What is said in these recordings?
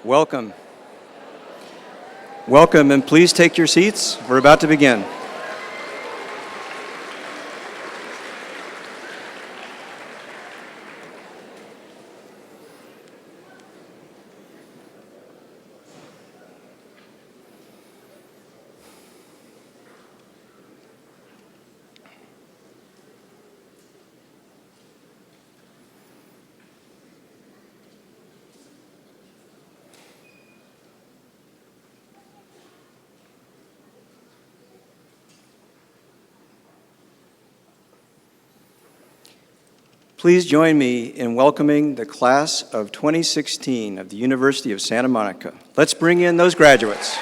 Welcome. Welcome, and please take your seats. We're about to begin. Please join me in welcoming the class of 2016 of the University of Santa Monica. Let's bring in those graduates.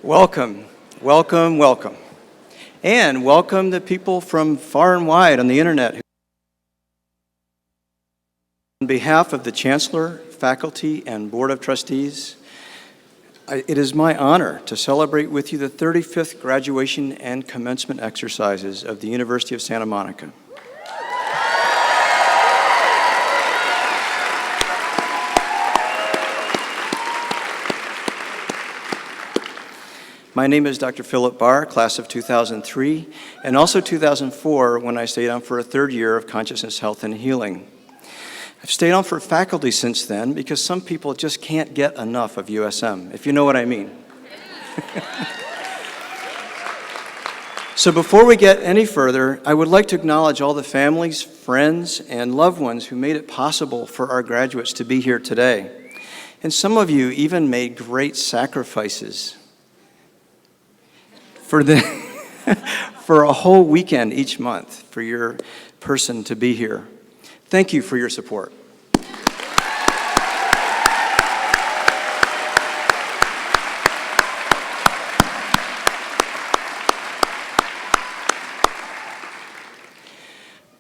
Welcome, welcome, welcome. And welcome the people from far and wide on the internet. On behalf of the Chancellor, faculty, and Board of Trustees, it is my honor to celebrate with you the 35th graduation and commencement exercises of the University of Santa Monica. My name is Dr. Philip Barr, class of 2003, and also 2004 when I stayed on for a third year of consciousness, health, and healing. I've stayed on for faculty since then because some people just can't get enough of USM, if you know what I mean. So before we get any further, I would like to acknowledge all the families, friends, and loved ones who made it possible for our graduates to be here today. And some of you even made great sacrifices for a whole weekend each month for your person to be here. Thank you for your support.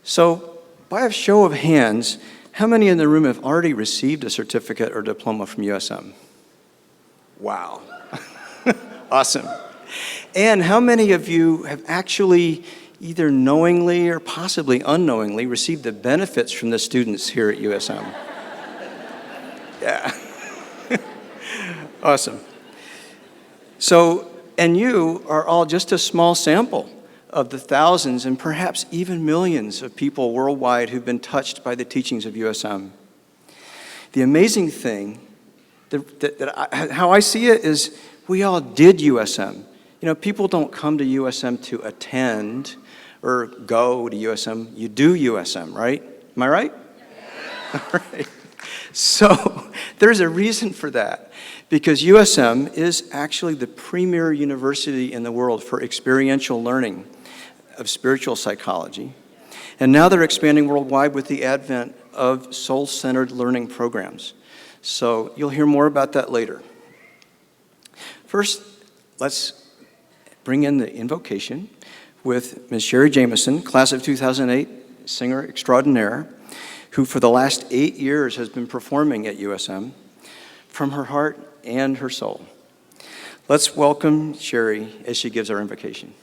So, by a show of hands, how many in the room have already received a certificate or diploma from USM? Wow. Awesome. And how many of you have actually either knowingly or possibly unknowingly received the benefits from the students here at USM? Yeah. Awesome. So, and you are all just a small sample of the thousands and perhaps even millions of people worldwide who've been touched by the teachings of USM. The amazing thing, how I see it, is we all did USM. You know, people don't come to USM to attend or go to USM. You do USM, right? Am I right? Yeah. All right. So there's a reason for that, because USM is actually the premier university in the world for experiential learning of spiritual psychology. And now they're expanding worldwide with the advent of soul-centered learning programs. So you'll hear more about that later. First, let's bring in the invocation with Ms. Sherry Jameson, class of 2008, singer extraordinaire, who for the last 8 years has been performing at USM from her heart and her soul. Let's welcome Sherry as she gives our invocation.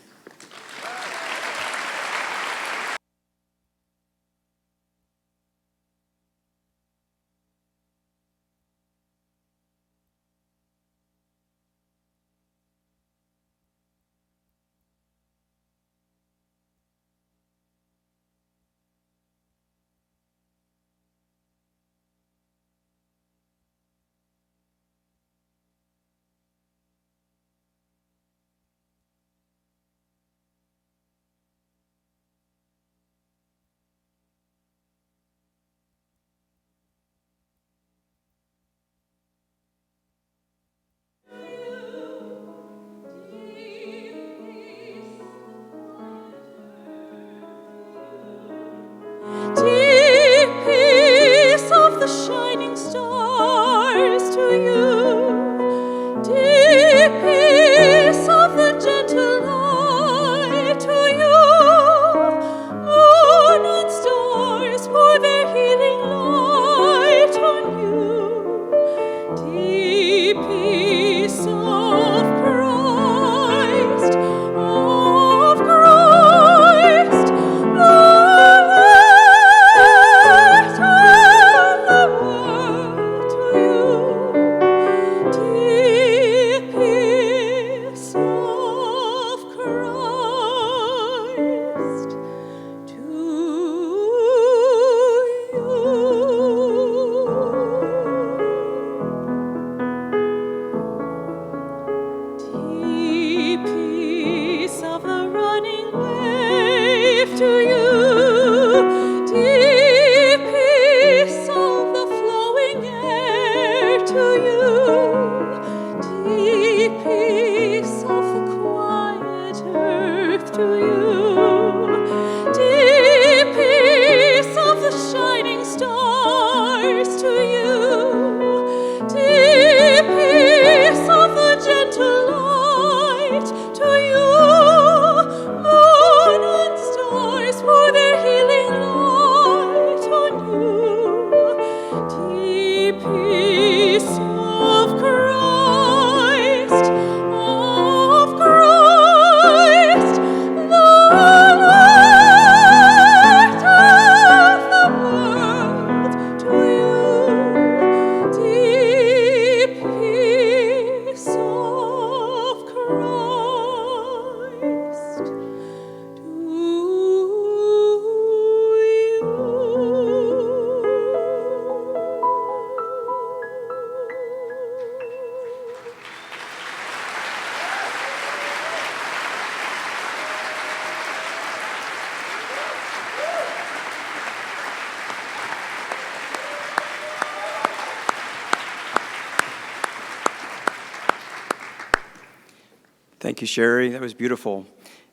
Thank you, Sherry. That was beautiful.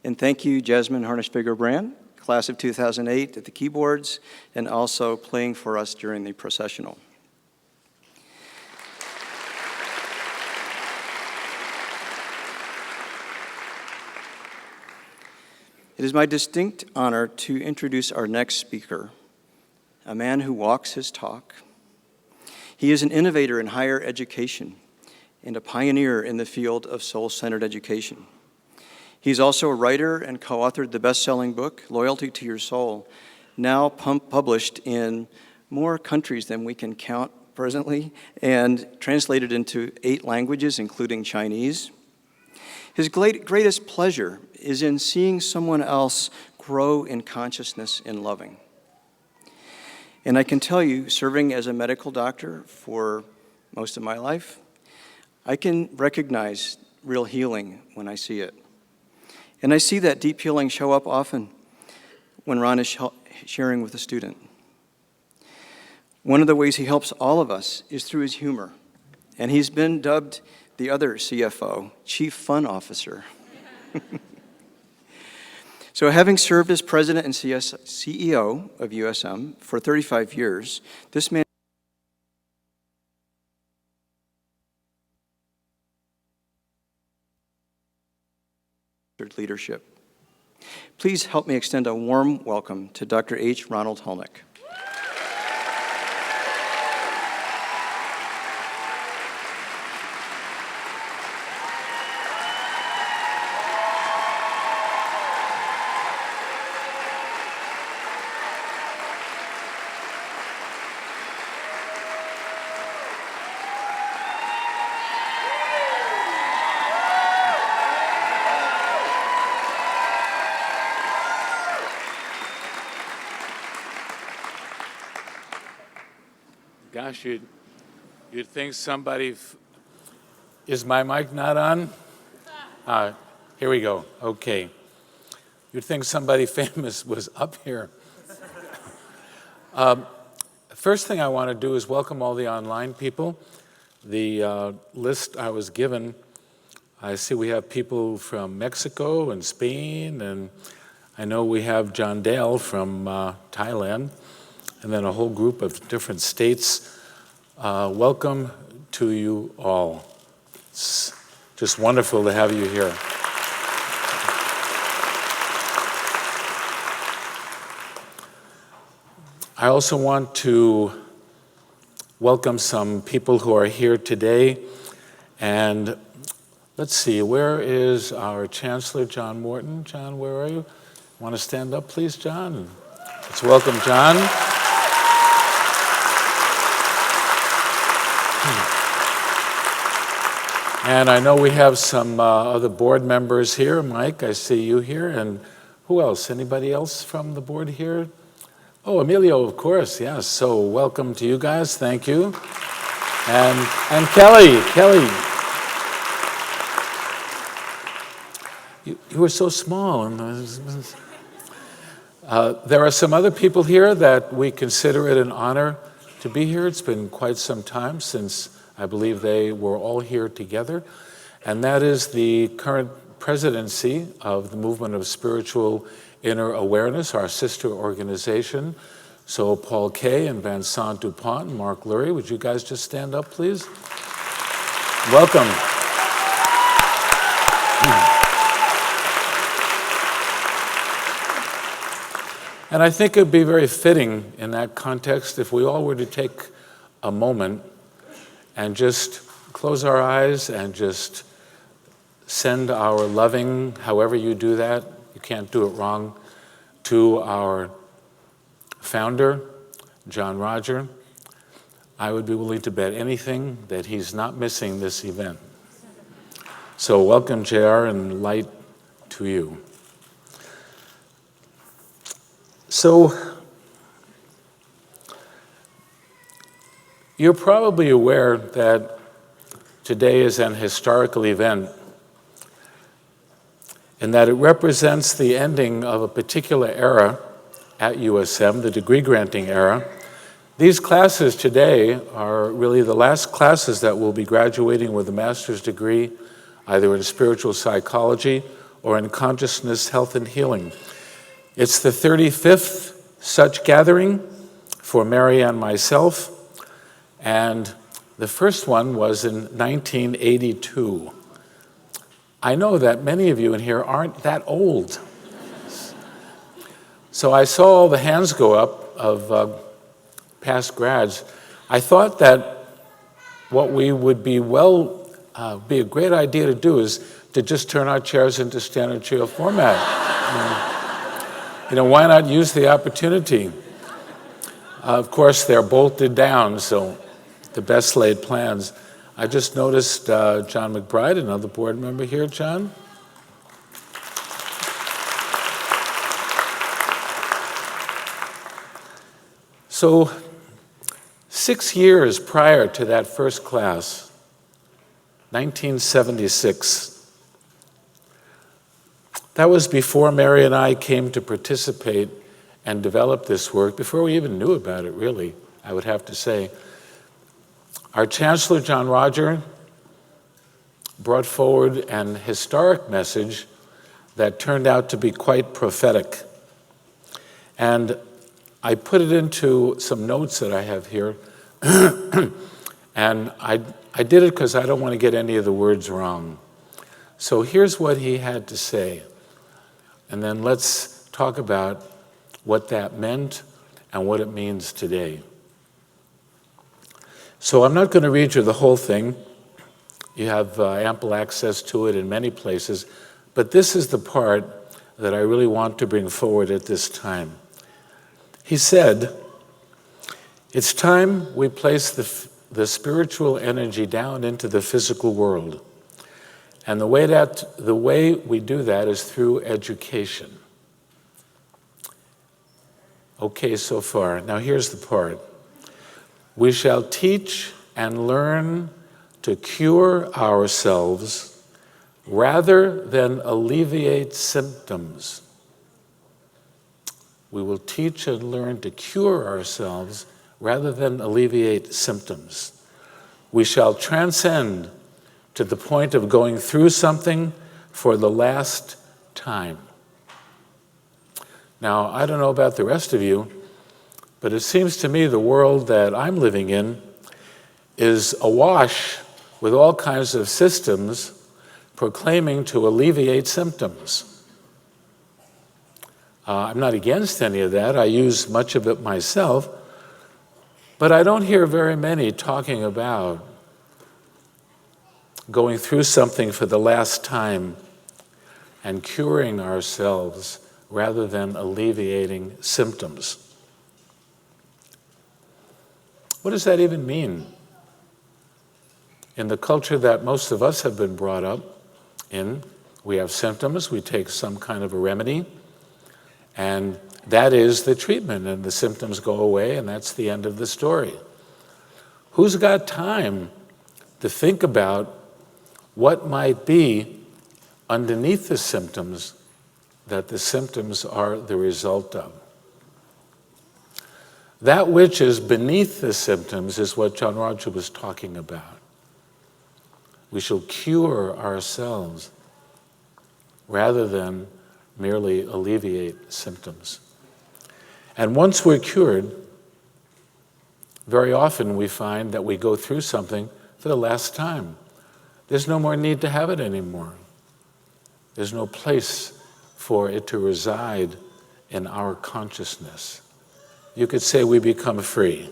And thank you, Jasmine Harnisch-Bigger-Brand, class of 2008 at the keyboards, and also playing for us during the processional. It is my distinct honor to introduce our next speaker, a man who walks his talk. He is an innovator in higher education and a pioneer in the field of soul-centered education. He's also a writer and co-authored the best-selling book, Loyalty to Your Soul, now published in more countries than we can count presently, and translated into 8 languages, including Chinese. His greatest pleasure is in seeing someone else grow in consciousness and loving. And I can tell you, serving as a medical doctor for most of my life, I can recognize real healing when I see it. And I see that deep healing show up often when Ron is sharing with a student. One of the ways he helps all of us is through his humor. And he's been dubbed the other CFO, Chief Fun Officer. So having served as president and CEO of USM for 35 years, this man leadership. Please help me extend a warm welcome to Dr. H. Ronald Hulnick. Gosh, you'd think somebody, is my mic not on? Here we go, okay. You'd think somebody famous was up here. First thing I want to do is welcome all the online people. The list I was given, I see we have people from Mexico and Spain, and I know we have John Dale from Thailand, and then a whole group of different states. Welcome to you all. It's just wonderful to have you here. I also want to welcome some people who are here today. And let's see, where is our Chancellor, John Morton? John, where are you? Want to stand up, please, John? Let's welcome John. And I know we have some other board members here. Mike, I see you here. And who else? Anybody else from the board here? Oh, Emilio, of course, yes. So welcome to you guys. Thank you. And Kelly. You were so small. There are some other people here that we consider it an honor to be here. It's been quite some time since I believe they were all here together. And that is the current presidency of the Movement of Spiritual Inner Awareness, our sister organization. So Paul Kay and Vincent Dupont and Mark Lurie, would you guys just stand up, please? Welcome. And I think it would be very fitting in that context if we all were to take a moment and just close our eyes and just send our loving, however you do that, you can't do it wrong, to our founder, John Roger. I would be willing to bet anything that he's not missing this event. So welcome, JR, and light to you. So, you're probably aware that today is an historical event in that it represents the ending of a particular era at USM, the degree granting era. These classes today are really the last classes that will be graduating with a master's degree either in spiritual psychology or in consciousness, health, and healing. It's the 35th such gathering for Mary and myself, and the first one was in 1982. I know that many of you in here aren't that old. So I saw all the hands go up of past grads. I thought that what we would be be a great idea to do is to just turn our chairs into standard chair format. Why not use the opportunity? Of course, they're bolted down, so the best laid plans. I just noticed John McBride, another board member here. John? So 6 years prior to that first class, 1976, that was before Mary and I came to participate and develop this work, before we even knew about it, really, I would have to say. Our Chancellor, John Roger, brought forward an historic message that turned out to be quite prophetic. And I put it into some notes that I have here, and I did it because I don't want to get any of the words wrong. So here's what he had to say, and then let's talk about what that meant and what it means today. So I'm not going to read you the whole thing. You have ample access to it in many places, but this is the part that I really want to bring forward at this time. He said, "It's time we place the spiritual energy down into the physical world. And the way we do that is through education." Okay, so far. Now here's the part. "We shall teach and learn to cure ourselves rather than alleviate symptoms." We will teach and learn to cure ourselves rather than alleviate symptoms. We shall transcend to the point of going through something for the last time. Now, I don't know about the rest of you, but it seems to me the world that I'm living in is awash with all kinds of systems proclaiming to alleviate symptoms. I'm not against any of that. I use much of it myself, but I don't hear very many talking about going through something for the last time and curing ourselves rather than alleviating symptoms. What does that even mean? In the culture that most of us have been brought up in, we have symptoms, we take some kind of a remedy, and that is the treatment, and the symptoms go away, and that's the end of the story. Who's got time to think about what might be underneath the symptoms that the symptoms are the result of? That which is beneath the symptoms is what John Roger was talking about. We shall cure ourselves rather than merely alleviate symptoms. And once we're cured, very often we find that we go through something for the last time. There's no more need to have it anymore. There's no place for it to reside in our consciousness. You could say we become free.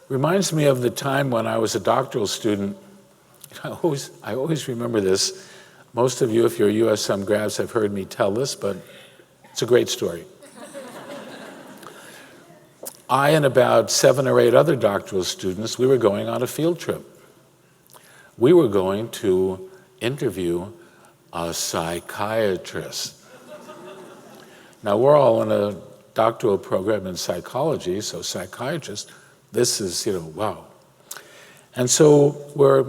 Reminds me of the time when I was a doctoral student. I always remember this. Most of you, if you're USM grads, have heard me tell this, but it's a great story. I and about 7 or 8 other doctoral students, we were going on a field trip. We were going to interview a psychiatrist. Now, we're all in a doctoral program in psychology, so psychiatrist, this is, wow. And so we're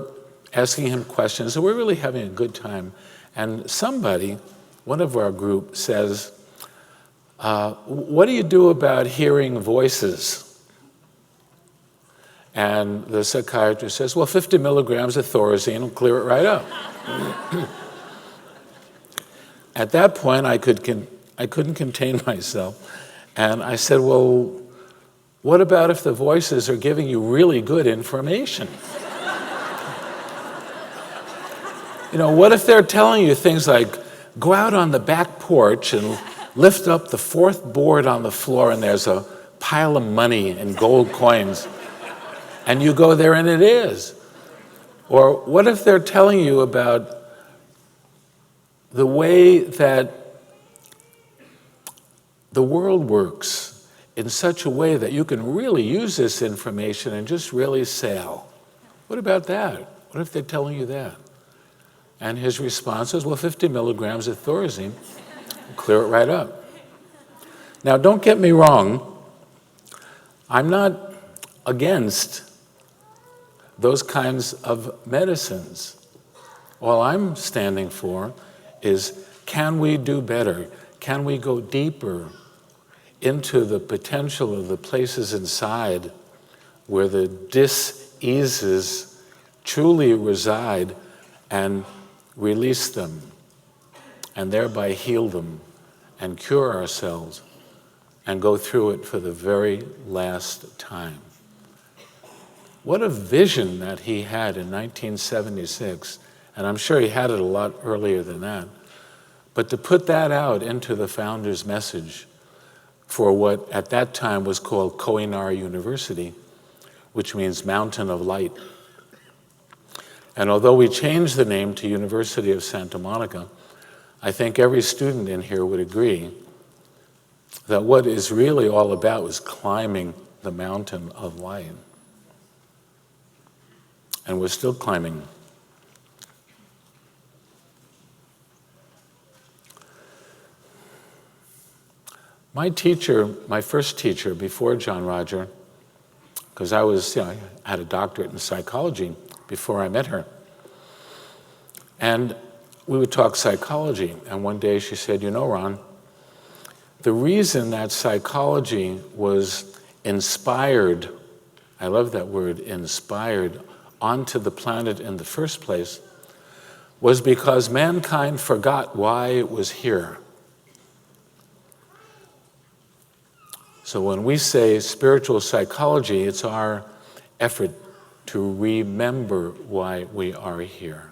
asking him questions, and we're really having a good time. And somebody, one of our group, says, what do you do about hearing voices? And the psychiatrist says, well, 50 milligrams of Thorazine will clear it right up. At that point, I couldn't contain myself. And I said, well, what about if the voices are giving you really good information? What if they're telling you things like, go out on the back porch and lift up the fourth board on the floor and there's a pile of money and gold coins, and you go there and it is? Or what if they're telling you about the way that the world works in such a way that you can really use this information and just really sail? What about that? What if they're telling you that? And his response was, well, 50 milligrams of Thorazine will clear it right up. Now, don't get me wrong. I'm not against those kinds of medicines. All I'm standing for is, can we do better? Can we go deeper into the potential of the places inside where the dis-eases truly reside and release them, and thereby heal them and cure ourselves and go through it for the very last time? What a vision that he had in 1976, and I'm sure he had it a lot earlier than that. But to put that out into the founder's message for what at that time was called Koh-i-Noor University, which means Mountain of Light. And although we changed the name to University of Santa Monica, I think every student in here would agree that what is really all about is climbing the mountain of light. And we're still climbing. My teacher, my first teacher before John Roger, because I had a doctorate in psychology before I met her. And we would talk psychology. And one day she said, Ron, the reason that psychology was inspired, I love that word, inspired, onto the planet in the first place, was because mankind forgot why it was here. So when we say spiritual psychology, it's our effort to remember why we are here.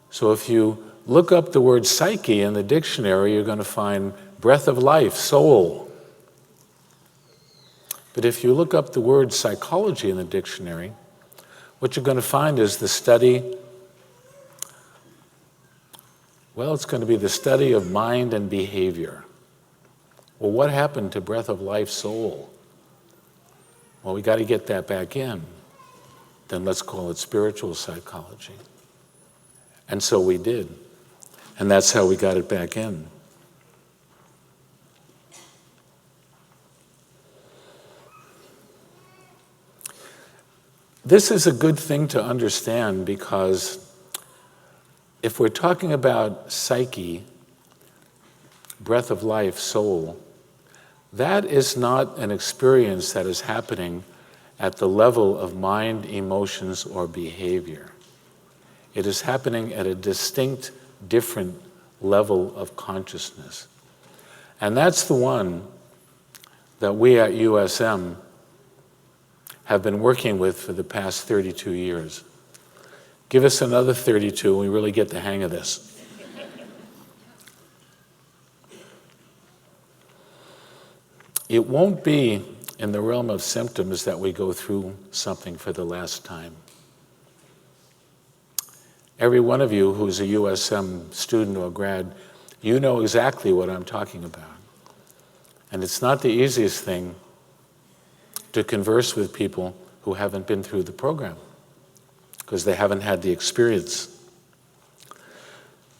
So if you look up the word psyche in the dictionary, you're going to find breath of life, soul. But if you look up the word psychology in the dictionary, what you're going to find is the study, it's going to be the study of mind and behavior. Well, what happened to breath of life, soul? Well, we got to get that back in. Then let's call it spiritual psychology. And so we did. And that's how we got it back in. This is a good thing to understand, because if we're talking about psyche, breath of life, soul, that is not an experience that is happening at the level of mind, emotions, or behavior. It is happening at a distinct, different level of consciousness. And that's the one that we at USM have been working with for the past 32 years. Give us another 32 and we really get the hang of this. It won't be in the realm of symptoms that we go through something for the last time. Every one of you who's a USM student or grad, you know exactly what I'm talking about. And it's not the easiest thing to converse with people who haven't been through the program, because they haven't had the experience.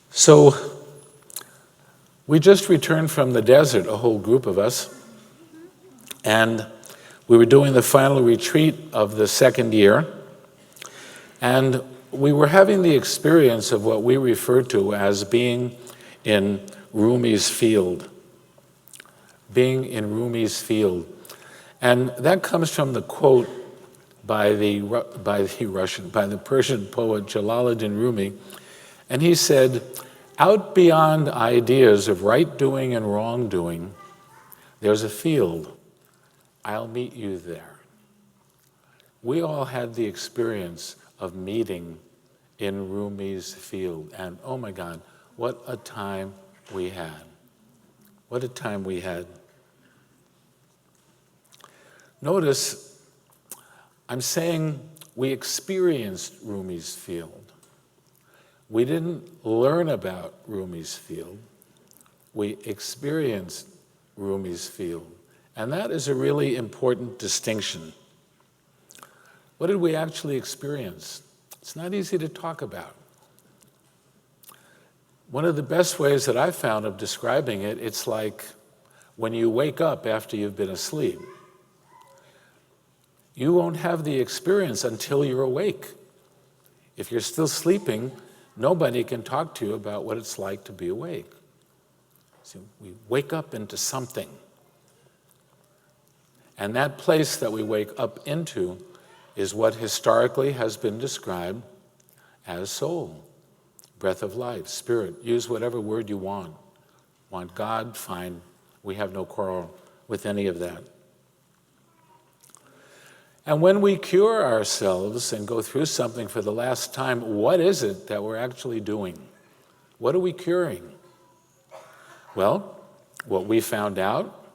So we just returned from the desert, a whole group of us, and we were doing the final retreat of the second year, and we were having the experience of what we refer to as being in Rumi's field. Being in Rumi's field. And that comes from the quote by the Persian poet Jalaluddin Rumi, and he said, "Out beyond ideas of right doing and wrongdoing, there's a field. I'll meet you there." We all had the experience of meeting in Rumi's field, and oh my God, what a time we had. What a time we had. Notice, I'm saying we experienced Rumi's field. We didn't learn about Rumi's field. We experienced Rumi's field. And that is a really important distinction. What did we actually experience? It's not easy to talk about. One of the best ways that I've found of describing it, it's like when you wake up after you've been asleep. You won't have the experience until you're awake. If you're still sleeping, nobody can talk to you about what it's like to be awake. So we wake up into something. And that place that we wake up into is what historically has been described as soul, breath of life, spirit. Use whatever word you want. Want God? Fine. We have no quarrel with any of that. And when we cure ourselves and go through something for the last time, what is it that we're actually doing? What are we curing? Well, what we found out,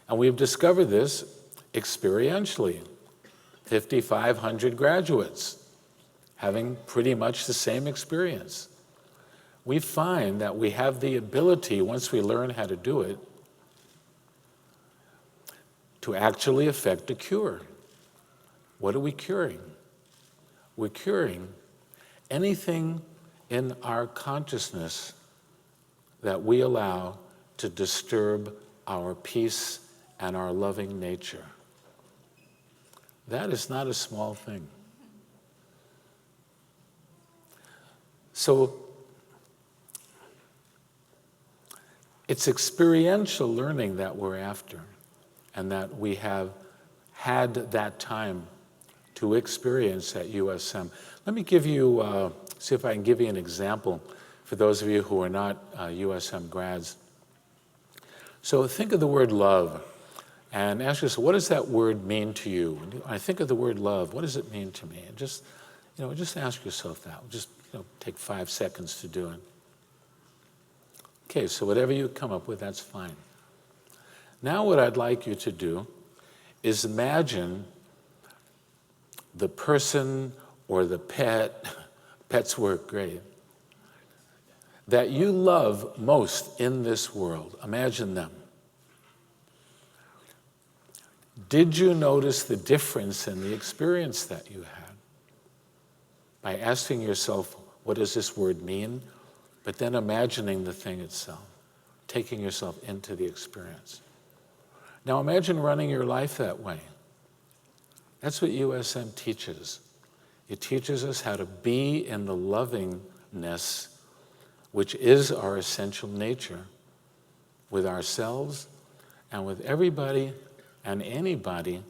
and we've discovered this experientially, 5,500 graduates having pretty much the same experience. We find that we have the ability, once we learn how to do it, to actually effect a cure. What are we curing? We're curing anything in our consciousness that we allow to disturb our peace and our loving nature. That is not a small thing. So it's experiential learning that we're after, and that we have had that time to experience at USM. Let me give you, see if I can give you an example for those of you who are not USM grads. So think of the word love and ask yourself, what does that word mean to you? When I think of the word love, what does it mean to me? And just ask yourself that. Just take 5 seconds to do it. Okay, so whatever you come up with, that's fine. Now what I'd like you to do is imagine the person or the pet, pets work great, that you love most in this world. Imagine them. Did you notice the difference in the experience that you had? By asking yourself, what does this word mean? But then imagining the thing itself, taking yourself into the experience. Now imagine running your life that way. That's what USM teaches. It teaches us how to be in the lovingness, which is our essential nature, with ourselves and with everybody and anybody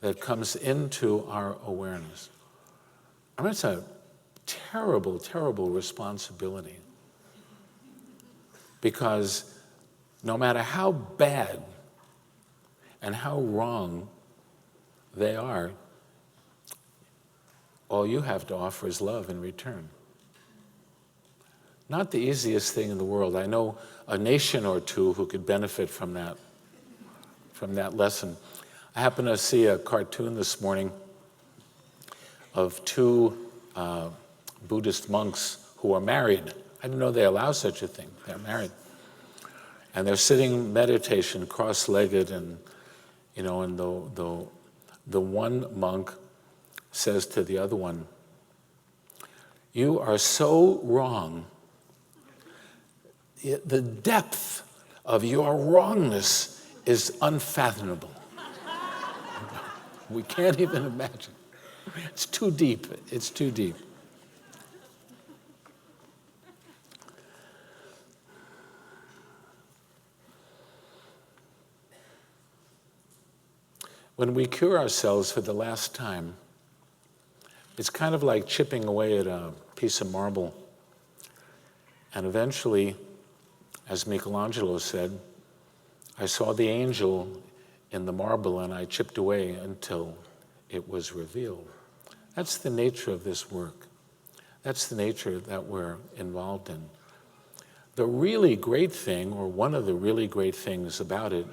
that comes into our awareness. I mean, it's a terrible, terrible responsibility, because no matter how bad and how wrong they are, all you have to offer is love in return. Not the easiest thing in the world. I know a nation or two who could benefit from that lesson. I happened to see a cartoon this morning of 2 Buddhist monks who are married. I didn't know they allow such a thing. They're married. And they're sitting meditation, cross-legged, and the one monk says to the other one, "You are so wrong. The depth of your wrongness is unfathomable." We can't even imagine. It's too deep. It's too deep. when we cure ourselves for the last time, it's kind of like chipping away at a piece of marble. And eventually, as Michelangelo said, I saw the angel in the marble and I chipped away until it was revealed. That's the nature of this work. That's the nature that we're involved in. The really great thing, or one of the really great things about it,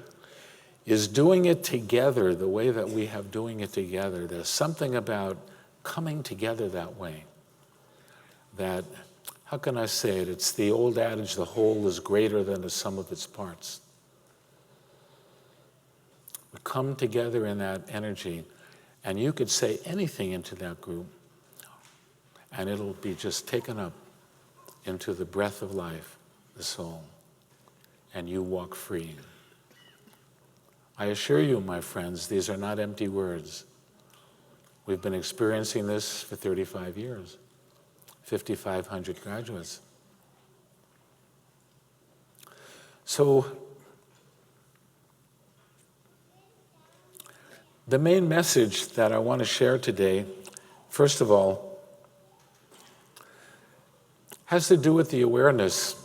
is doing it together the way that we have doing it together. There's something about coming together that way that, how can I say it? It's the old adage, the whole is greater than the sum of its parts. We come together in that energy, and you could say anything into that group, and it'll be just taken up into the breath of life, the soul, and you walk free. I assure you, my friends, these are not empty words. We've been experiencing this for 35 years, 5,500 graduates. So, the main message that I want to share today, first of all, has to do with the awareness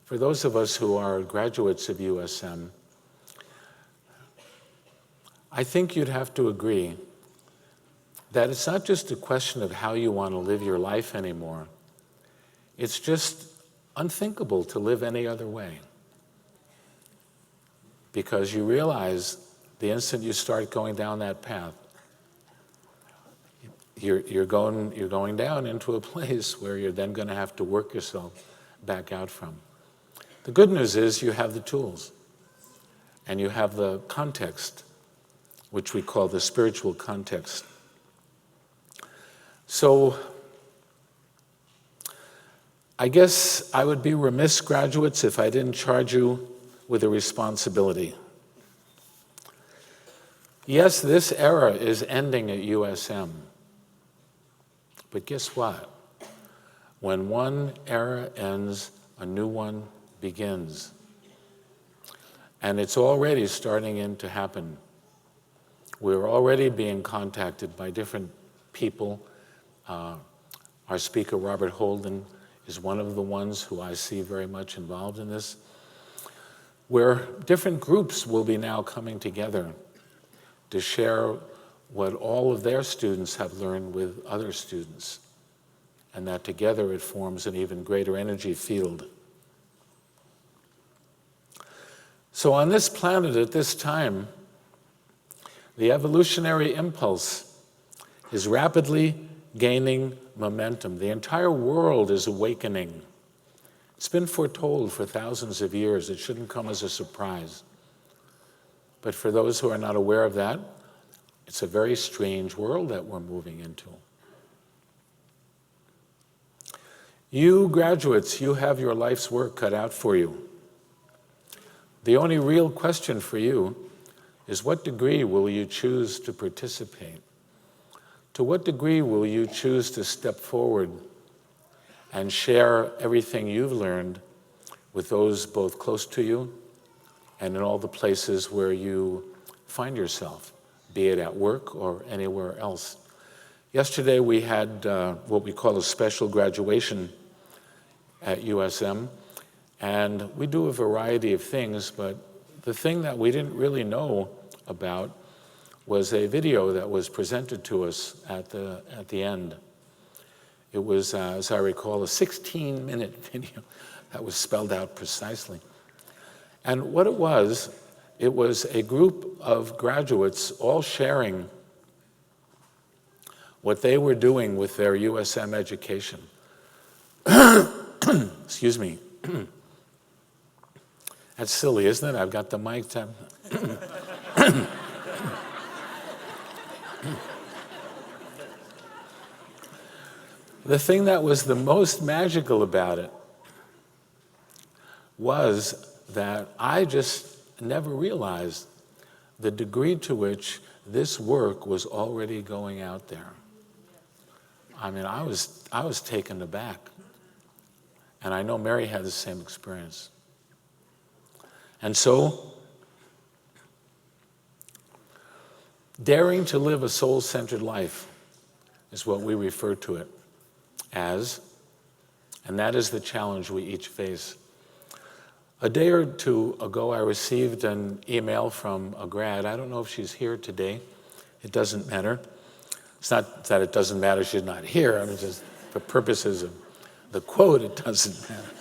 for those of us who are graduates of USM. I think you'd have to agree that it's not just a question of how you want to live your life anymore. It's just unthinkable to live any other way. Because you realize the instant you start going down that path, you're going down into a place where you're then going to have to work yourself back out from. The good news is you have the tools, and you have the context, which we call the spiritual context. So, I guess I would be remiss, graduates, if I didn't charge you with a responsibility. Yes, this era is ending at USM. But guess what? When one era ends, a new one begins. And it's already starting to happen. We're already being contacted by different people. Our speaker, Robert Holden, is one of the ones who I see very much involved in this, where different groups will be now coming together to share what all of their students have learned with other students, and that together it forms an even greater energy field. So on this planet at this time, the evolutionary impulse is rapidly gaining momentum. The entire world is awakening. It's been foretold for thousands of years. It shouldn't come as a surprise. But for those who are not aware of that, it's a very strange world that we're moving into. You graduates, you have your life's work cut out for you. The only real question for you is, what degree will you choose to participate? To what degree will you choose to step forward and share everything you've learned with those both close to you and in all the places where you find yourself, be it at work or anywhere else? Yesterday we had what we call a special graduation at USM, and we do a variety of things, but the thing that we didn't really know about was a video that was presented to us at the end. It was, as I recall, a 16-minute video that was spelled out precisely. And what it was a group of graduates all sharing what they were doing with their USM education. Excuse me. That's silly, isn't it? I've got the mic. The thing that was the most magical about it was that I just never realized the degree to which this work was already going out there. I mean, I was taken aback. And I know Mary had the same experience. And so, Daring to live a soul-centered life is what we refer to it as, and that is the challenge we each face. A day or two ago, I received an email from a grad. I don't know if she's here today. It doesn't matter. It's not that it doesn't matter she's not here. I mean, just for purposes of the quote, it doesn't matter.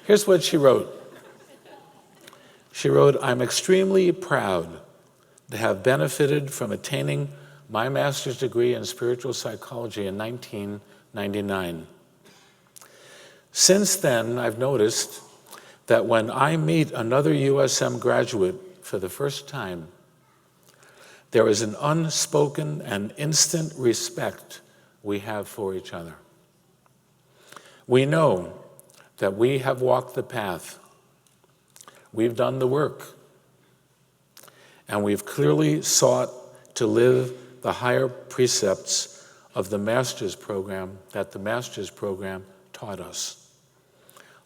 Here's what she wrote. She wrote, "I'm extremely proud to have benefited from attaining my master's degree in spiritual psychology in 1999. Since then, I've noticed that when I meet another USM graduate for the first time, there is an unspoken and instant respect we have for each other. We know that we have walked the path, we've done the work, and we've clearly sought to live the higher precepts of the master's program that the master's program taught us.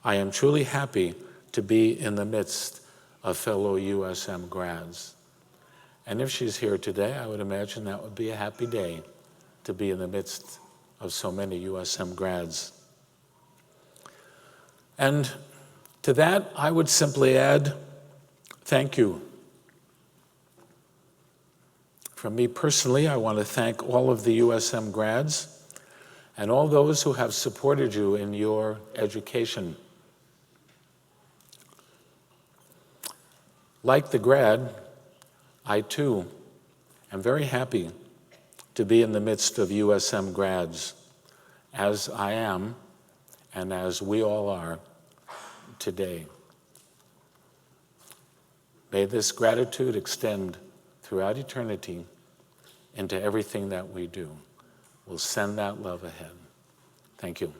I am truly happy to be in the midst of fellow USM grads." And if she's here today, I would imagine that would be a happy day to be in the midst of so many USM grads. And to that, I would simply add, thank you. From me personally, I want to thank all of the USM grads and all those who have supported you in your education. Like the grad, I too am very happy to be in the midst of USM grads, as I am and as we all are today. May this gratitude extend throughout eternity into everything that we do. We'll send that love ahead. Thank you.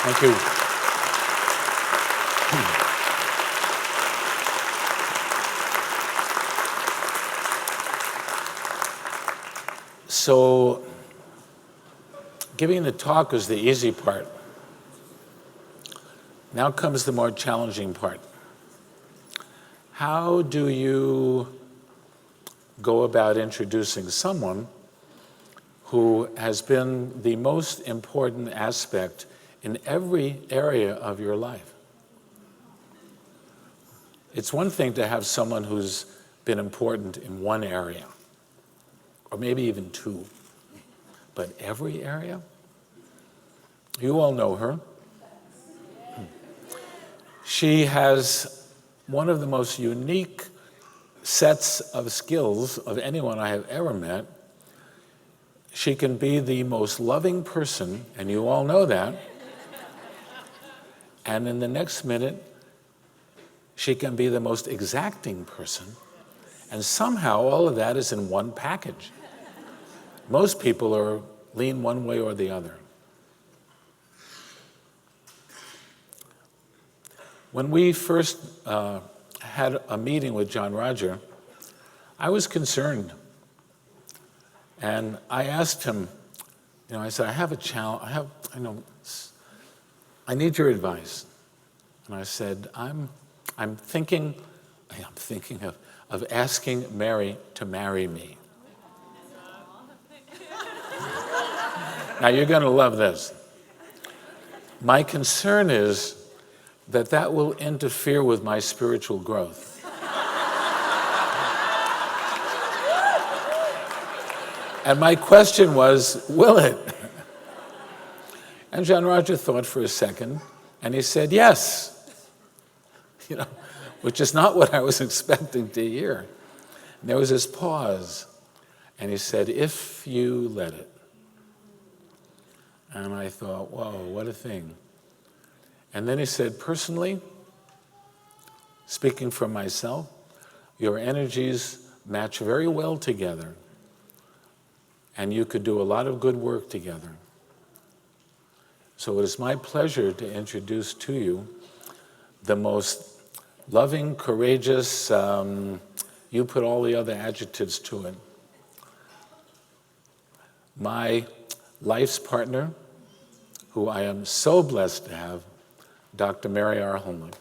Thank you. So, giving the talk is the easy part. Now comes the more challenging part. How do you go about introducing someone who has been the most important aspect in every area of your life? It's one thing to have someone who's been important in one area, or maybe even two, but every area? You all know her. She has one of the most unique sets of skills of anyone I have ever met. She can be the most loving person, and you all know that. And in the next minute, she can be the most exacting person. And somehow all of that is in one package. Most people lean one way or the other. When we first had a meeting with John Roger, I was concerned. And I asked him, I said, I have a challenge, I need your advice. And I said, I'm thinking of asking Mary to marry me. Now you're going to love this. My concern is that will interfere with my spiritual growth. And my question was, will it? And John Roger thought for a second, and he said, yes. Which is not what I was expecting to hear. And there was this pause, and he said, if you let it. And I thought, whoa, what a thing. And then he said, personally, speaking for myself, your energies match very well together, and you could do a lot of good work together. So it is my pleasure to introduce to you the most loving, courageous, you put all the other adjectives to it, my life's partner, who I am so blessed to have, Dr. Mary R. Hulnick.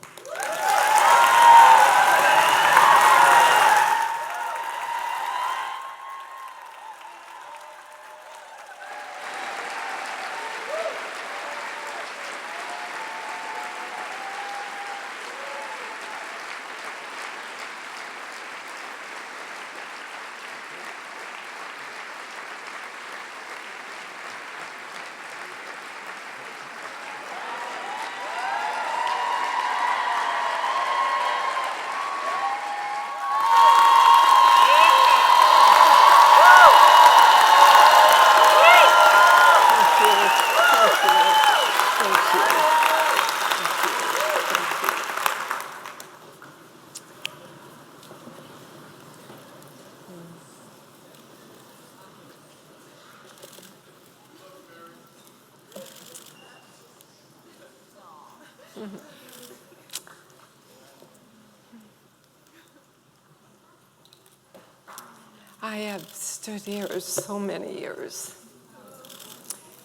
I have stood here so many years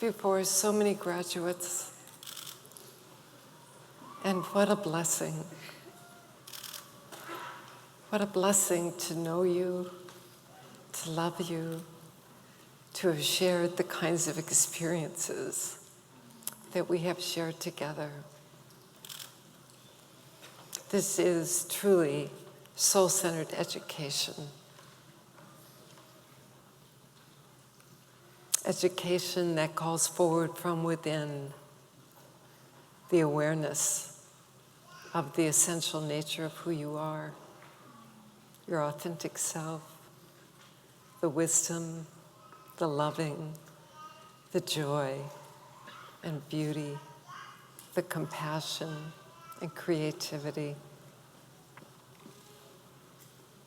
before so many graduates, and what a blessing. What a blessing to know you, to love you, to have shared the kinds of experiences that we have shared together. This is truly soul-centered education. Education that calls forward from within the awareness of the essential nature of who you are, your authentic self, the wisdom, the loving, the joy and beauty, the compassion and creativity.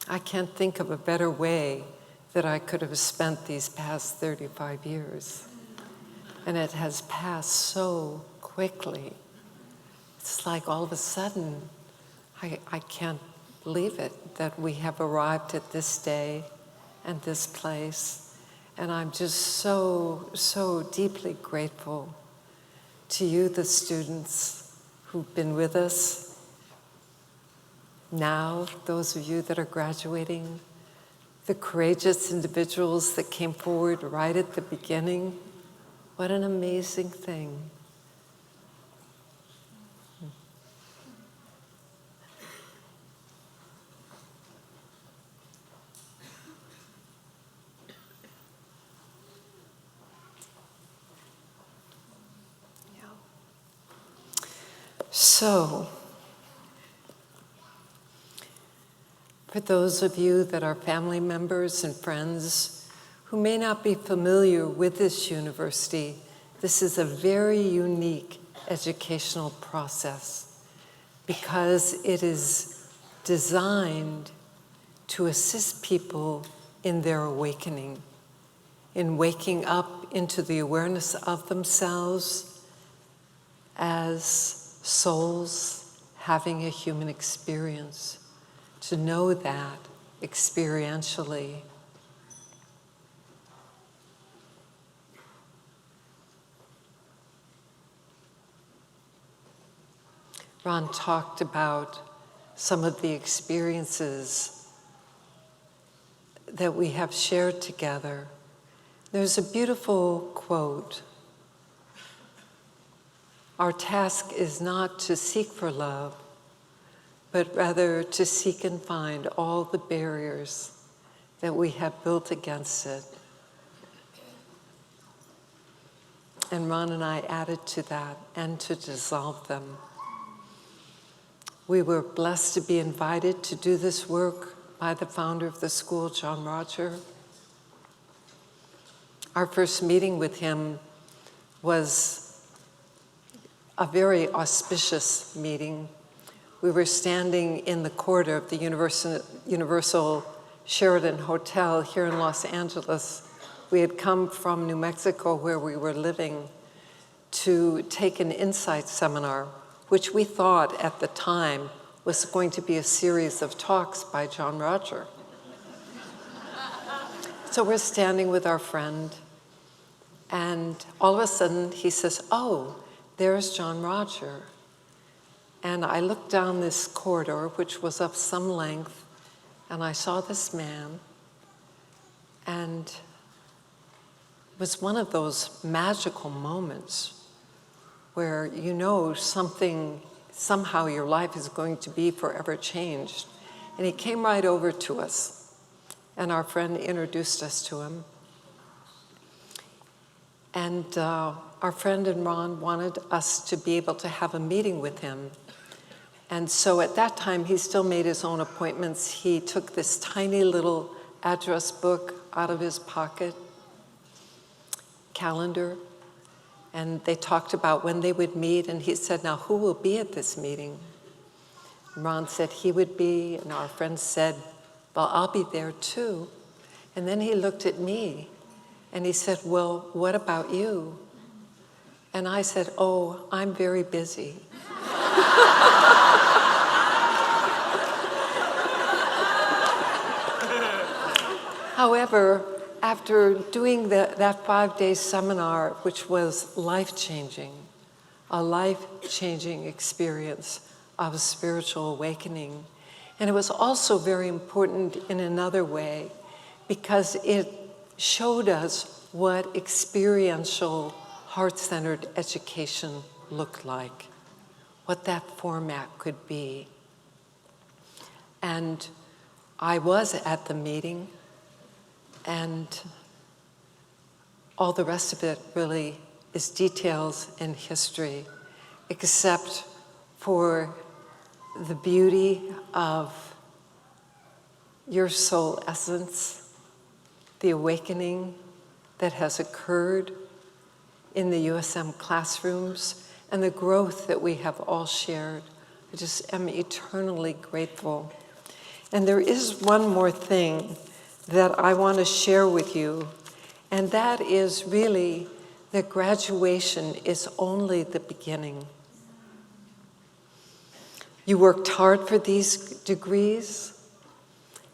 I can't think of a better way that I could have spent these past 35 years. And it has passed so quickly. It's like all of a sudden, I can't believe it, that we have arrived at this day and this place. And I'm just so deeply grateful to you, the students who've been with us. Now, those of you that are graduating, the courageous individuals that came forward right at the beginning. What an amazing thing. Yeah. So, for those of you that are family members and friends who may not be familiar with this university, this is a very unique educational process because it is designed to assist people in their awakening, in waking up into the awareness of themselves as souls having a human experience. To know that experientially. Ron talked about some of the experiences that we have shared together. There's a beautiful quote. Our task is not to seek for love, but rather to seek and find all the barriers that we have built against it. And Ron and I added to that, and to dissolve them. We were blessed to be invited to do this work by the founder of the school, John Roger. Our first meeting with him was a very auspicious meeting. We were standing in the corridor of the Universal Sheraton Hotel here in Los Angeles. We had come from New Mexico, where we were living, to take an insight seminar, which we thought at the time was going to be a series of talks by John Roger. So we're standing with our friend, and all of a sudden he says, "Oh, there's John Roger." And I looked down this corridor, which was of some length, and I saw this man, and it was one of those magical moments where you know somehow your life is going to be forever changed. And he came right over to us, and our friend introduced us to him. And our friend and Ron wanted us to be able to have a meeting with him. And so at that time, he still made his own appointments. He took this tiny little address book out of his pocket, calendar, and they talked about when they would meet, and he said, "Now, who will be at this meeting?" And Ron said he would be, and our friend said, "Well, I'll be there too." And then he looked at me, and he said, "Well, what about you?" And I said, "Oh, I'm very busy." However, after doing that 5-day seminar, which was life-changing, a life-changing experience of spiritual awakening, and it was also very important in another way because it showed us what experiential, heart-centered education looked like, what that format could be. And I was at the meeting, and all the rest of it really is details and history, except for the beauty of your soul essence, the awakening that has occurred in the USM classrooms, and the growth that we have all shared. I just am eternally grateful. And there is one more thing that I want to share with you, and that is really that graduation is only the beginning. You worked hard for these degrees,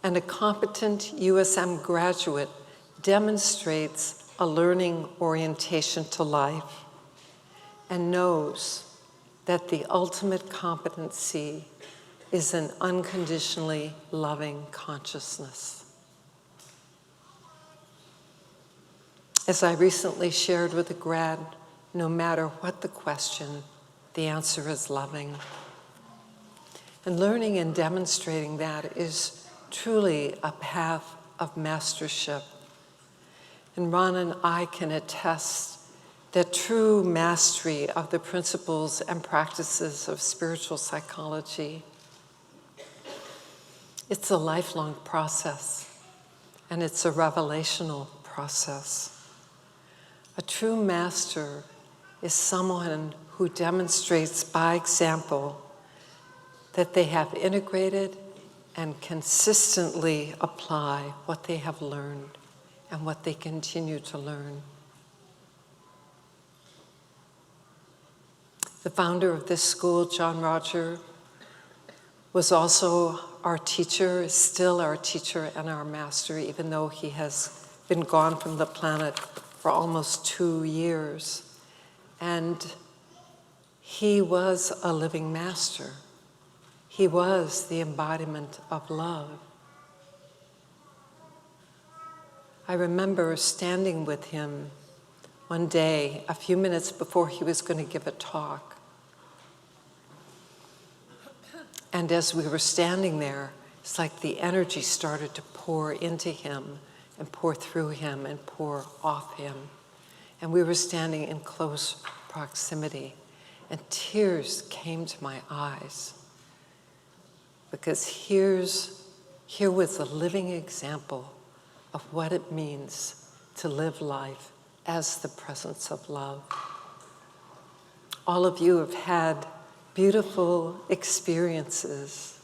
and a competent USM graduate demonstrates a learning orientation to life and knows that the ultimate competency is an unconditionally loving consciousness. As I recently shared with a grad, no matter what the question, the answer is loving. And learning and demonstrating that is truly a path of mastership. And Ron and I can attest that true mastery of the principles and practices of spiritual psychology, it's a lifelong process, and it's a revelational process. A true master is someone who demonstrates by example that they have integrated and consistently apply what they have learned and what they continue to learn. The founder of this school, John Roger, was also our teacher, is still our teacher and our master, even though he has been gone from the planet for almost 2 years. And he was a living master. He was the embodiment of love. I remember standing with him one day, a few minutes before he was going to give a talk. And as we were standing there, it's like the energy started to pour into him and pour through him and pour off him. And we were standing in close proximity, and tears came to my eyes. Because here was a living example of what it means to live life as the presence of love. All of you have had beautiful experiences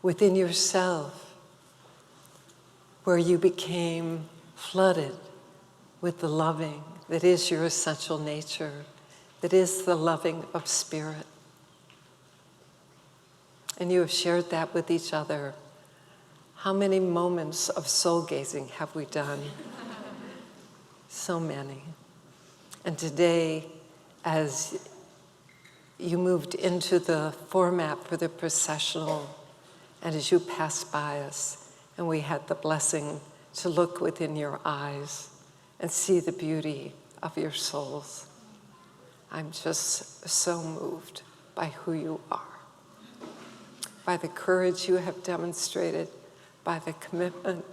within yourself where you became flooded with the loving, that is your essential nature, that is the loving of spirit. And you have shared that with each other. How many moments of soul gazing have we done? So many. And today, as you moved into the format for the processional, and as you passed by us, and we had the blessing to look within your eyes and see the beauty of your souls, I'm just so moved by who you are, by the courage you have demonstrated, by the commitment,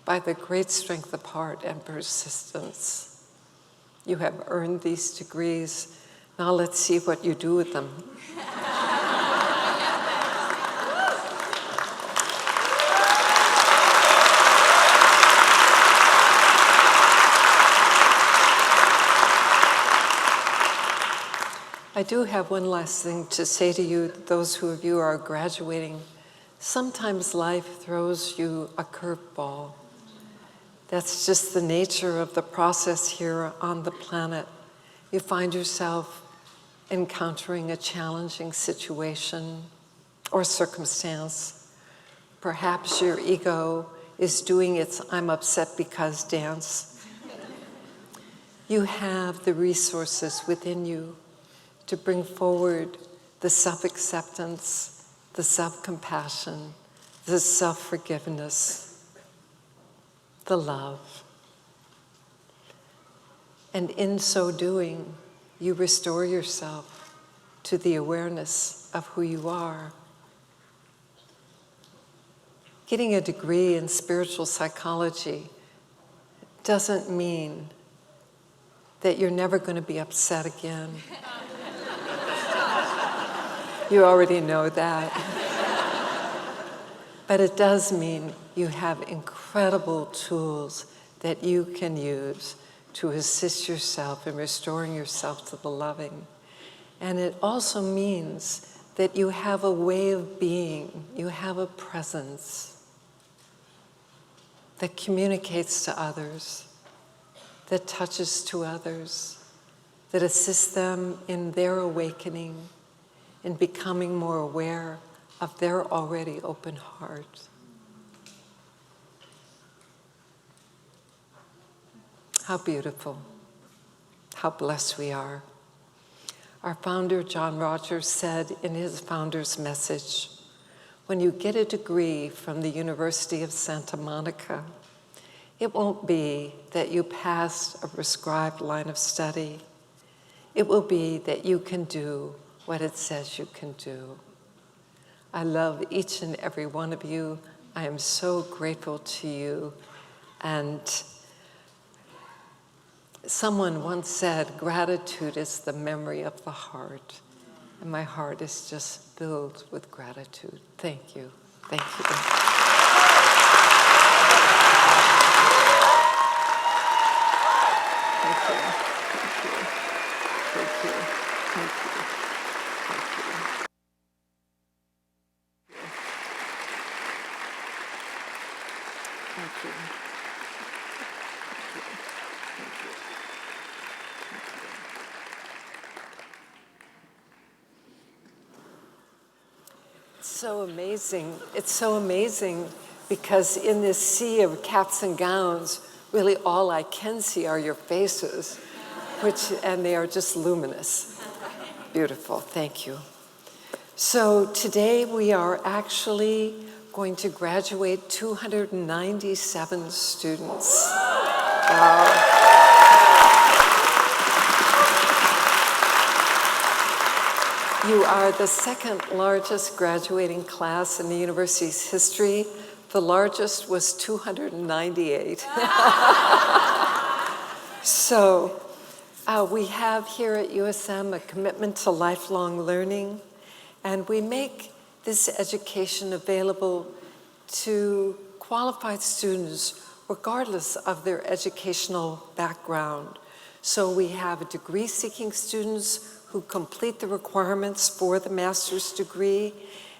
by the great strength of heart and persistence. You have earned these degrees. Now let's see what you do with them. I do have one last thing to say to you, those who of you are graduating. Sometimes life throws you a curveball. That's just the nature of the process here on the planet. You find yourself encountering a challenging situation or circumstance. Perhaps your ego is doing its I'm upset because dance. You have the resources within you to bring forward the self-acceptance, the self-compassion, the self-forgiveness, the love. And in so doing, you restore yourself to the awareness of who you are. Getting a degree in spiritual psychology doesn't mean that you're never going to be upset again. You already know that. But it does mean you have incredible tools that you can use to assist yourself in restoring yourself to the loving. And it also means that you have a way of being, you have a presence that communicates to others, that touches to others, that assists them in their awakening, in becoming more aware of their already open heart. How beautiful, how blessed we are. Our founder, John Rogers, said in his founder's message, when you get a degree from the University of Santa Monica, it won't be that you passed a prescribed line of study. It will be that you can do what it says you can do. I love each and every one of you. I am so grateful to you. And someone once said, gratitude is the memory of the heart. And my heart is just filled with gratitude. Thank you. Thank you. Thank you. So amazing. It's so amazing because in this sea of caps and gowns, really all I can see are your faces, and they are just luminous. Beautiful. Thank you. So today we are actually going to graduate 297 students. Wow. You are the second largest graduating class in the university's history. The largest was 298. So we have here at USM a commitment to lifelong learning, and we make this education available to qualified students regardless of their educational background. So we have degree-seeking students who complete the requirements for the master's degree.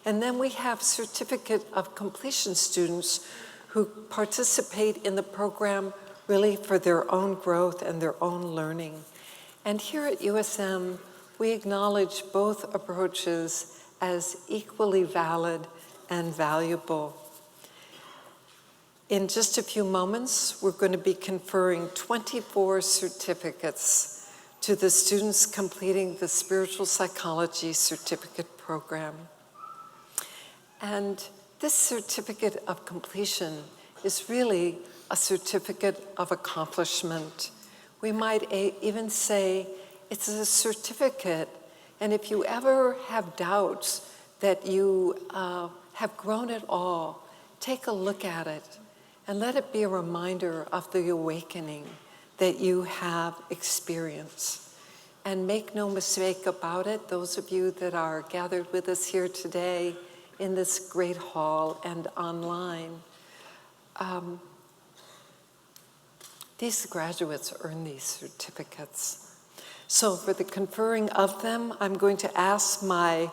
And then we have certificate of completion students who participate in the program really for their own growth and their own learning. And here at USM, we acknowledge both approaches as equally valid and valuable. In just a few moments, we're going to be conferring 24 certificates to the students completing the Spiritual Psychology Certificate Program. And this certificate of completion is really a certificate of accomplishment. We might even say it's a certificate, and if you ever have doubts that you have grown at all, take a look at it and let it be a reminder of the awakening that you have experienced. And make no mistake about it, those of you that are gathered with us here today in this great hall and online, these graduates earn these certificates. So for the conferring of them, I'm going to ask my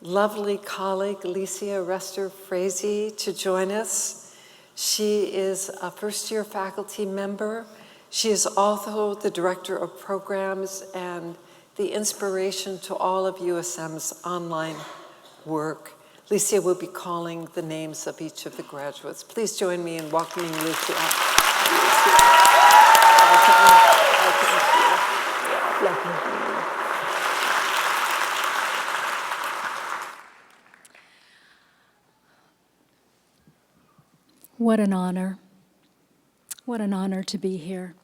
lovely colleague, Alicia Rester-Frazee, to join us. She is a first-year faculty member. She is also the director of programs and the inspiration to all of USM's online work. Alicia will be calling the names of each of the graduates. Please join me in welcoming Alicia. What an honor. What an honor to be here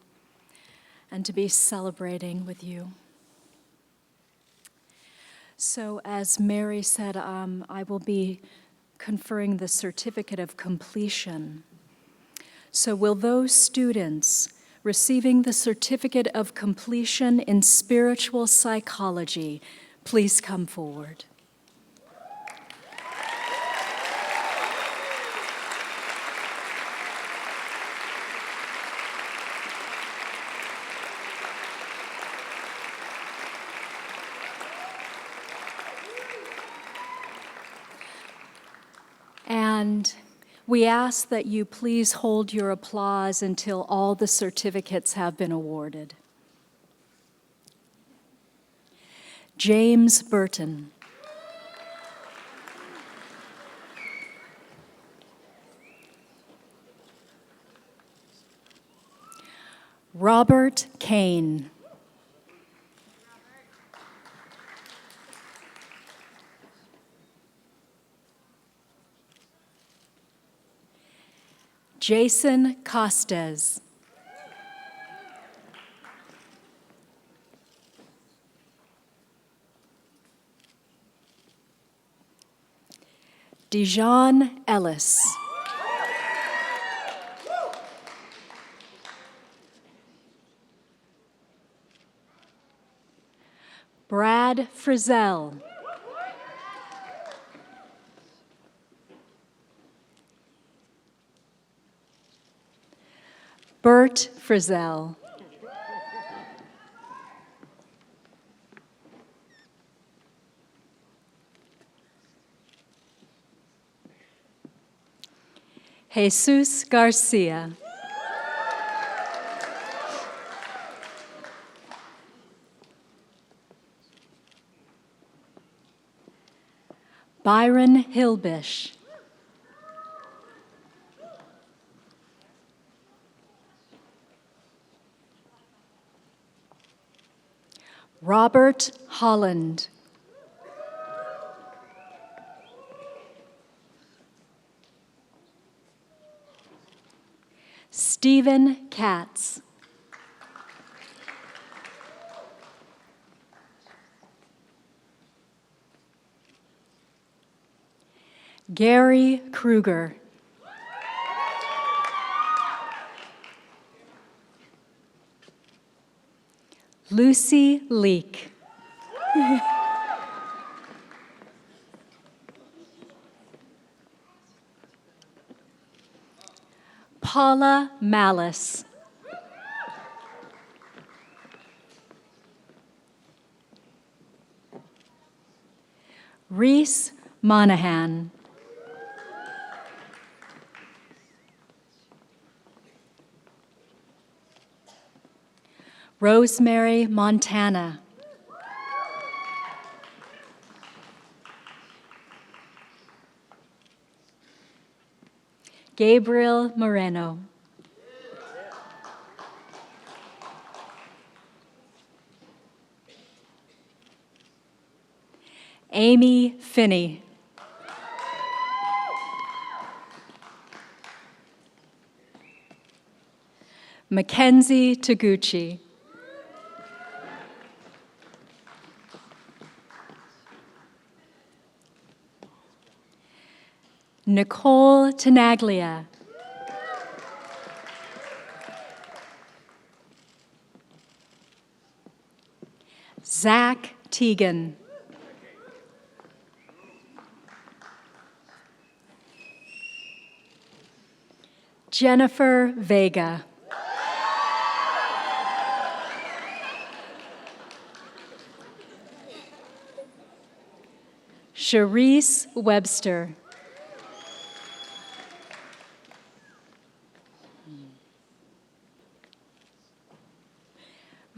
and to be celebrating with you. So as Mary said, I will be conferring the certificate of completion. So will those students receiving the certificate of completion in spiritual psychology please come forward? And we ask that you please hold your applause until all the certificates have been awarded. James Burton. Robert Kane. Jason Costes. Dijon Ellis. Brad Frizzell. Bert Frizzell. Jesus Garcia. Byron Hilbish. Robert Holland. Stephen Katz. Gary Kruger. Lucy Leake. Paula Malice. Reese Monahan. Rosemary Montana. Gabriel Moreno. Amy Finney. Mackenzie Taguchi. Nicole Tenaglia. Zach Teagan. Jennifer Vega. Charisse Webster.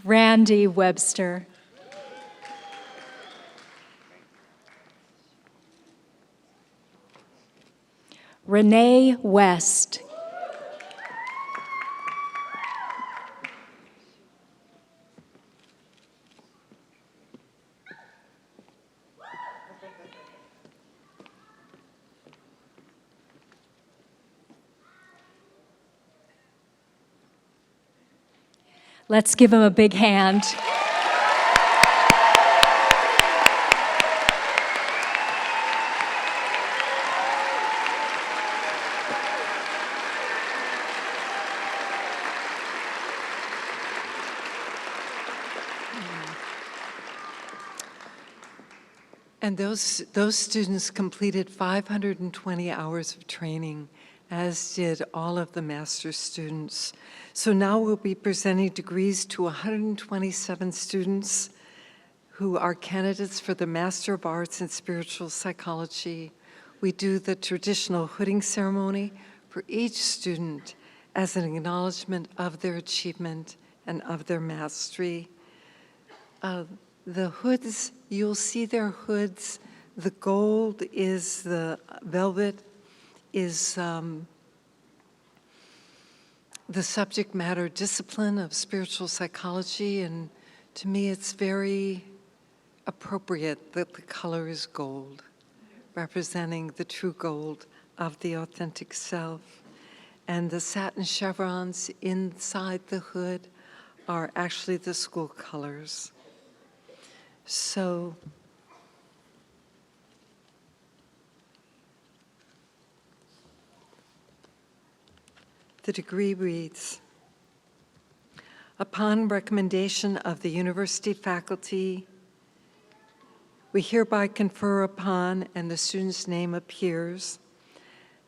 Randy Webster. Renee West. Let's give him a big hand. And those students completed 520 hours of training, as did all of the master's students. So now we'll be presenting degrees to 127 students who are candidates for the Master of Arts in Spiritual Psychology. We do the traditional hooding ceremony for each student as an acknowledgement of their achievement and of their mastery. The hoods, you'll see their hoods. The gold is the velvet, is the subject matter discipline of spiritual psychology, and to me it's very appropriate that the color is gold, representing the true gold of the authentic self. And the satin chevrons inside the hood are actually the school colors. So the degree reads, upon recommendation of the university faculty, we hereby confer upon, and the student's name appears,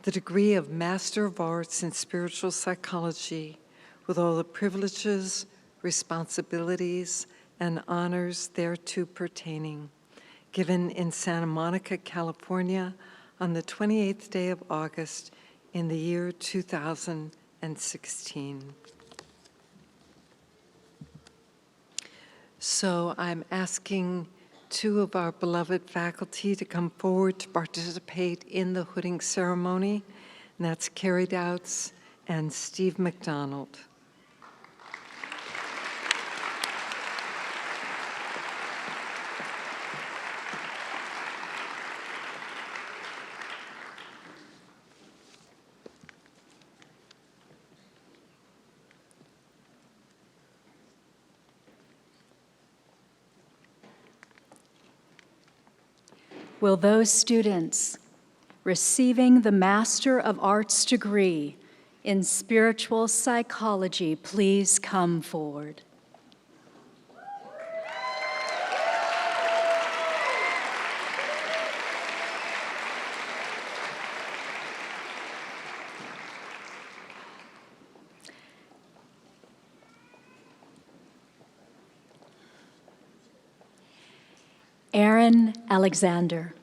the degree of Master of Arts in Spiritual Psychology with all the privileges, responsibilities, and honors thereto pertaining, given in Santa Monica, California, on the 28th day of August in the year 2016. So I'm asking two of our beloved faculty to come forward to participate in the hooding ceremony, and that's Carrie Douts and Steve McDonald. Will those students receiving the Master of Arts degree in Spiritual Psychology please come forward? Aaron Alexander.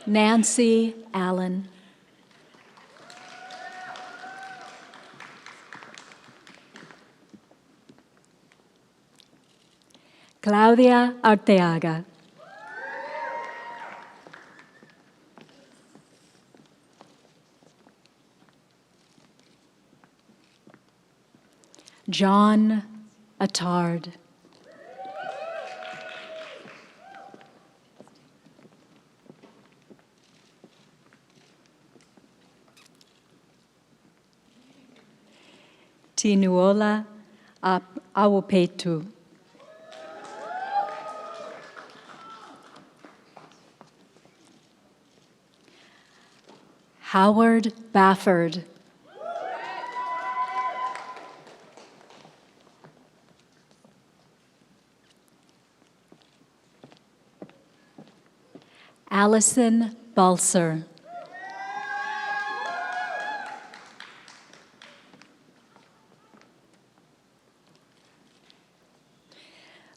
Nancy Allen. Claudia Arteaga. John Attard. Tinuola Awopetu. Howard Bafford. Allison Balser.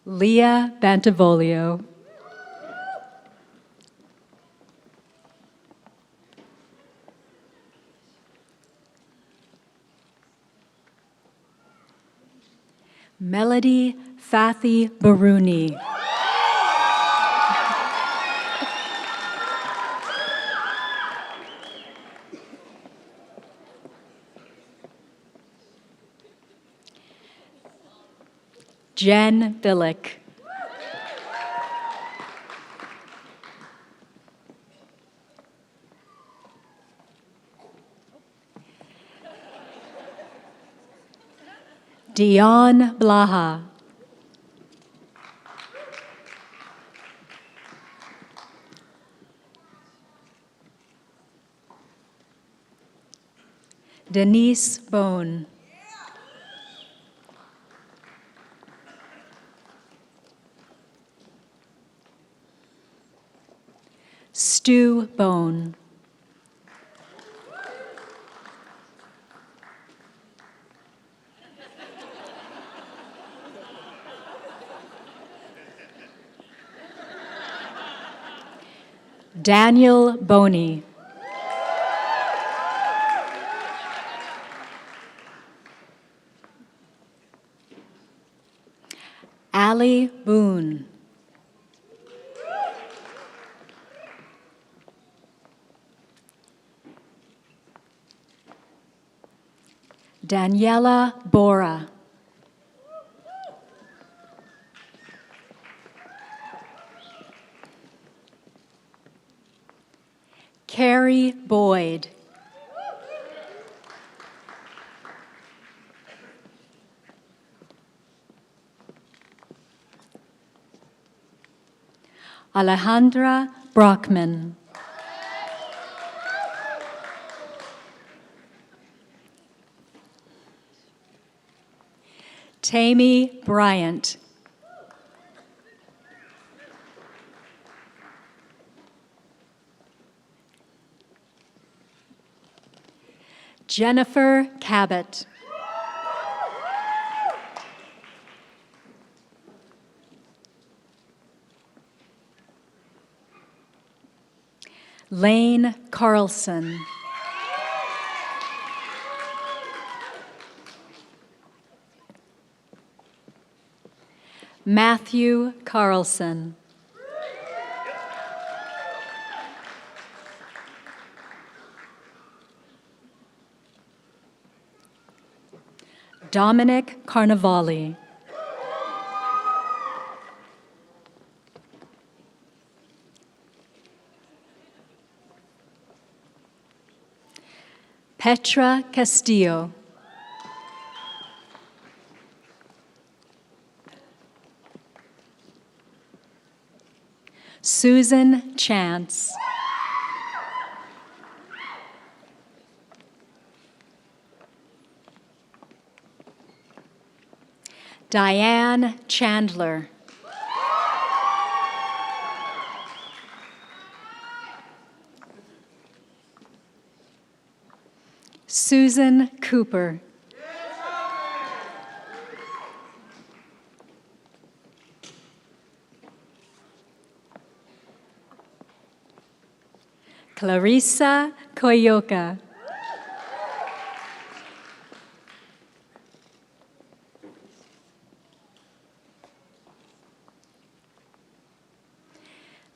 Leah Bantavolio. Melody Fathi Baruni. Jen Billick. Dion Blaha. Denise Bone. Stu Bone. Daniel Boney. Allie Boone. Daniela Bora. Carrie Boyd. Alejandra Brockman. Tammy Bryant. Jennifer Cabot. Lane Carlson. Matthew Carlson. Dominic Carnevali. Petra Castillo. Susan Chance. Diane Chandler. Susan Cooper. Clarissa Koyoka.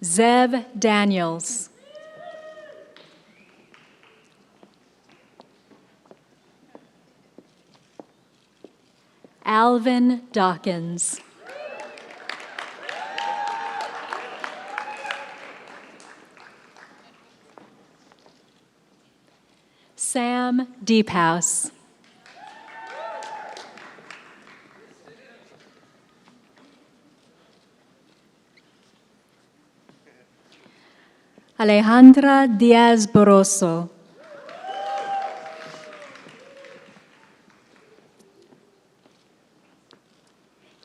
Zev Daniels. Alvin Dawkins. Sam Deephouse. Alejandra Diaz Boroso.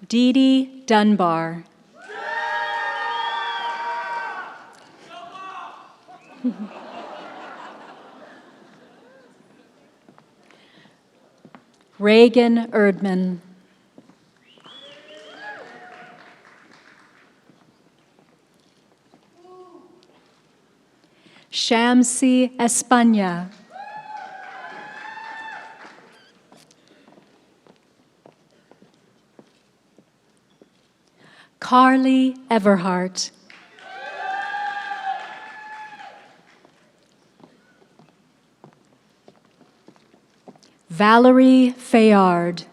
Dee Dee Dunbar. Reagan Erdman. Shamsi Espana. Carly Everhart. Valerie Fayard.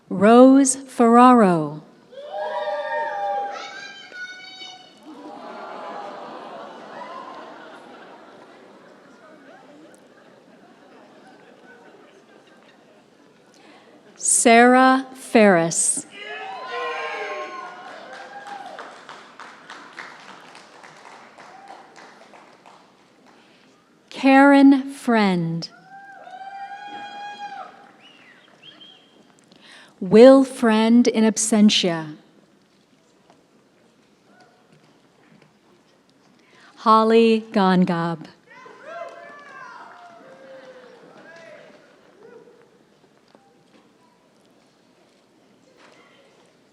Rose Ferraro. Sarah Ferris. Karen Friend. Will Friend in absentia. Holly Gongab.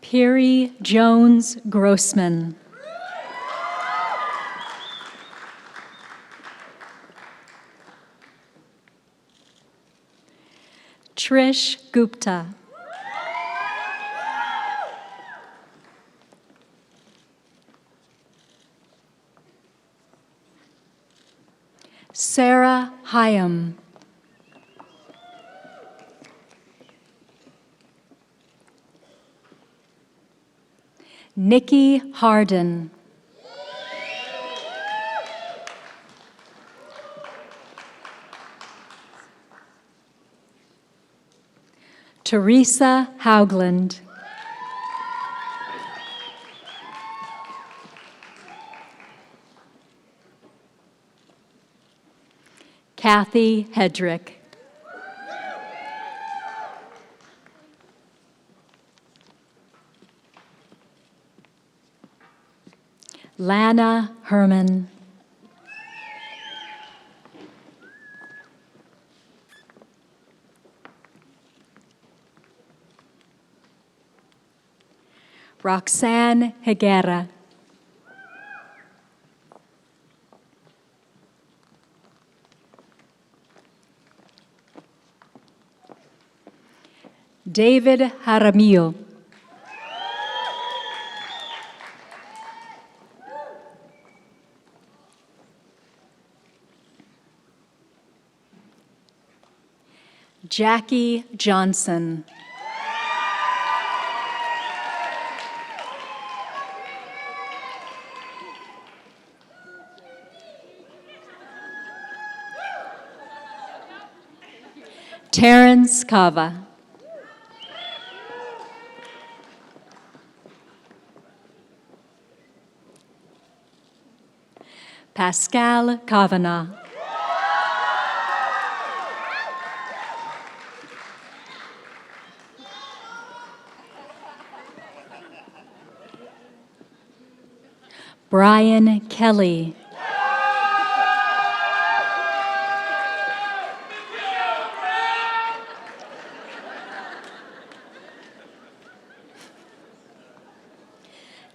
Piri Jones Grossman. Trish Gupta. Sarah Hyam. Nikki Harden. Teresa Haugland. Kathy Hedrick. Lana Herman. Roxanne Higuera. David Jaramillo. Jackie Johnson. Terrence Cava. Pascal Kavanagh. Brian Kelly.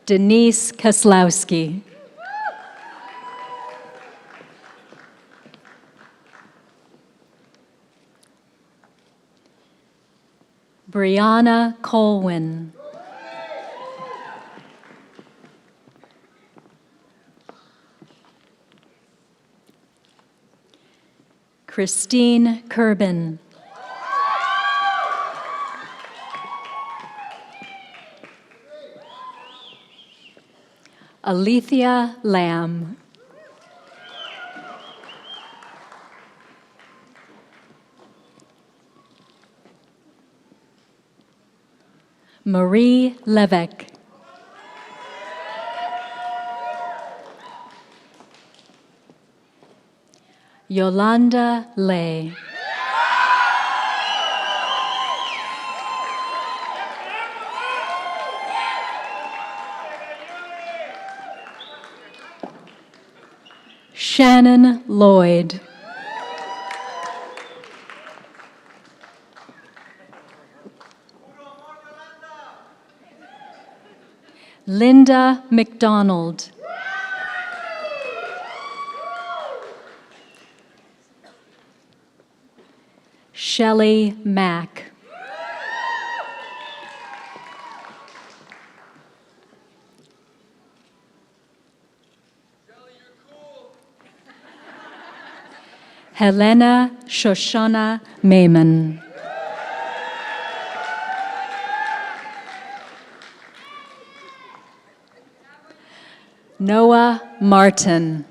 Denise Koslowski. Brianna Colwyn. Christine Kerbin. Alethea Lamb. Marie Levesque. Yolanda Lay. Shannon Lloyd. Linda McDonald. Shelley Mack. Helena Shoshana Mayman. Noah Martin.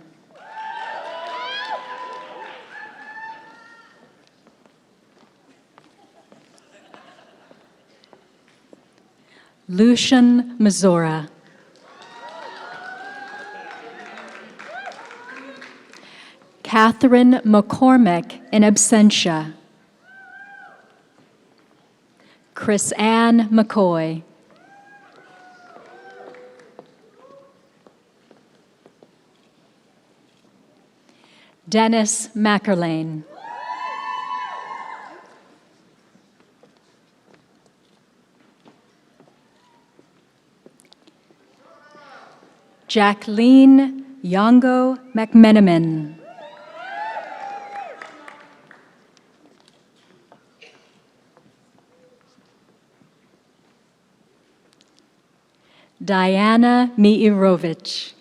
Lucian Mazora. Catherine McCormick in absentia. Chris Ann McCoy. Dennis Mackerlane. Jacqueline Yongo McMenamin. Diana Miirovich.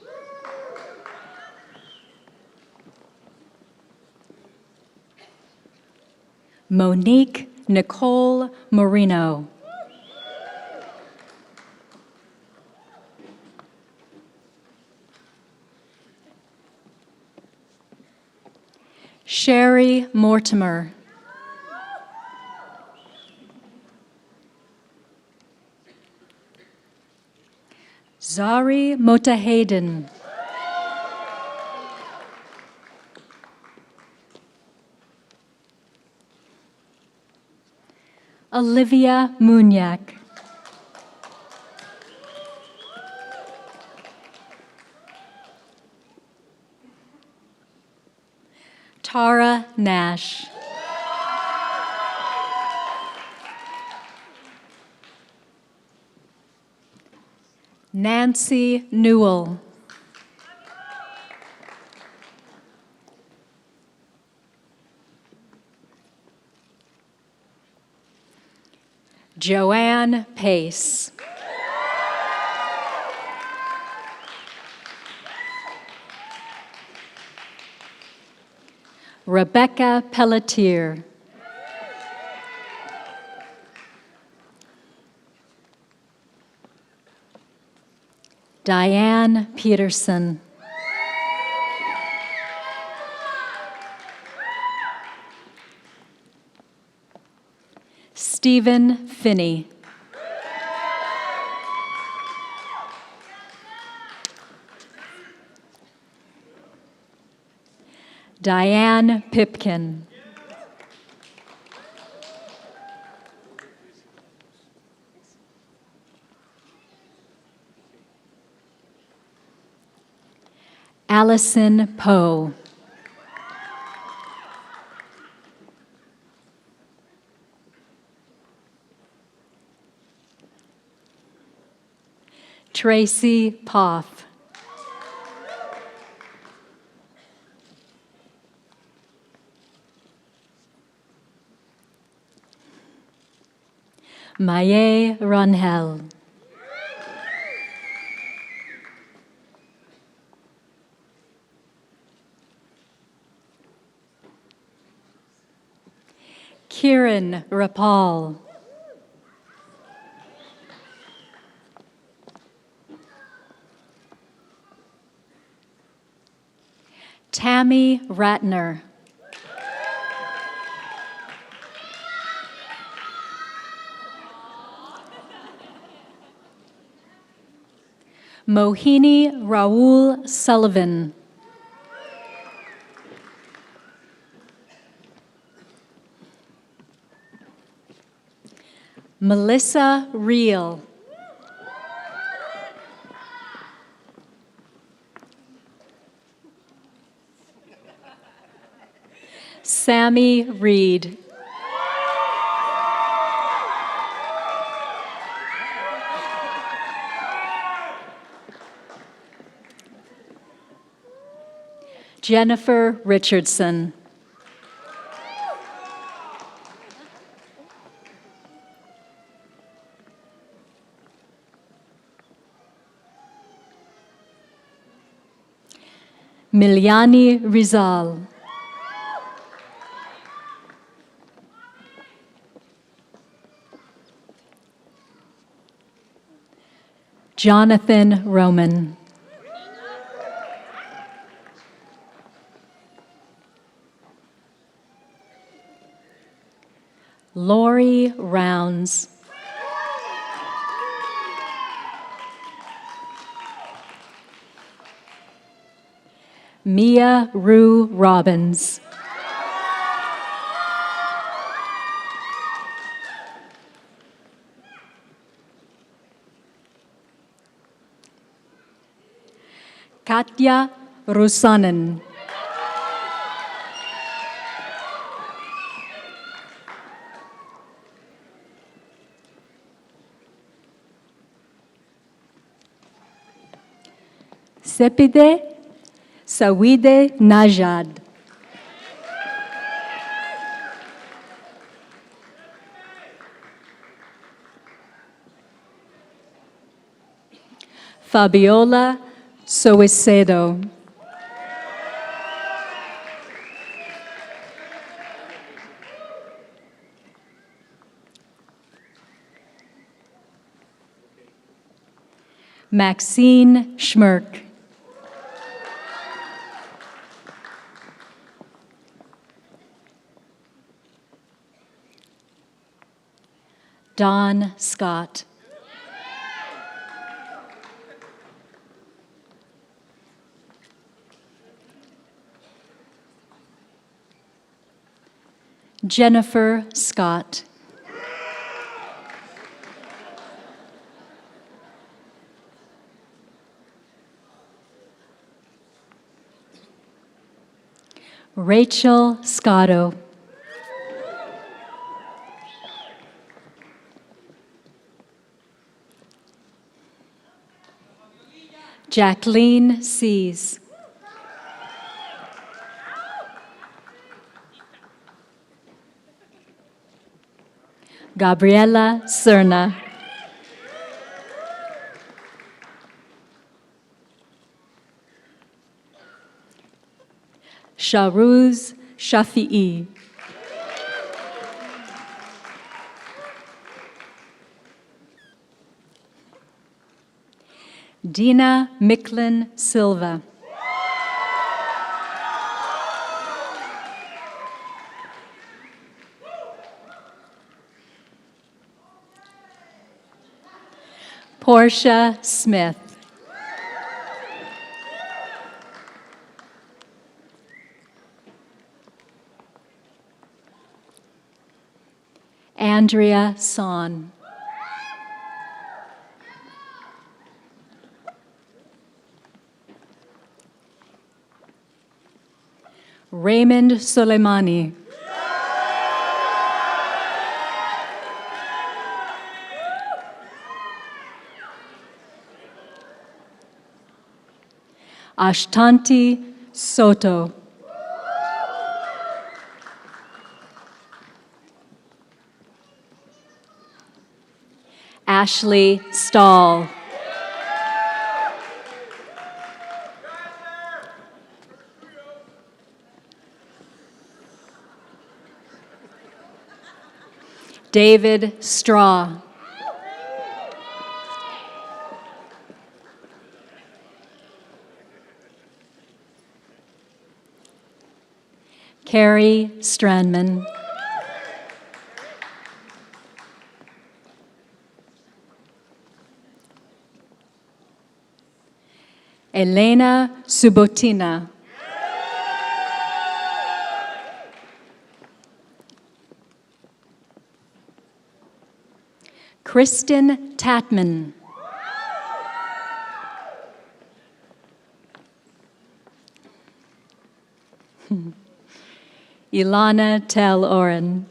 Monique Nicole Marino. Sherry Mortimer. Zari Motahedin. Olivia Munyak. Tara Nash. Nancy Newell. Joanne Pace. Rebecca Pelletier. Diane Peterson. Stephen Finney. Diane Pipkin. Allison Poe. Tracy Poff. Maye Ranhel. Kiran Rapal. Tammy Ratner. Mohini Raul Sullivan. Melissa Reel. Sammy Reed. Jennifer Richardson. Miliani Rizal. Jonathan Roman. Lori Rounds. Mia Rue Robbins. Katya Rusanen. Sepide Sawide Najad. Fabiola Soicedo. Maxine Schmirk. Don Scott. Jennifer Scott. Rachel Scotto. Jacqueline Sees. Gabriela Serna. Shahruz Shafi'i. Dina Micklin Silva. Portia Smith. Andrea Son. Raymond Soleimani. Ashtanti Soto. Ashley Stahl. David Straw. Carrie Strandman. Elena Subotina. Kristen Tatman. Ilana Tel Oren.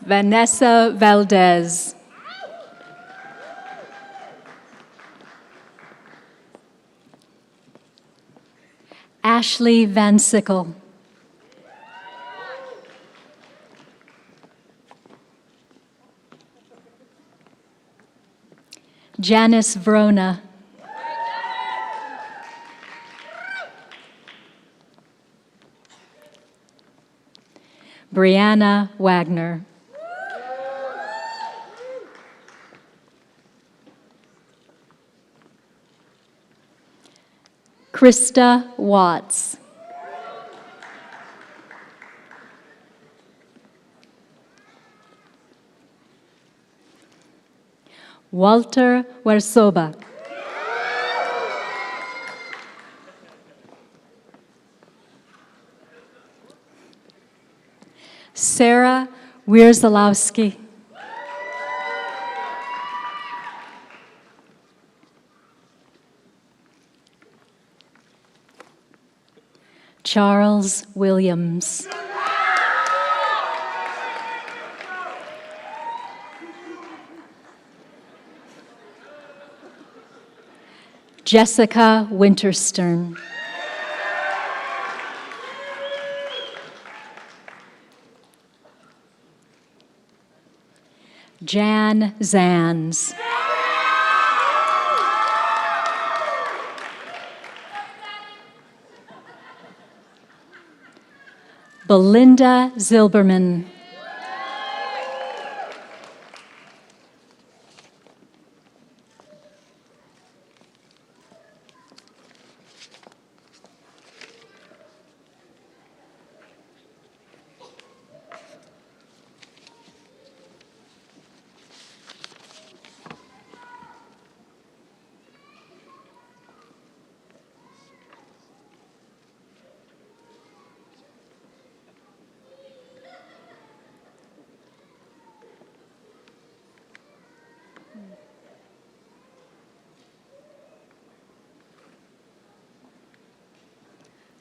Vanessa Valdez. Ashley Van Sickle. Janice Vrona. Brianna Wagner. Krista Watts. Walter Wersoba. Sarah Wierzalowski. Charles Williams. Jessica Winterstern. Jan Zans. Belinda Zilberman.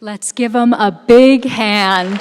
Let's give them a big hand.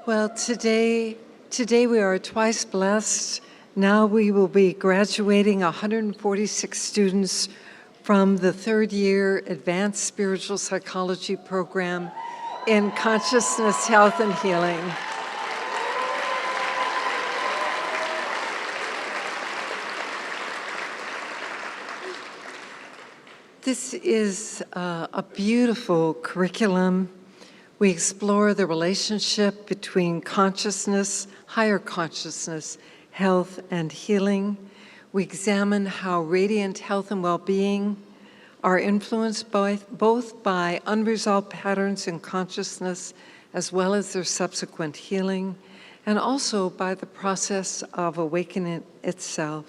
Well, today we are twice blessed. Now we will be graduating 146 students from the third year Advanced Spiritual Psychology program in consciousness, health, and healing. This is a beautiful curriculum. We explore the relationship between consciousness, higher consciousness, health, and healing. We examine how radiant health and well-being are influenced both by unresolved patterns in consciousness as well as their subsequent healing, and also by the process of awakening itself.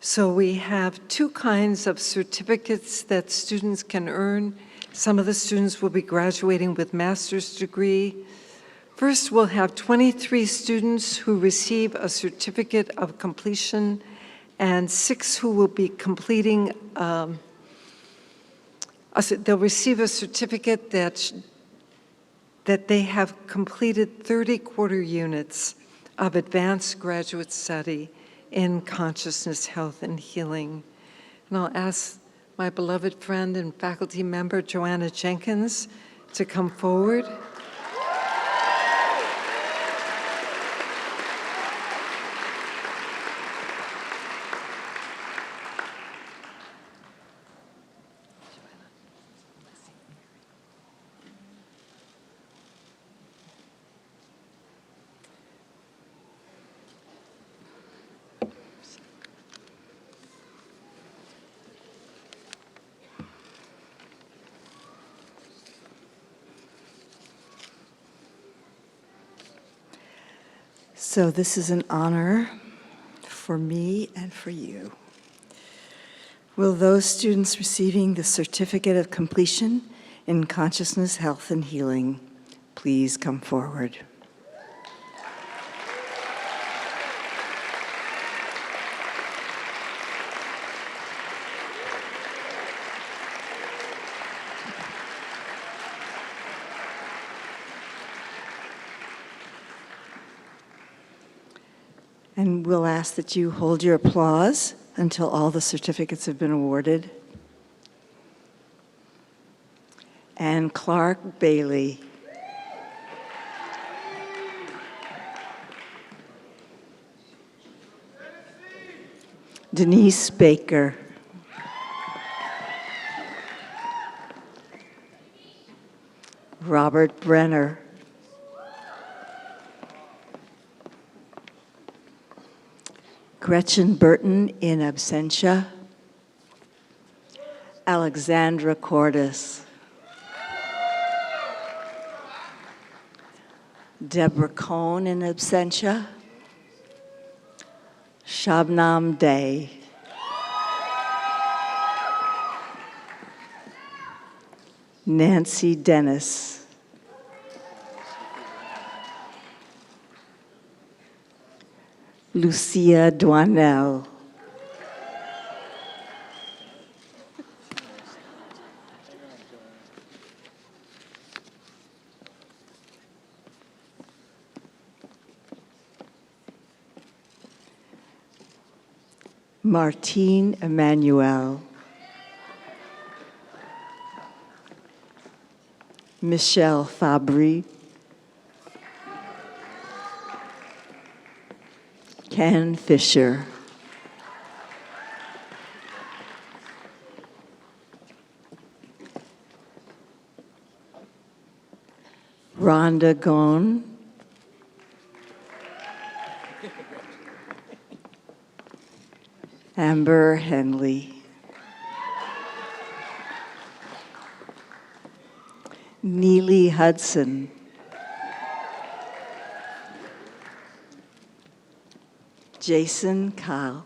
So we have two kinds of certificates that students can earn. Some of the students will be graduating with master's degree. First, we'll have 23 students who receive a certificate of completion and 6 who will be completing, they'll receive a certificate that they have completed 30 quarter units of advanced graduate study in consciousness, health, and healing. And I'll ask my beloved friend and faculty member, Joanna Jenkins, to come forward. So this is an honor for me and for you. Will those students receiving the Certificate of Completion in Consciousness, Health, and Healing please come forward? And we'll ask that you hold your applause until all the certificates have been awarded. And Clark Bailey. Denise Baker. Robert Brenner. Gretchen Burton in absentia. Alexandra Cordes. Deborah Cohn in absentia. Shabnam Day. Nancy Dennis. Lucia Dwanell. Martine Emmanuel. Michelle Fabry. Ken Fisher. Rhonda Gone. Amber Henley. Neely Hudson. Jason Kyle.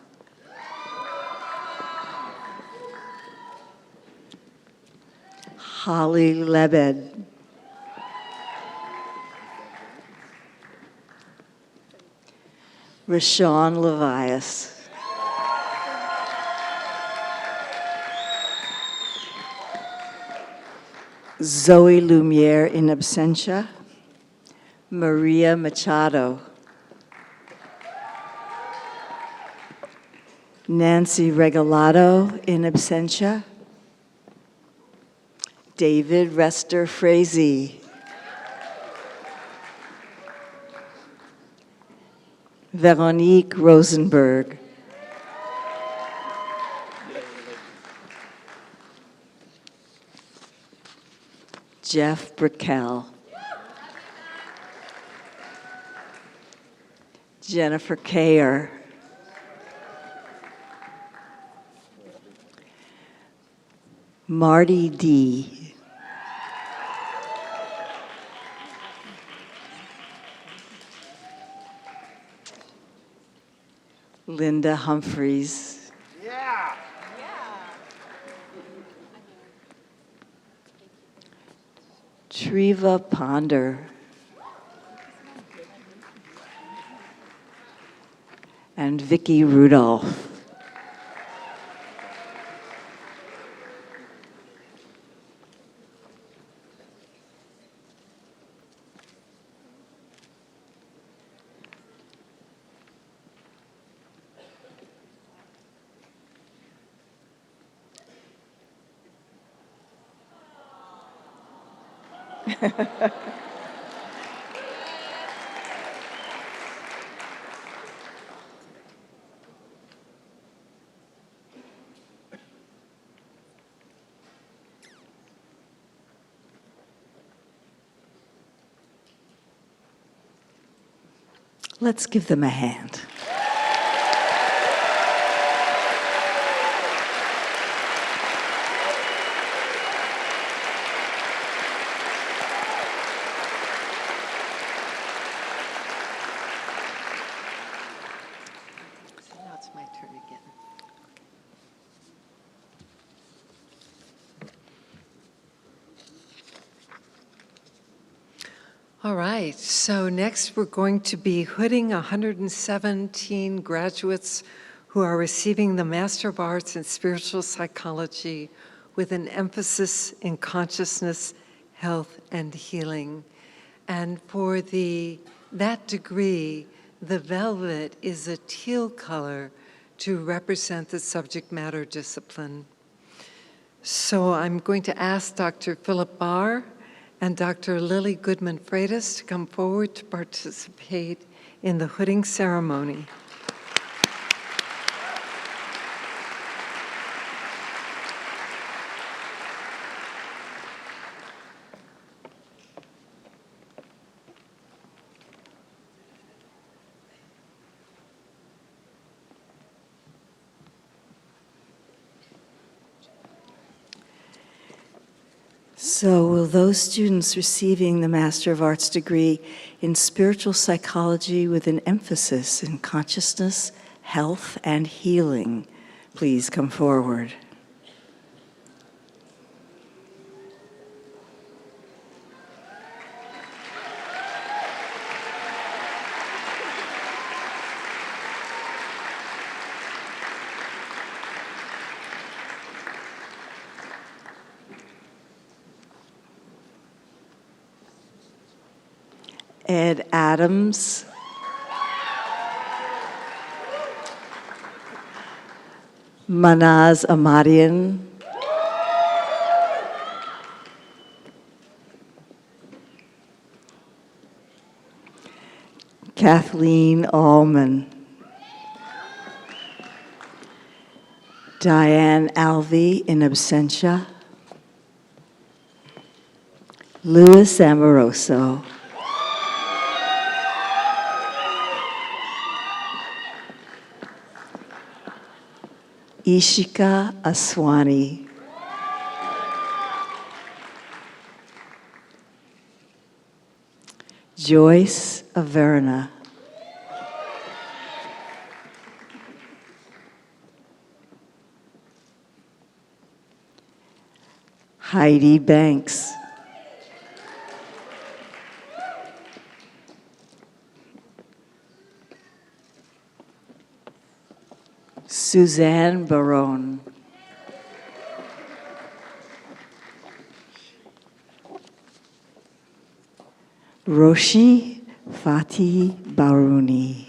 Holly Lebed. Rashawn Levias. Zoe Lumiere in absentia. Maria Machado. Nancy Regalado in absentia. David Rester Frazee. Veronique Rosenberg. Jeff Brickell. Jennifer Kayer. Marty D. Linda Humphreys. Treva Ponder. And Vicki Rudolph. Let's give them a hand. So now it's my turn again. All right, so next we're going to be hooding 117 graduates who are receiving the Master of Arts in Spiritual Psychology with an emphasis in consciousness, health, and healing. And for that degree, the velvet is a teal color to represent the subject matter discipline. So I'm going to ask Dr. Philip Barr and Dr. Lily Goodman-Freitas to come forward to participate in the hooding ceremony. So will those students receiving the Master of Arts degree in Spiritual Psychology with an emphasis in consciousness, health, and healing please come forward? Ed Adams. Manaz Amadian. Kathleen Allman. Diane Alvey in absentia. Louis Amoroso. Ishika Aswani. Joyce Averna. Heidi Banks. Suzanne Barone. Roshi Fatih Baruni.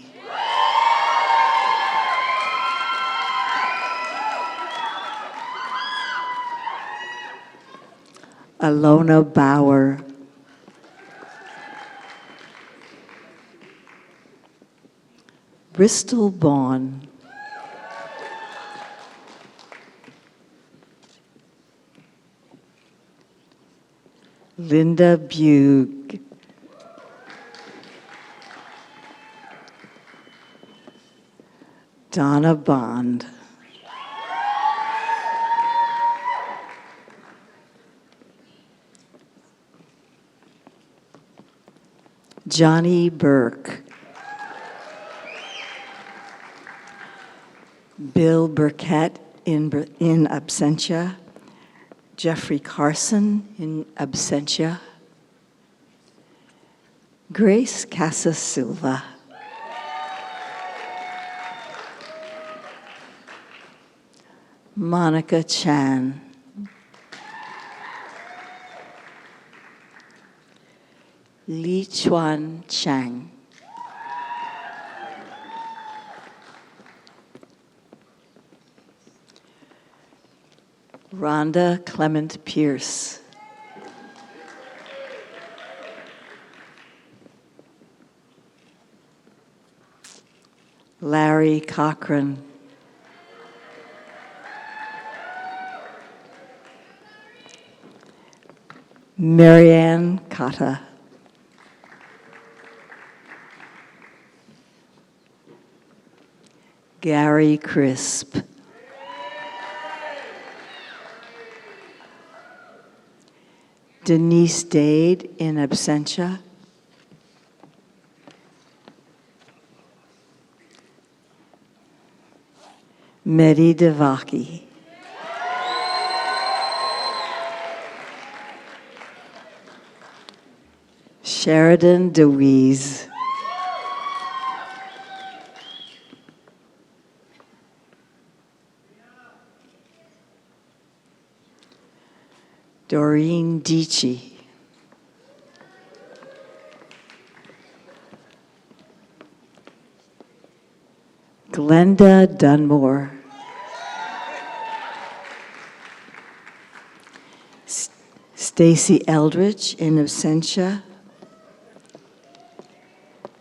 Alona Bauer. Bristol Bawn. Linda Bug. Donna Bond. Johnny Burke. Bill Burkett in absentia. Jeffrey Carson in absentia. Grace Casas Silva. Monica Chan. Li Chuan Chang. Rhonda Clement Pierce. Larry Cochran. Marianne Cotta. Gary Crisp. Denise Dade in absentia. Mehdi Devaki. Sheridan DeWeese. Doreen Dici. Glenda Dunmore. Stacy Eldridge in absentia.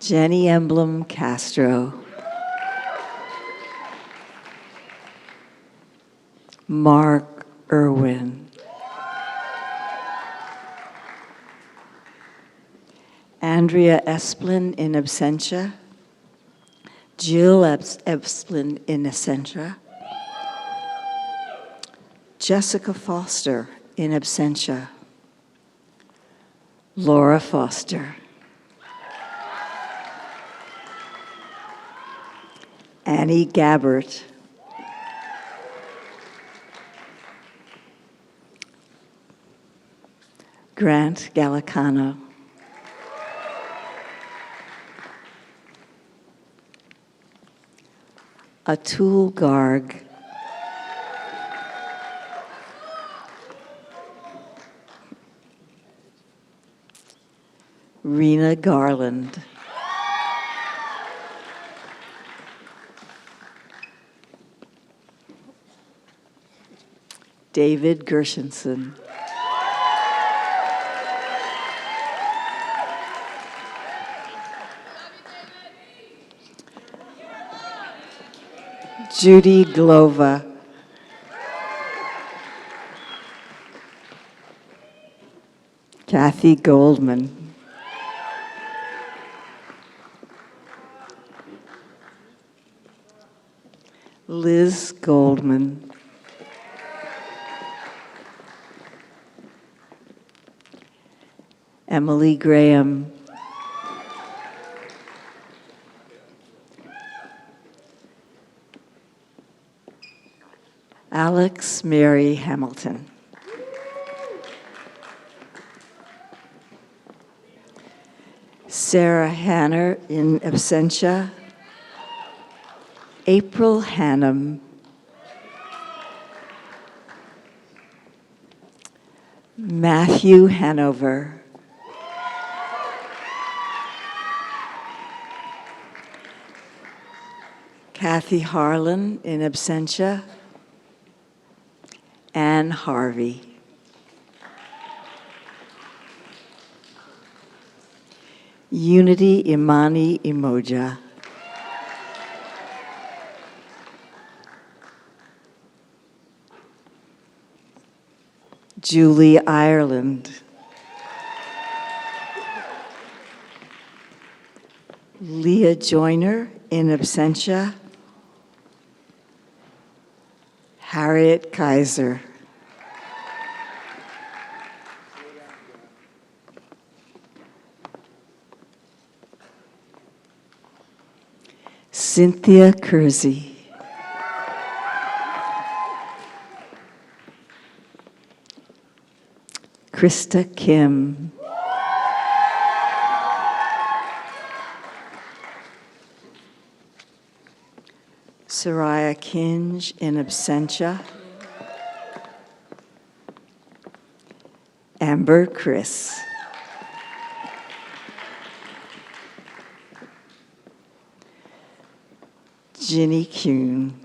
Jenny Emblem Castro. Mark Irwin. Andrea Esplin in absentia. Jill Esplin in absentia. Jessica Foster in absentia. Laura Foster. Annie Gabbert. Grant Gallicano. Atul Garg. Rena Garland. David Gershenson. Judy Glova. Kathy Goldman. Liz Goldman. Emily Graham. Alex Mary Hamilton. Sarah Hanner in absentia. April Hannum. Matthew Hanover. Kathy Harlan in absentia. Anne Harvey. Unity Imani Imoja. Julie Ireland, Leah Joyner in absentia, Harriet Kaiser. Cynthia Kersey. Krista Kim. Soraya Kinge in absentia. Amber Chris. Ginny Kuhn.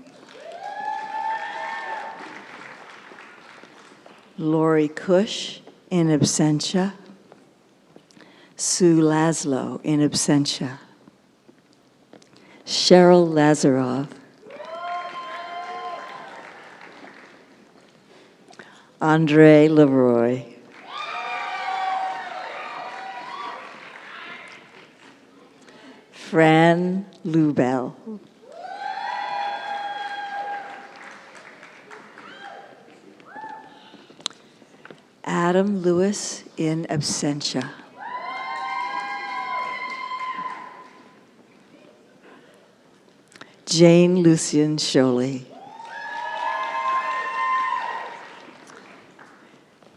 Lori Cush in absentia. Sue Laszlo in absentia. Cheryl Lazarov. Andre Leroy. Fran Lubell. Adam Lewis in absentia. Jane Lucian Sholey.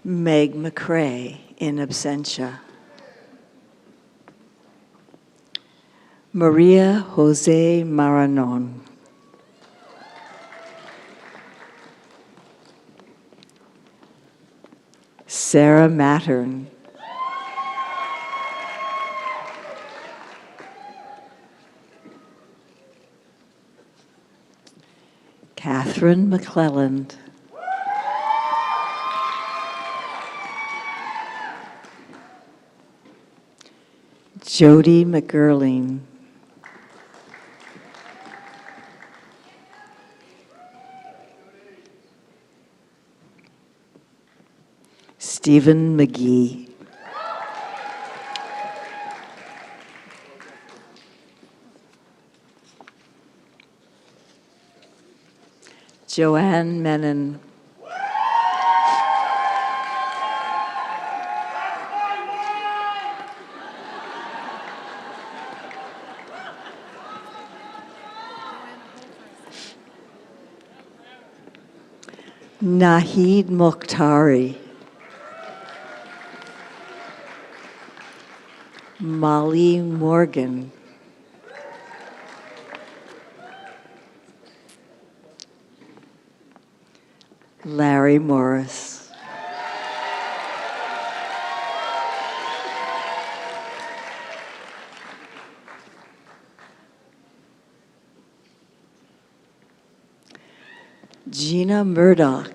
Meg McCrae in absentia. Maria Jose Maranon. Sarah Mattern. Catherine McClelland. Jody McGurling. Stephen McGee. Joanne Menon. Nahid Mokhtari. Molly Morgan. Larry Morris. Gina Murdoch.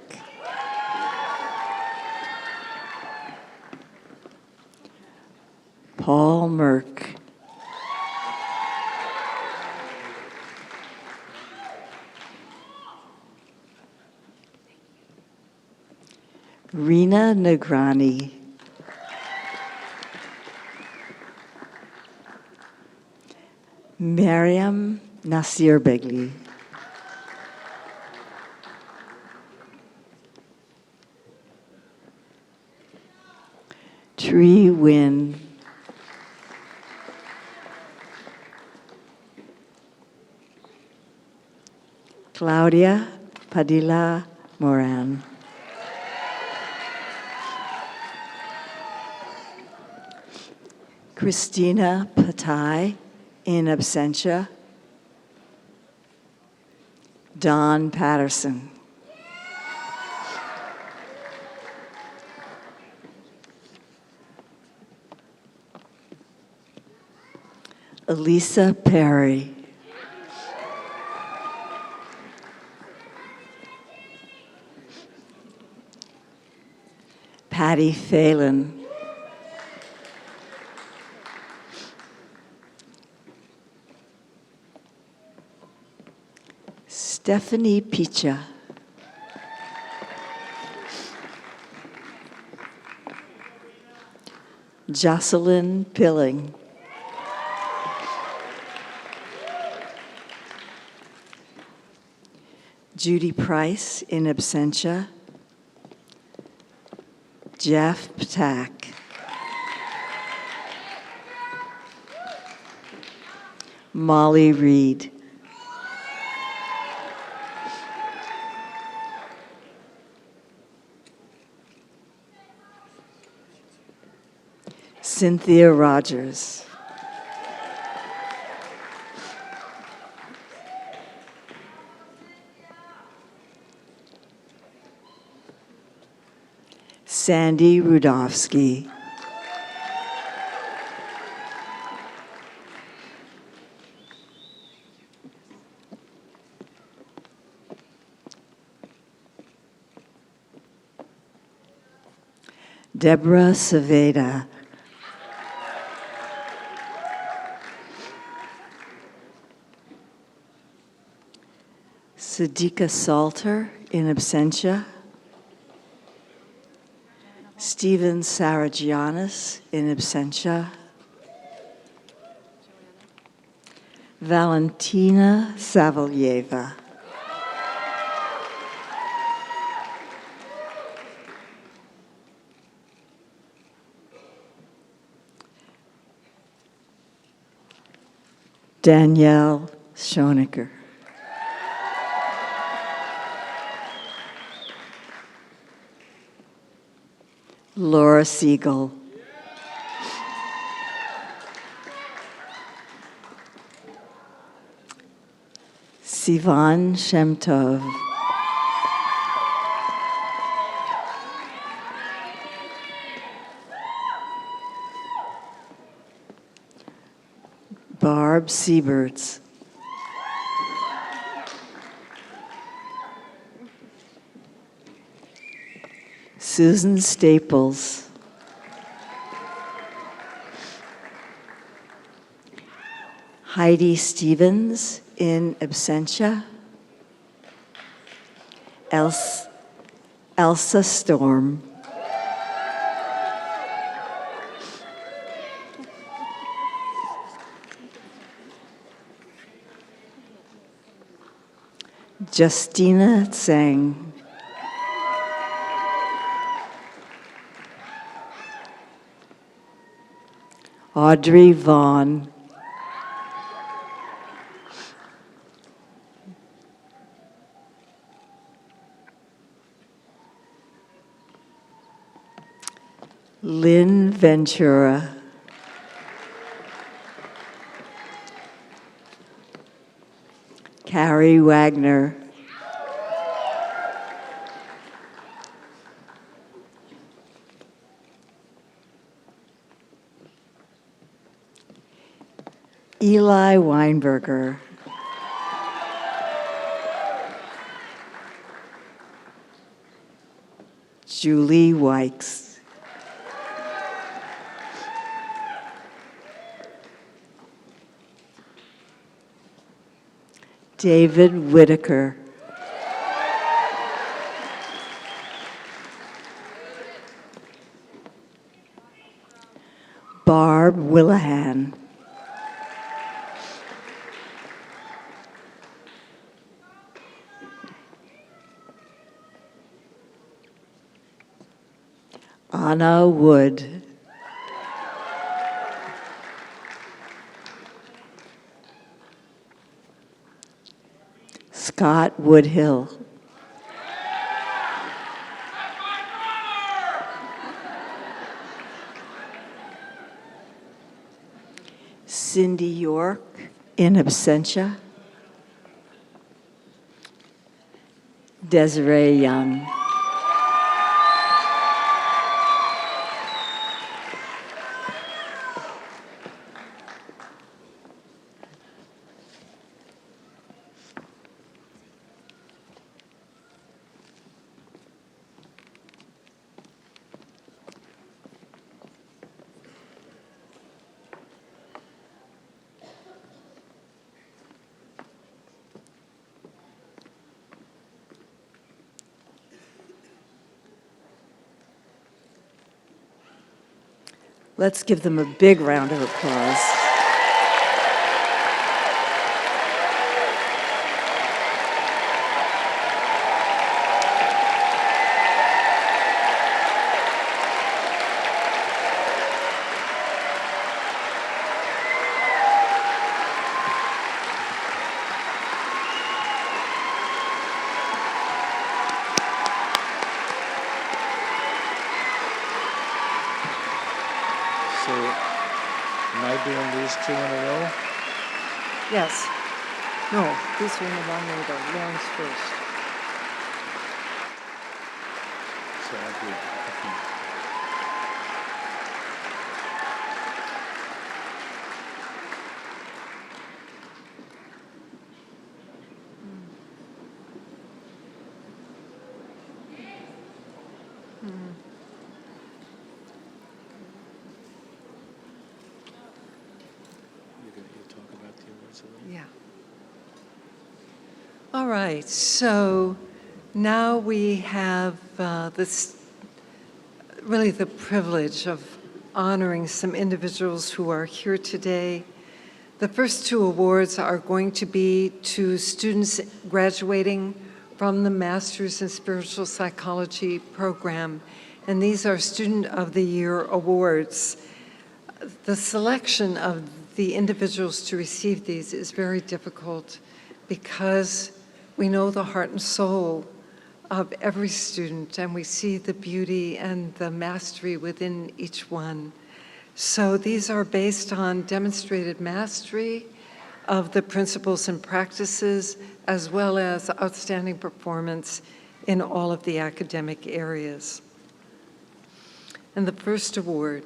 Paul Merck. Rena Negrani. Mariam Nasir Begli. Tree Wynn. Claudia Padilla Moran. Christina Patai in absentia. Don Patterson. Elisa Perry. Patty Phelan. Stephanie Picha. Jocelyn Pilling. Judy Price in absentia. Jeff Ptak. Molly Reed. Cynthia Rogers. Sandy Rudofsky. Deborah Saveda. Sadiqa Salter in absentia. Stephen Saragianis in absentia. Valentina Savalyeva. Danielle Schonecker. Laura Siegel. Sivan Shemtov. Barb Sieberts. Susan Staples. Heidi Stevens in absentia. Elsa Storm. Justina Tseng. Audrey Vaughn. Lynn Ventura. Carrie Wagner. Eli Weinberger. Julie Wykes. David Whitaker. Barb Willahan. Anna Wood. Scott Woodhill. Cindy York in absentia. Desiree Young. Let's give them a big round of applause. So, am I doing these two in a row? Yes. No, these are in the wrong order. Lauren's first. So I'll do, okay. You'll talk about the awards a little? Yeah. All right, so now we have really the privilege of honoring some individuals who are here today. The first two awards are going to be to students graduating from the Master's in Spiritual Psychology program, and these are Student of the Year awards. The selection of the individuals to receive these is very difficult because we know the heart and soul of every student, and we see the beauty and the mastery within each one. So these are based on demonstrated mastery of the principles and practices, as well as outstanding performance in all of the academic areas. And the first award: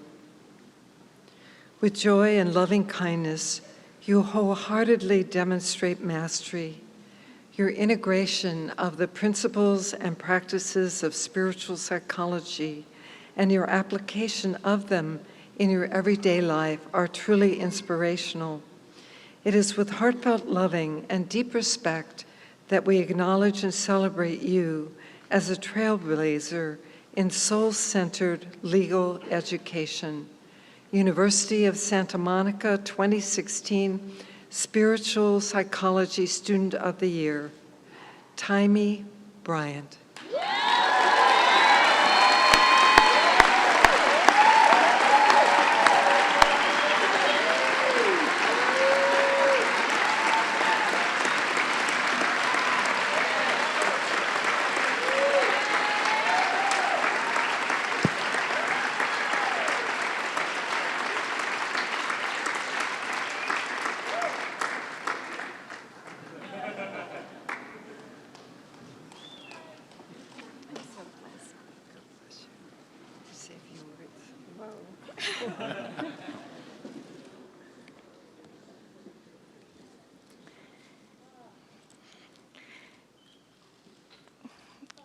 with joy and loving kindness, you wholeheartedly demonstrate mastery. Your integration of the principles and practices of spiritual psychology and your application of them in your everyday life are truly inspirational. It is with heartfelt loving and deep respect that we acknowledge and celebrate you as a trailblazer in soul-centered legal education. University of Santa Monica 2016 Spiritual Psychology Student of the Year, Taimi Bryant.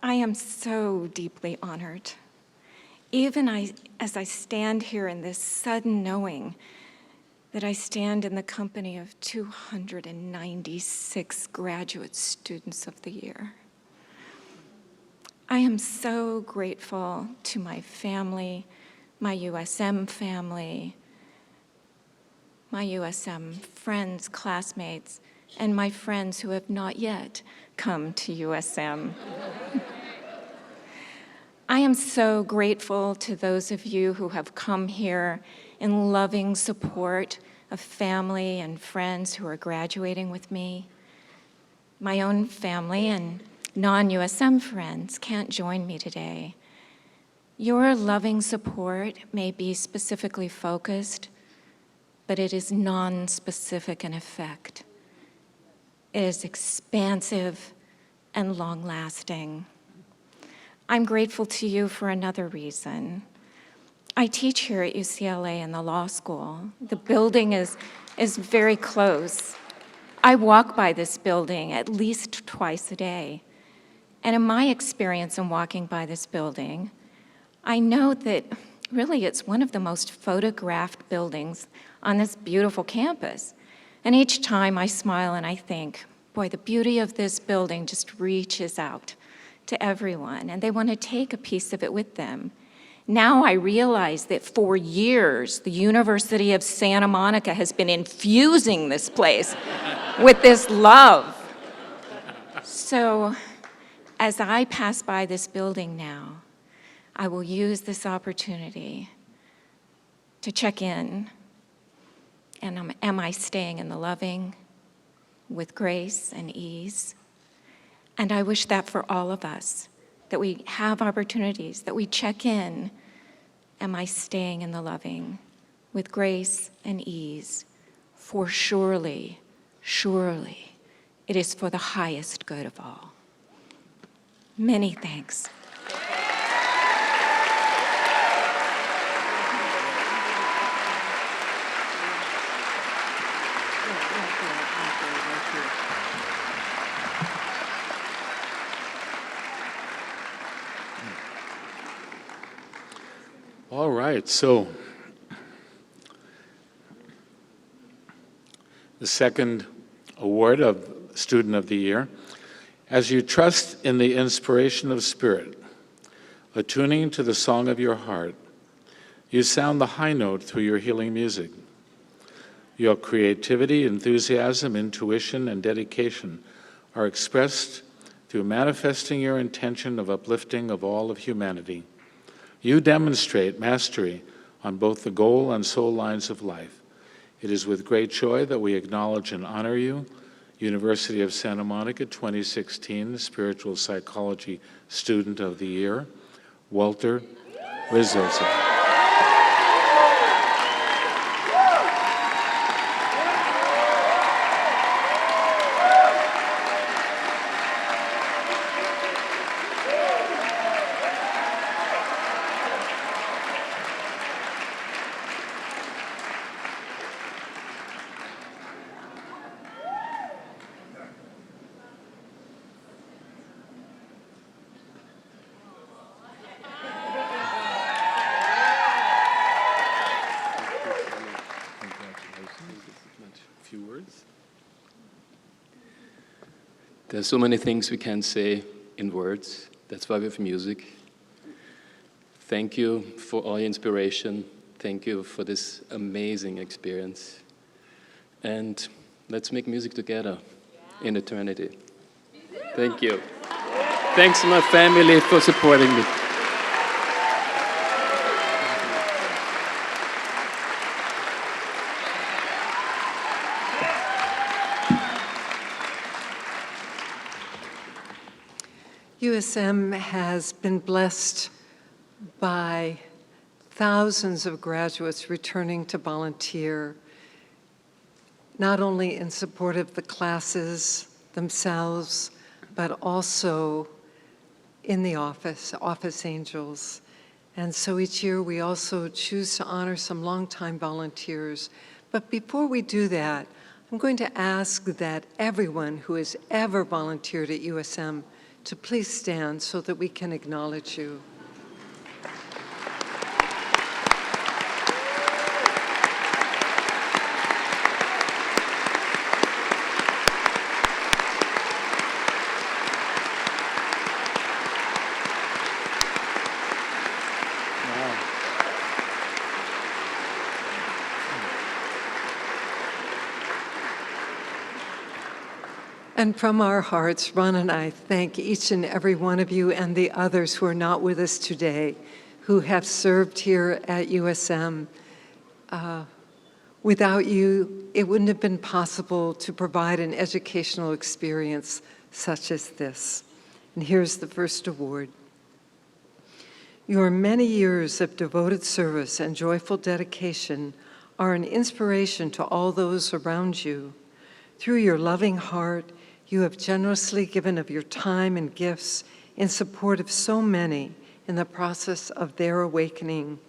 I am so deeply honored. Even as I stand here in this sudden knowing that I stand in the company of 296 graduate students of the year. I am so grateful to my family, my USM family, my USM friends, classmates, and my friends who have not yet come to USM. I am so grateful to those of you who have come here in loving support of family and friends who are graduating with me. My own family and non-USM friends can't join me today. Your loving support may be specifically focused, but it is non-specific in effect. It is expansive and long-lasting. I'm grateful to you for another reason. I teach here at UCLA in the law school. The building is very close. I walk by this building at least twice a day. And in my experience in walking by this building, I know that really it's one of the most photographed buildings on this beautiful campus. And each time I smile and I think, boy, the beauty of this building just reaches out to everyone, and they want to take a piece of it with them. Now I realize that for years, the University of Santa Monica has been infusing this place with this love. So as I pass by this building now, I will use this opportunity to check in. And am I staying in the loving with grace and ease? And I wish that for all of us, that we have opportunities, that we check in. Am I staying in the loving with grace and ease? For surely, surely, it is for the highest good of all. Many thanks. All right, so the second award of Student of the Year. As you trust in the inspiration of spirit, attuning to the song of your heart, you sound the high note through your healing music. Your creativity, enthusiasm, intuition, and dedication are expressed through manifesting your intention of uplifting of all of humanity. You demonstrate mastery on both the goal and soul lines of life. It is with great joy that we acknowledge and honor you, University of Santa Monica 2016 Spiritual Psychology Student of the Year, Walter Rizzosa. There's so many things we can't say in words. That's why we have music. Thank you for all your inspiration. Thank you for this amazing experience. And let's make music together in eternity. Thank you. Thanks to my family for supporting me. USM has been blessed by thousands of graduates returning to volunteer, not only in support of the classes themselves, but also in the office angels. And so each year we also choose to honor some longtime volunteers. But before we do that, I'm going to ask that everyone who has ever volunteered at USM to please stand so that we can acknowledge you. And from our hearts, Ron and I thank each and every one of you and the others who are not with us today, who have served here at USM. Without you, it wouldn't have been possible to provide an educational experience such as this. And here's the first award. Your many years of devoted service and joyful dedication are an inspiration to all those around you. Through your loving heart, you have generously given of your time and gifts in support of so many in the process of their awakening.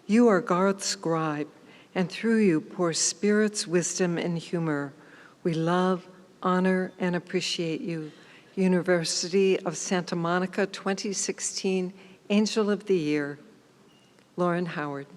You are God's scribe, and through you pour Spirit's wisdom and humor. We love, honor, and appreciate you. University of Santa Monica 2016 Angel of the Year, Lauren Howard.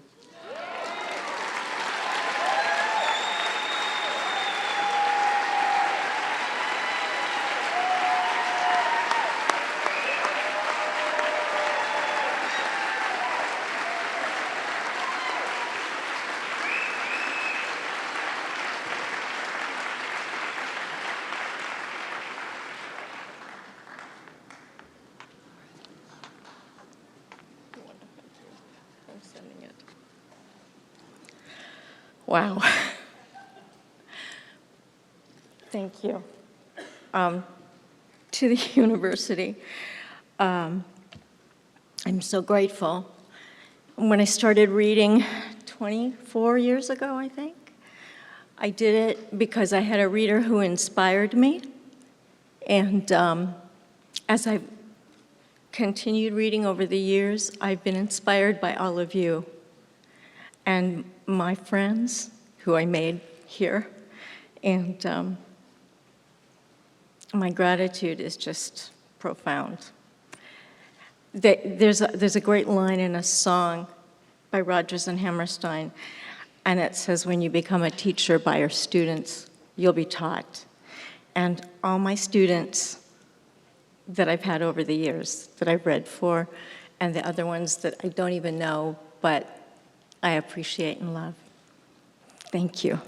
Wow. Thank you. To the university, I'm so grateful. When I started reading 24 years ago, I think, I did it because I had a reader who inspired me. And as I've continued reading over the years, I've been inspired by all of you and my friends who I made here. And my gratitude is just profound. There's a great line in a song by Rodgers and Hammerstein, and it says, when you become a teacher by your students, you'll be taught. And all my students that I've had over the years, that I've read for, and the other ones that I don't even know, but I appreciate and love. Thank you.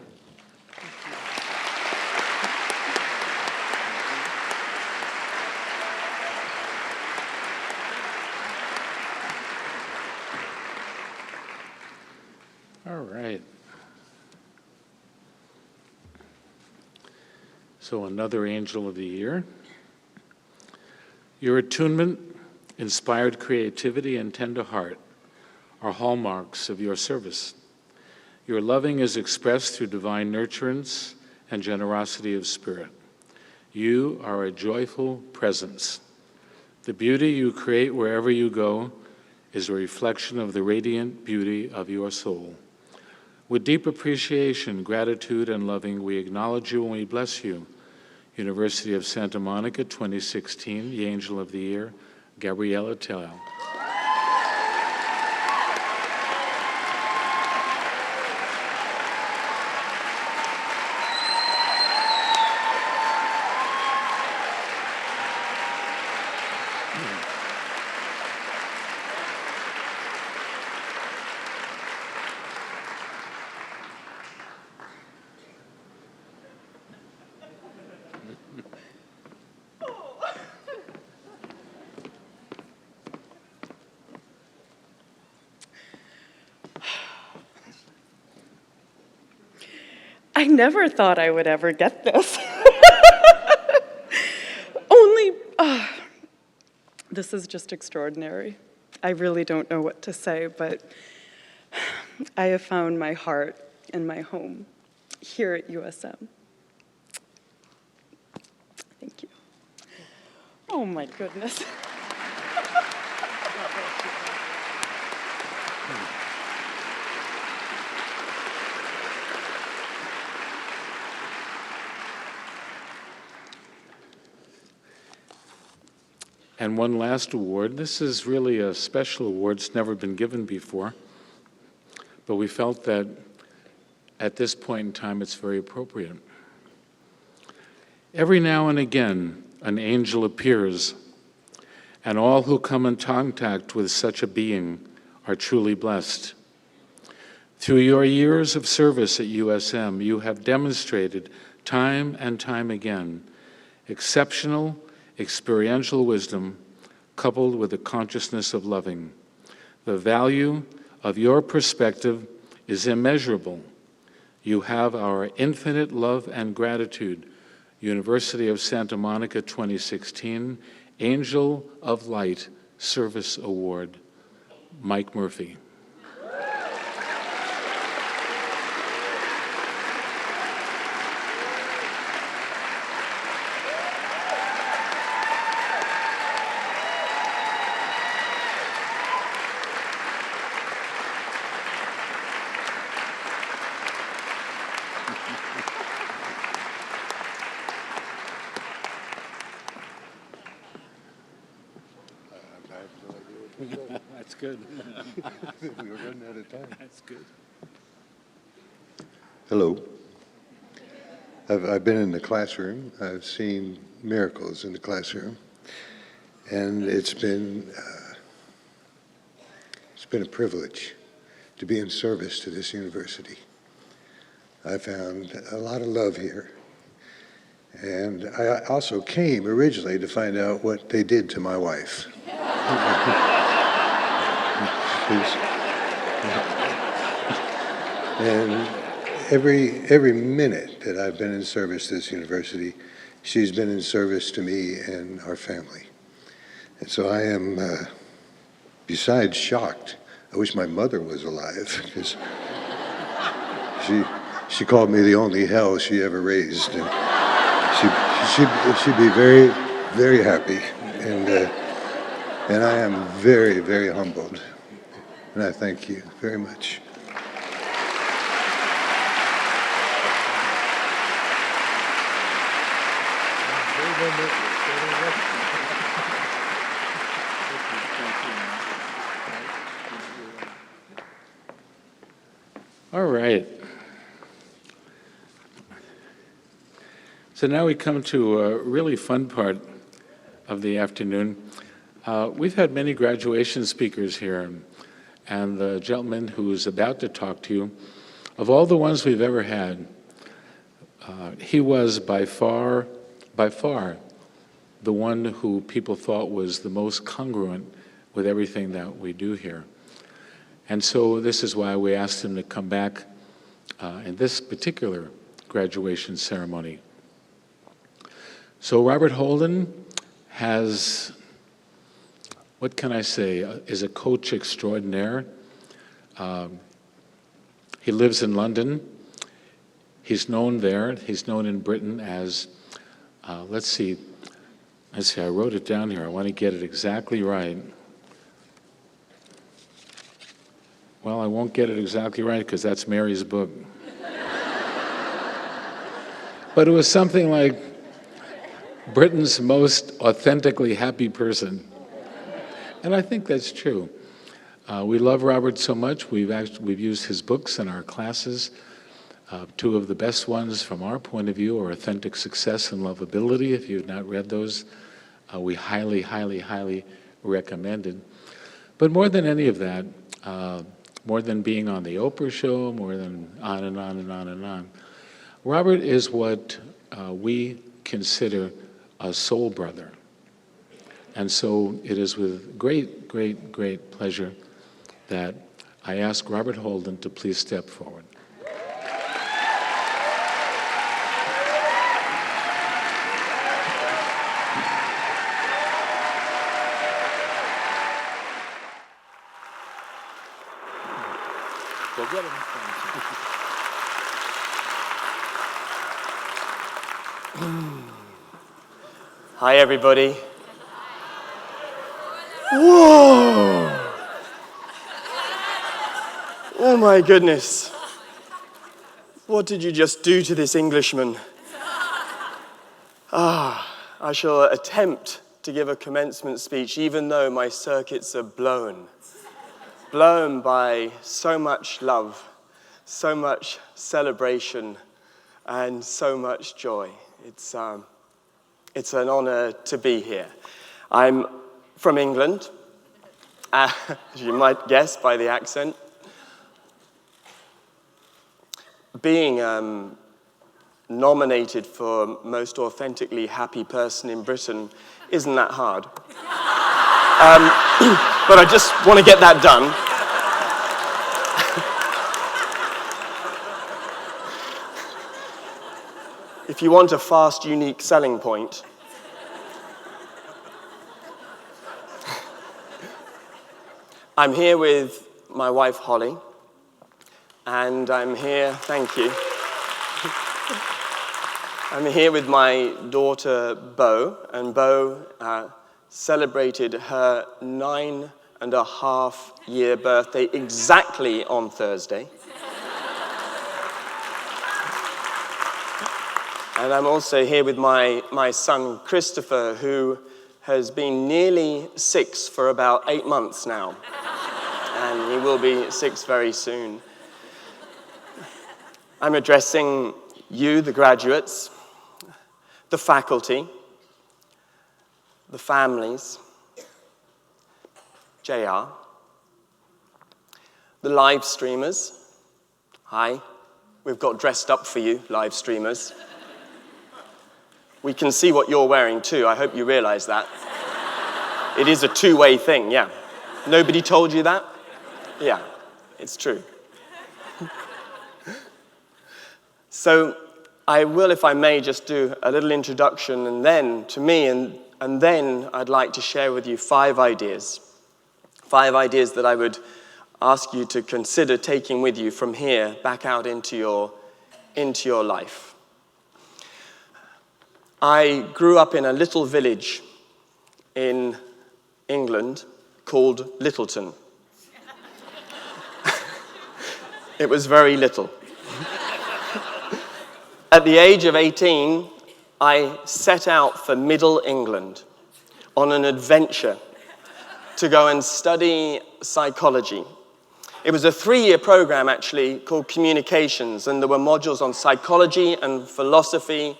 All right. So another Angel of the Year. Your attunement, inspired creativity, and tender heart are hallmarks of your service. Your loving is expressed through divine nurturance and generosity of spirit. You are a joyful presence. The beauty you create wherever you go is a reflection of the radiant beauty of your soul. With deep appreciation, gratitude, and loving, we acknowledge you and we bless you. University of Santa Monica, 2016, the Angel of the Year, Gabriella Tell. I never thought I would ever get this. This is just extraordinary. I really don't know what to say, but I have found my heart and my home here at USM. Thank you. Oh my goodness. And one last award. This is really a special award. It's never been given before. But we felt that at this point in time, it's very appropriate. Every now and again, an angel appears, and all who come in contact with such a being are truly blessed. Through your years of service at USM, you have demonstrated time and time again exceptional experiential wisdom coupled with the consciousness of loving. The value of your perspective is immeasurable. You have our infinite love and gratitude. University of Santa Monica 2016 Angel of Light Service Award, Mike Murphy. That's good. We were running out of time. That's good. Hello. I've been in the classroom. I've seen miracles in the classroom, and it's been a privilege to be in service to this university. I found a lot of love here, and I also came originally to find out what they did to my wife. And every minute that I've been in service to this university, she's been in service to me and our family. And so I am, besides shocked, I wish my mother was alive, because she called me the only hell she ever raised. And she'd be very, very happy. And I am very, very humbled. And I thank you very much. All right. So now we come to a really fun part of the afternoon. We've had many graduation speakers here, and the gentleman who is about to talk to you, of all the ones we've ever had, he was by far, the one who people thought was the most congruent with everything that we do here. And so this is why we asked him to come back in this particular graduation ceremony. So Robert Holden has, what can I say, is a coach extraordinaire. He lives in London. He's known there. He's known in Britain as, let's see, I wrote it down here. I want to get it exactly right. Well, I won't get it exactly right because that's Mary's book. But it was something like Britain's most authentically happy person. And I think that's true. We love Robert so much. We've used his books in our classes. Two of the best ones from our point of view are Authentic Success and Lovability. If you've not read those, we highly, highly, highly recommend it. But more than any of that, more than being on the Oprah Show, more than on and on and on and on, Robert is what we consider a soul brother. And so it is with great, great, great pleasure that I ask Robert Holden to please step forward. Go get him. Hi, everybody. Whoa! Oh, my goodness. What did you just do to this Englishman? I shall attempt to give a commencement speech, even though my circuits are blown. Blown by so much love, so much celebration, and so much joy. It's an honor to be here. I'm from England, as you might guess by the accent. Being nominated for Most Authentically Happy Person in Britain isn't that hard. But I just want to get that done. If you want a fast, unique selling point, I'm here with my wife, Holly, and I'm here, thank you. I'm here with my daughter, Bo, and Bo celebrated her 9.5-year birthday exactly on Thursday. And I'm also here with my son, Christopher, who has been nearly 6 for about 8 months now. And he will be 6 very soon. I'm addressing you, the graduates, the faculty, the families, JR, the live streamers. Hi, we've got dressed up for you, live streamers. We can see what you're wearing too. I hope you realize that. It is a two-way thing, yeah. Nobody told you that? Yeah, it's true. So I will, if I may, just do a little introduction and then to me, and then I'd like to share with you 5 ideas. 5 ideas that I would ask you to consider taking with you from here back out into your life. I grew up in a little village in England called Littleton. It was very little. At the age of 18, I set out for Middle England on an adventure to go and study psychology. It was a 3-year program, actually, called Communications, and there were modules on psychology and philosophy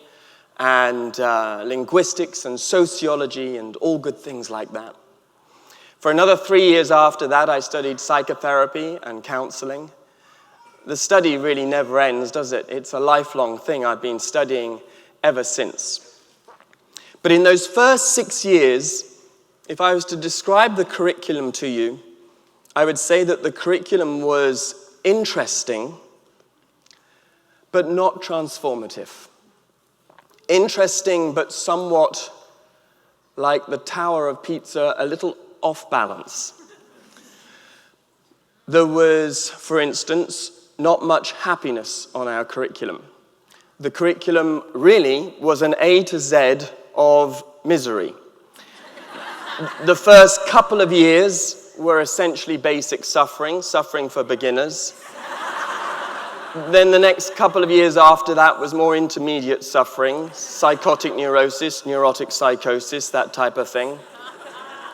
and linguistics and sociology and all good things like that. For another 3 years after that, I studied psychotherapy and counseling. The study really never ends, does it? It's a lifelong thing. I've been studying ever since. But in those first 6 years, if I was to describe the curriculum to you, I would say that the curriculum was interesting, but not transformative. Interesting, but somewhat like the Tower of Pizza, a little off balance. There was, for instance, not much happiness on our curriculum. The curriculum really was an A to Z of misery. The first couple of years were essentially basic suffering for beginners. Then the next couple of years after that was more intermediate suffering, psychotic neurosis, neurotic psychosis, that type of thing.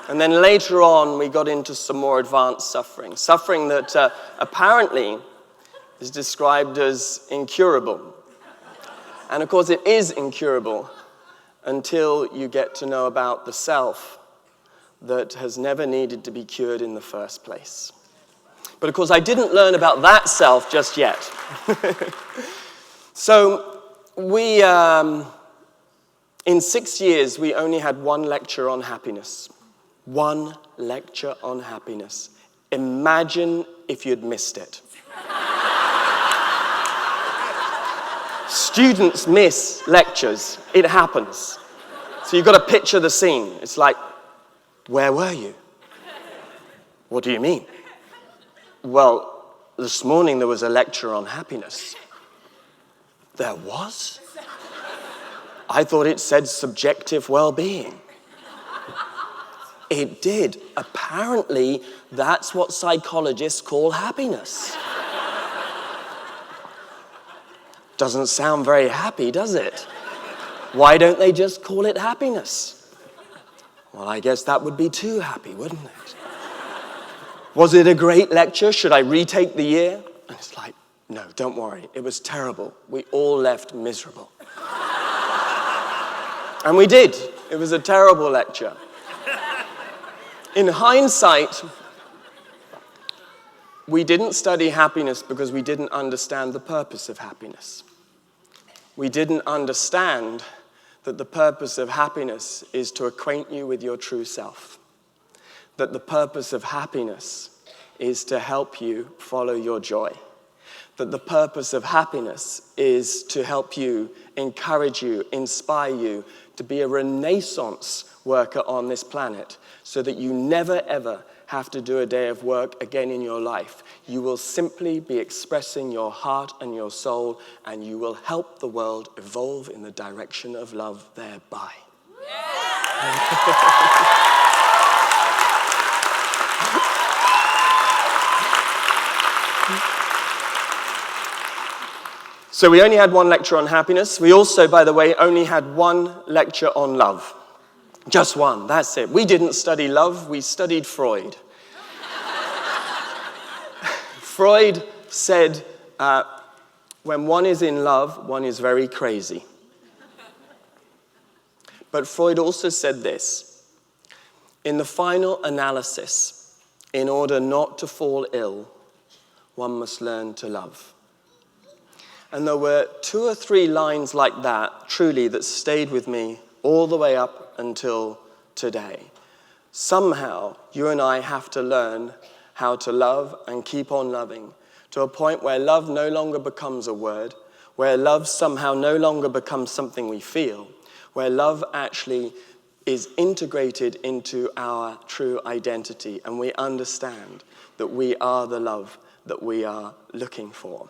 And then later on, we got into some more advanced suffering that apparently is described as incurable. And of course, it is incurable until you get to know about the self that has never needed to be cured in the first place. But of course, I didn't learn about that self just yet. So we, in 6 years, we only had 1 lecture on happiness. 1 lecture on happiness. Imagine if you'd missed it. Students miss lectures. It happens. So you've got to picture the scene. It's like, where were you? What do you mean? Well, this morning there was a lecture on happiness. There was? I thought it said subjective well-being. It did. Apparently, that's what psychologists call happiness. Doesn't sound very happy, does it? Why don't they just call it happiness? Well, I guess that would be too happy, wouldn't it? Was it a great lecture? Should I retake the year? And it's like, no, don't worry. It was terrible. We all left miserable. And we did. It was a terrible lecture. In hindsight, we didn't study happiness because we didn't understand the purpose of happiness. We didn't understand that the purpose of happiness is to acquaint you with your true self. That the purpose of happiness is to help you follow your joy. That the purpose of happiness is to help you, encourage you, inspire you to be a renaissance worker on this planet so that you never ever have to do a day of work again in your life. You will simply be expressing your heart and your soul, and you will help the world evolve in the direction of love thereby. So we only had 1 lecture on happiness. We also, by the way, only had 1 lecture on love. Just 1, that's it. We didn't study love, we studied Freud. Freud said, when one is in love, one is very crazy. But Freud also said this, in the final analysis, in order not to fall ill, one must learn to love. And there were 2 or 3 lines like that, truly, that stayed with me all the way up until today. Somehow, you and I have to learn how to love and keep on loving to a point where love no longer becomes a word, where love somehow no longer becomes something we feel, where love actually is integrated into our true identity, and we understand that we are the love that we are looking for.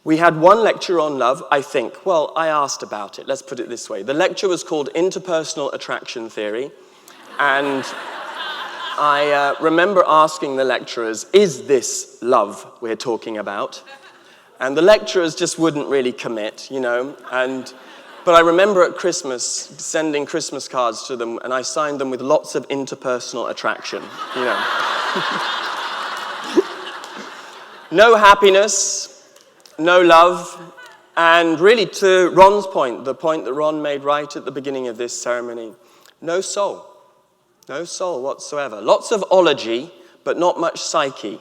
We had one lecture on love, I think. Well, I asked about it. Let's put it this way. The lecture was called Interpersonal Attraction Theory, and I remember asking the lecturers, is this love we're talking about? And the lecturers just wouldn't really commit, you know. But I remember at Christmas sending Christmas cards to them, and I signed them with lots of interpersonal attraction, you know. No happiness, no love, and really to Ron's point, the point that Ron made right at the beginning of this ceremony, no soul. No soul whatsoever. Lots of ology, but not much psyche,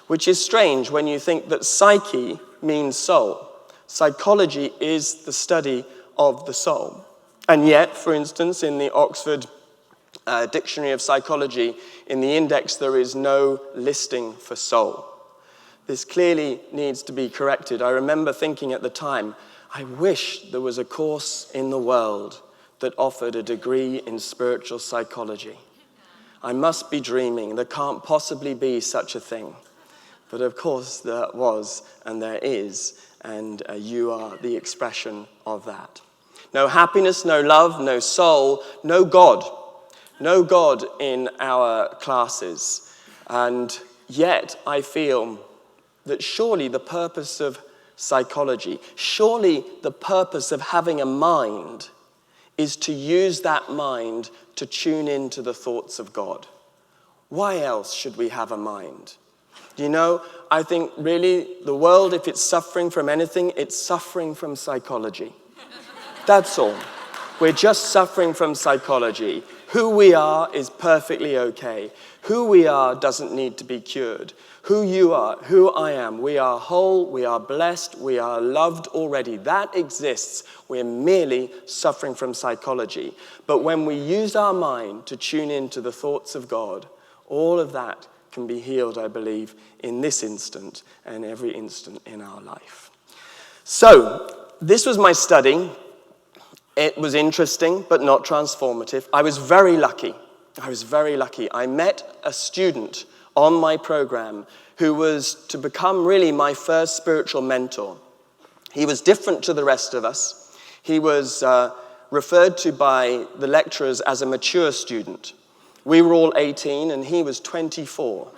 which is strange when you think that psyche means soul. Psychology is the study of the soul. And yet, for instance, in the Oxford Dictionary of Psychology, in the index, there is no listing for soul. This clearly needs to be corrected. I remember thinking at the time, I wish there was a course in the world that offered a degree in spiritual psychology. I must be dreaming. There can't possibly be such a thing. But of course there was, and there is, and you are the expression of that. No happiness, no love, no soul, no God. No God in our classes. And yet I feel that surely the purpose of psychology, surely the purpose of having a mind is to use that mind to tune into the thoughts of God. Why else should we have a mind? You know, I think really the world, if it's suffering from anything, it's suffering from psychology. That's all. We're just suffering from psychology. Who we are is perfectly okay. Who we are doesn't need to be cured. Who you are, who I am, we are whole, we are blessed, we are loved already. That exists. We're merely suffering from psychology. But when we use our mind to tune into the thoughts of God, all of that can be healed, I believe, in this instant and every instant in our life. So, this was my study. It was interesting, but not transformative. I was very lucky. I met a student on my program who was to become really my first spiritual mentor. He was different to the rest of us. He was referred to by the lecturers as a mature student. We were all 18 and he was 24.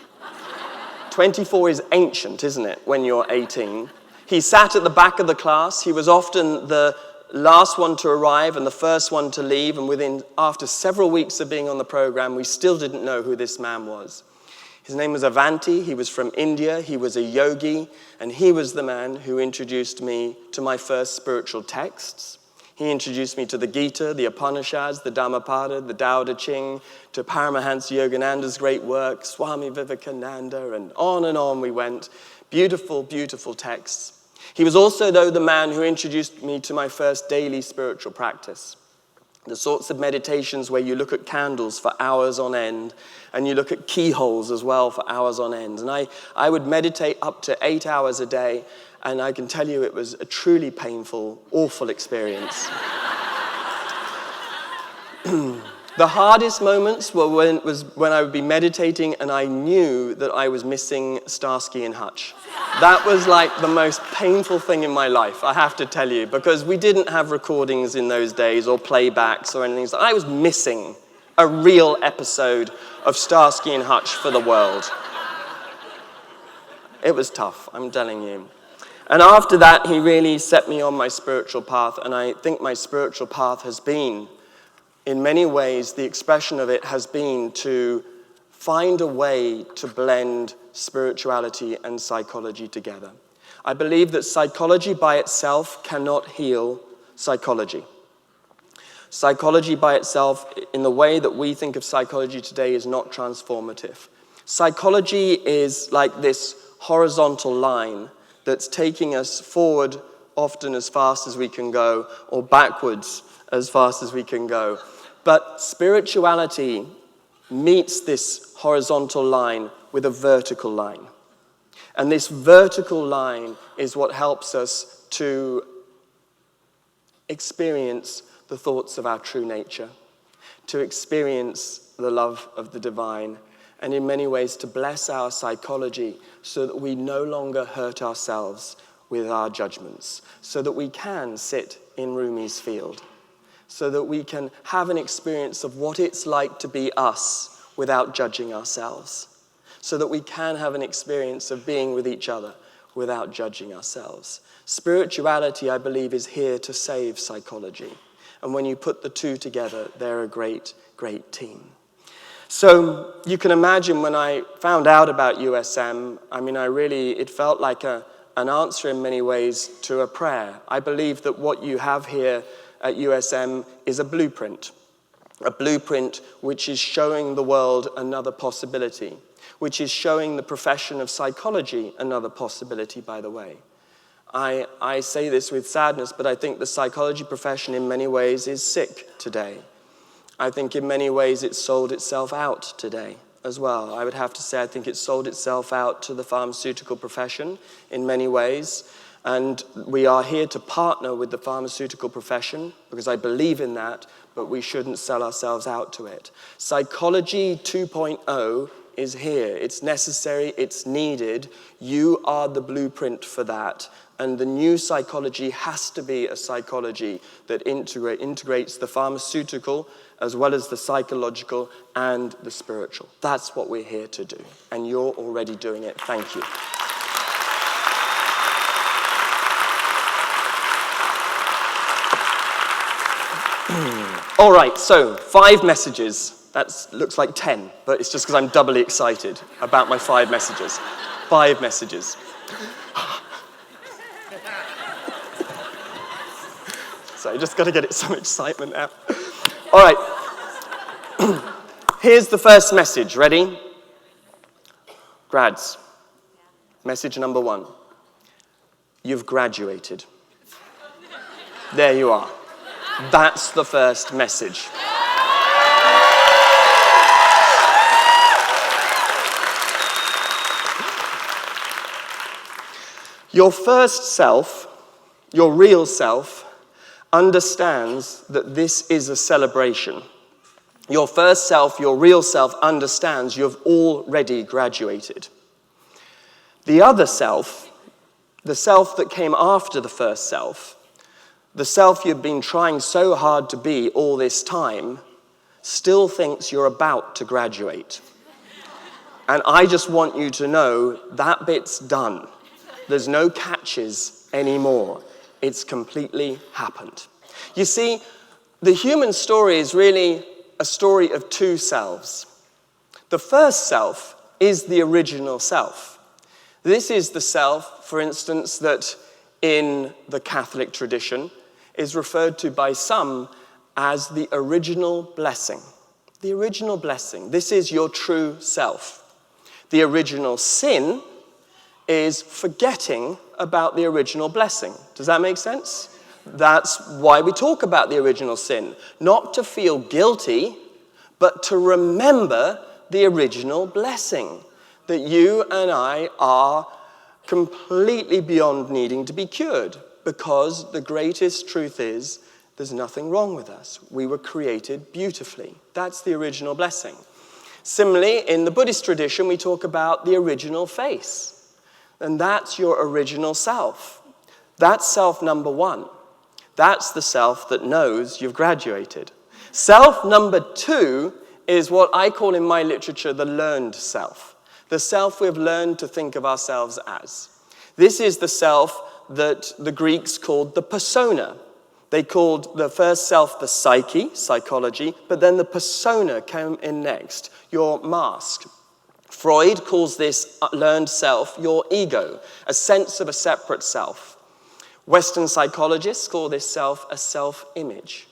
24 is ancient, isn't it, when you're 18? He sat at the back of the class. He was often the last one to arrive and the first one to leave, and after several weeks of being on the program, we still didn't know who this man was. His name was Avanti. He was from India. He was a yogi, and he was the man who introduced me to my first spiritual texts. He introduced me to the Gita, the Upanishads, the Dhammapada, the Tao Te Ching, to Paramahansa Yogananda's great work, Swami Vivekananda, and on we went. Beautiful, beautiful texts. He was also, though, the man who introduced me to my first daily spiritual practice. The sorts of meditations where you look at candles for hours on end, and you look at keyholes as well for hours on end. And I would meditate up to 8 hours a day, and I can tell you it was a truly painful, awful experience. The hardest moments were when I would be meditating and I knew that I was missing Starsky and Hutch. That was like the most painful thing in my life, I have to tell you, because we didn't have recordings in those days or playbacks or anything. So I was missing a real episode of Starsky and Hutch for the world. It was tough, I'm telling you. And after that, he really set me on my spiritual path, and I think my spiritual path has been, in many ways, the expression of it has been to find a way to blend spirituality and psychology together. I believe that psychology by itself cannot heal psychology. Psychology by itself, in the way that we think of psychology today, is not transformative. Psychology is like this horizontal line that's taking us forward often as fast as we can go, or backwards as fast as we can go. But spirituality meets this horizontal line with a vertical line. And this vertical line is what helps us to experience the thoughts of our true nature, to experience the love of the divine, and in many ways to bless our psychology so that we no longer hurt ourselves with our judgments, so that we can sit in Rumi's field, so that we can have an experience of what it's like to be us without judging ourselves, so that we can have an experience of being with each other without judging ourselves. Spirituality, I believe, is here to save psychology. And when you put the two together, they're a great, great team. So you can imagine when I found out about USM, it felt like an answer in many ways to a prayer. I believe that what you have here at USM is a blueprint which is showing the world another possibility, which is showing the profession of psychology another possibility, by the way. I say this with sadness, but I think the psychology profession in many ways is sick today. I think in many ways it's sold itself out today as well. I would have to say I think it's sold itself out to the pharmaceutical profession in many ways. And we are here to partner with the pharmaceutical profession because I believe in that, but we shouldn't sell ourselves out to it. Psychology 2.0 is here. It's necessary, it's needed. You are the blueprint for that. And the new psychology has to be a psychology that integrates the pharmaceutical as well as the psychological and the spiritual. That's what we're here to do. And you're already doing it. Thank you. All right, so 5 messages. That looks like 10, but it's just because I'm doubly excited about my 5 messages. 5 messages. So I just got to get it some excitement out. All right. Here's the first message. Ready? Grads. Message number 1. You've graduated. There you are. That's the first message. Your first self, your real self, understands that this is a celebration. Your first self, your real self, understands you've already graduated. The other self, the self that came after the first self, the self you've been trying so hard to be all this time, still thinks you're about to graduate. And I just want you to know that bit's done. There's no catches anymore. It's completely happened. You see, the human story is really a story of 2 selves. The first self is the original self. This is the self, for instance, that in the Catholic tradition is referred to by some as the original blessing. The original blessing. This is your true self. The original sin is forgetting about the original blessing. Does that make sense? That's why we talk about the original sin. Not to feel guilty, but to remember the original blessing. That you and I are completely beyond needing to be cured. Because the greatest truth is, there's nothing wrong with us. We were created beautifully. That's the original blessing. Similarly, in the Buddhist tradition, we talk about the original face. And that's your original self. That's self number 1. That's the self that knows you've graduated. Self number 2 is what I call in my literature the learned self. The self we've learned to think of ourselves as. This is the self that the Greeks called the persona. They called the first self the psyche, psychology, but then the persona came in next, your mask. Freud calls this learned self your ego, a sense of a separate self. Western psychologists call this self a self-image.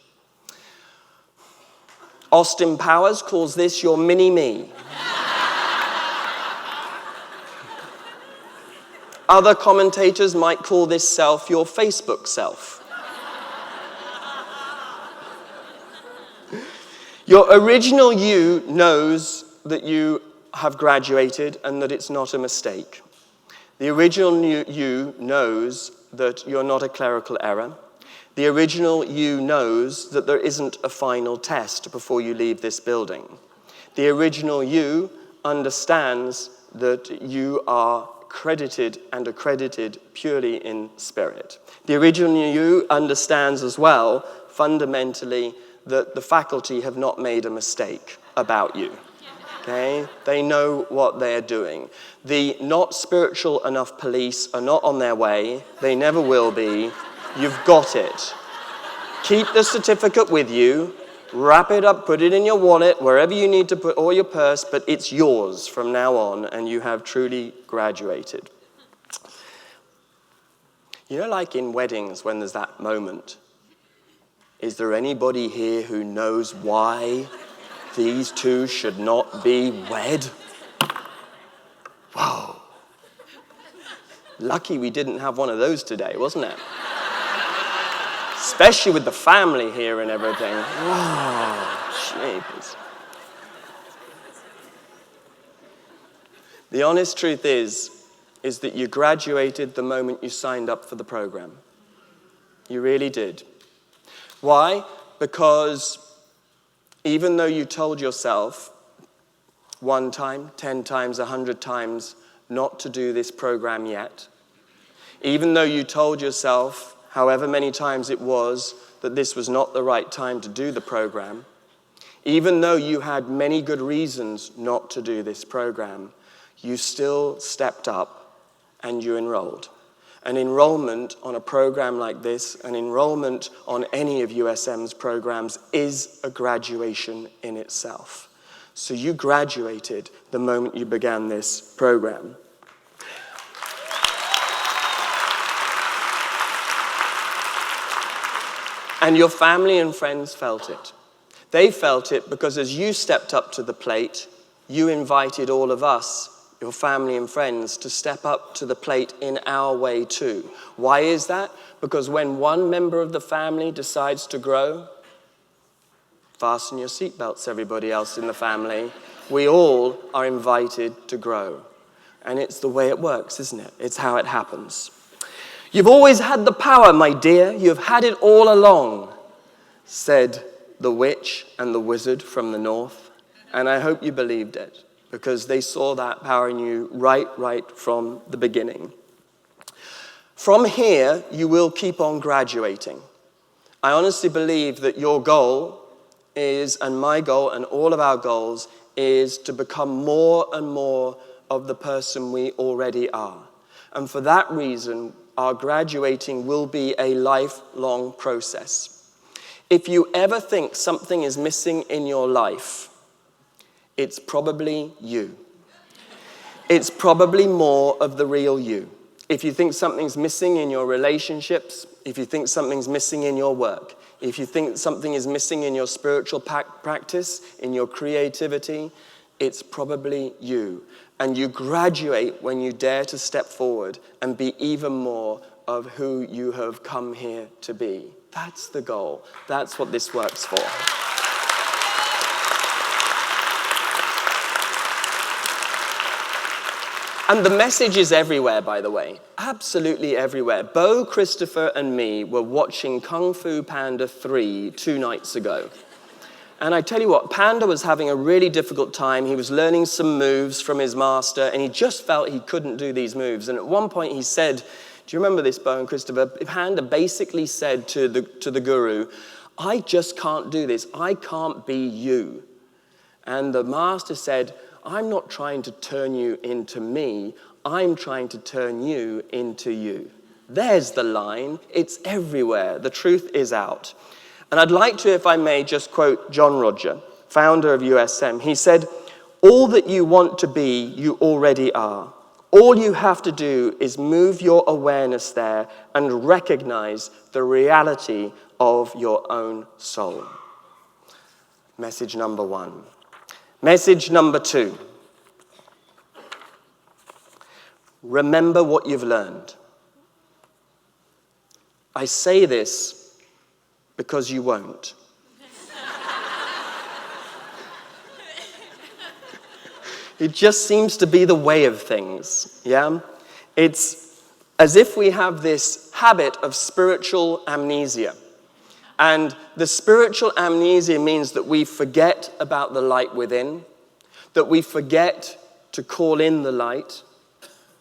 Austin Powers calls this your mini-me. Other commentators might call this self your Facebook self. Your original you knows that you have graduated and that it's not a mistake. The original you knows that you're not a clerical error. The original you knows that there isn't a final test before you leave this building. The original you understands that you are credited and accredited purely in spirit. The original you understands as well, fundamentally, that the faculty have not made a mistake about you. Okay? They know what they're doing. The not spiritual enough police are not on their way. They never will be. You've got it. Keep the certificate with you. Wrap it up, put it in your wallet, wherever you need to put, or your purse, but it's yours from now on, and you have truly graduated. You know, like in weddings, when there's that moment, is there anybody here who knows why these two should not be wed? Whoa. Lucky we didn't have one of those today, wasn't it? Especially with the family here and everything. Oh, jeepers. The honest truth is that you graduated the moment you signed up for the program. You really did. Why? Because even though you told yourself 1 time, 10 times, 100 times not to do this program yet, even though you told yourself however many times it was that this was not the right time to do the program, even though you had many good reasons not to do this program, you still stepped up and you enrolled. An enrollment on a program like this, an enrollment on any of USM's programs, is a graduation in itself. So you graduated the moment you began this program. And your family and friends felt it. They felt it because as you stepped up to the plate, you invited all of us, your family and friends, to step up to the plate in our way too. Why is that? Because when one member of the family decides to grow, fasten your seatbelts, everybody else in the family, we all are invited to grow. And it's the way it works, isn't it? It's how it happens. You've always had the power, my dear. You've had it all along, said the witch and the wizard from the north. And I hope you believed it, because they saw that power in you right from the beginning. From here, you will keep on graduating. I honestly believe that your goal is, and my goal, and all of our goals, is to become more and more of the person we already are. And for that reason, our graduating will be a lifelong process. If you ever think something is missing in your life, it's probably you. It's probably more of the real you. If you think something's missing in your relationships, if you think something's missing in your work, if you think something is missing in your spiritual practice, in your creativity, it's probably you. And you graduate when you dare to step forward and be even more of who you have come here to be. That's the goal. That's what this works for. And the message is everywhere, by the way. Absolutely everywhere. Bo, Christopher, and me were watching Kung Fu Panda 3 2 nights ago. And I tell you what, Panda was having a really difficult time. He was learning some moves from his master, and he just felt he couldn't do these moves. And at one point he said, do you remember this, Bo and Christopher? Panda basically said to the guru, I just can't do this. I can't be you. And the master said, I'm not trying to turn you into me. I'm trying to turn you into you. There's the line. It's everywhere. The truth is out. And I'd like to, if I may, just quote John Roger, founder of USM. He said, all that you want to be, you already are. All you have to do is move your awareness there and recognize the reality of your own soul. Message number 1. Message number 2. Remember what you've learned. I say this because you won't. It just seems to be the way of things, yeah? as if we have this habit of spiritual amnesia. And the spiritual amnesia means that we forget about the light within, that we forget to call in the light,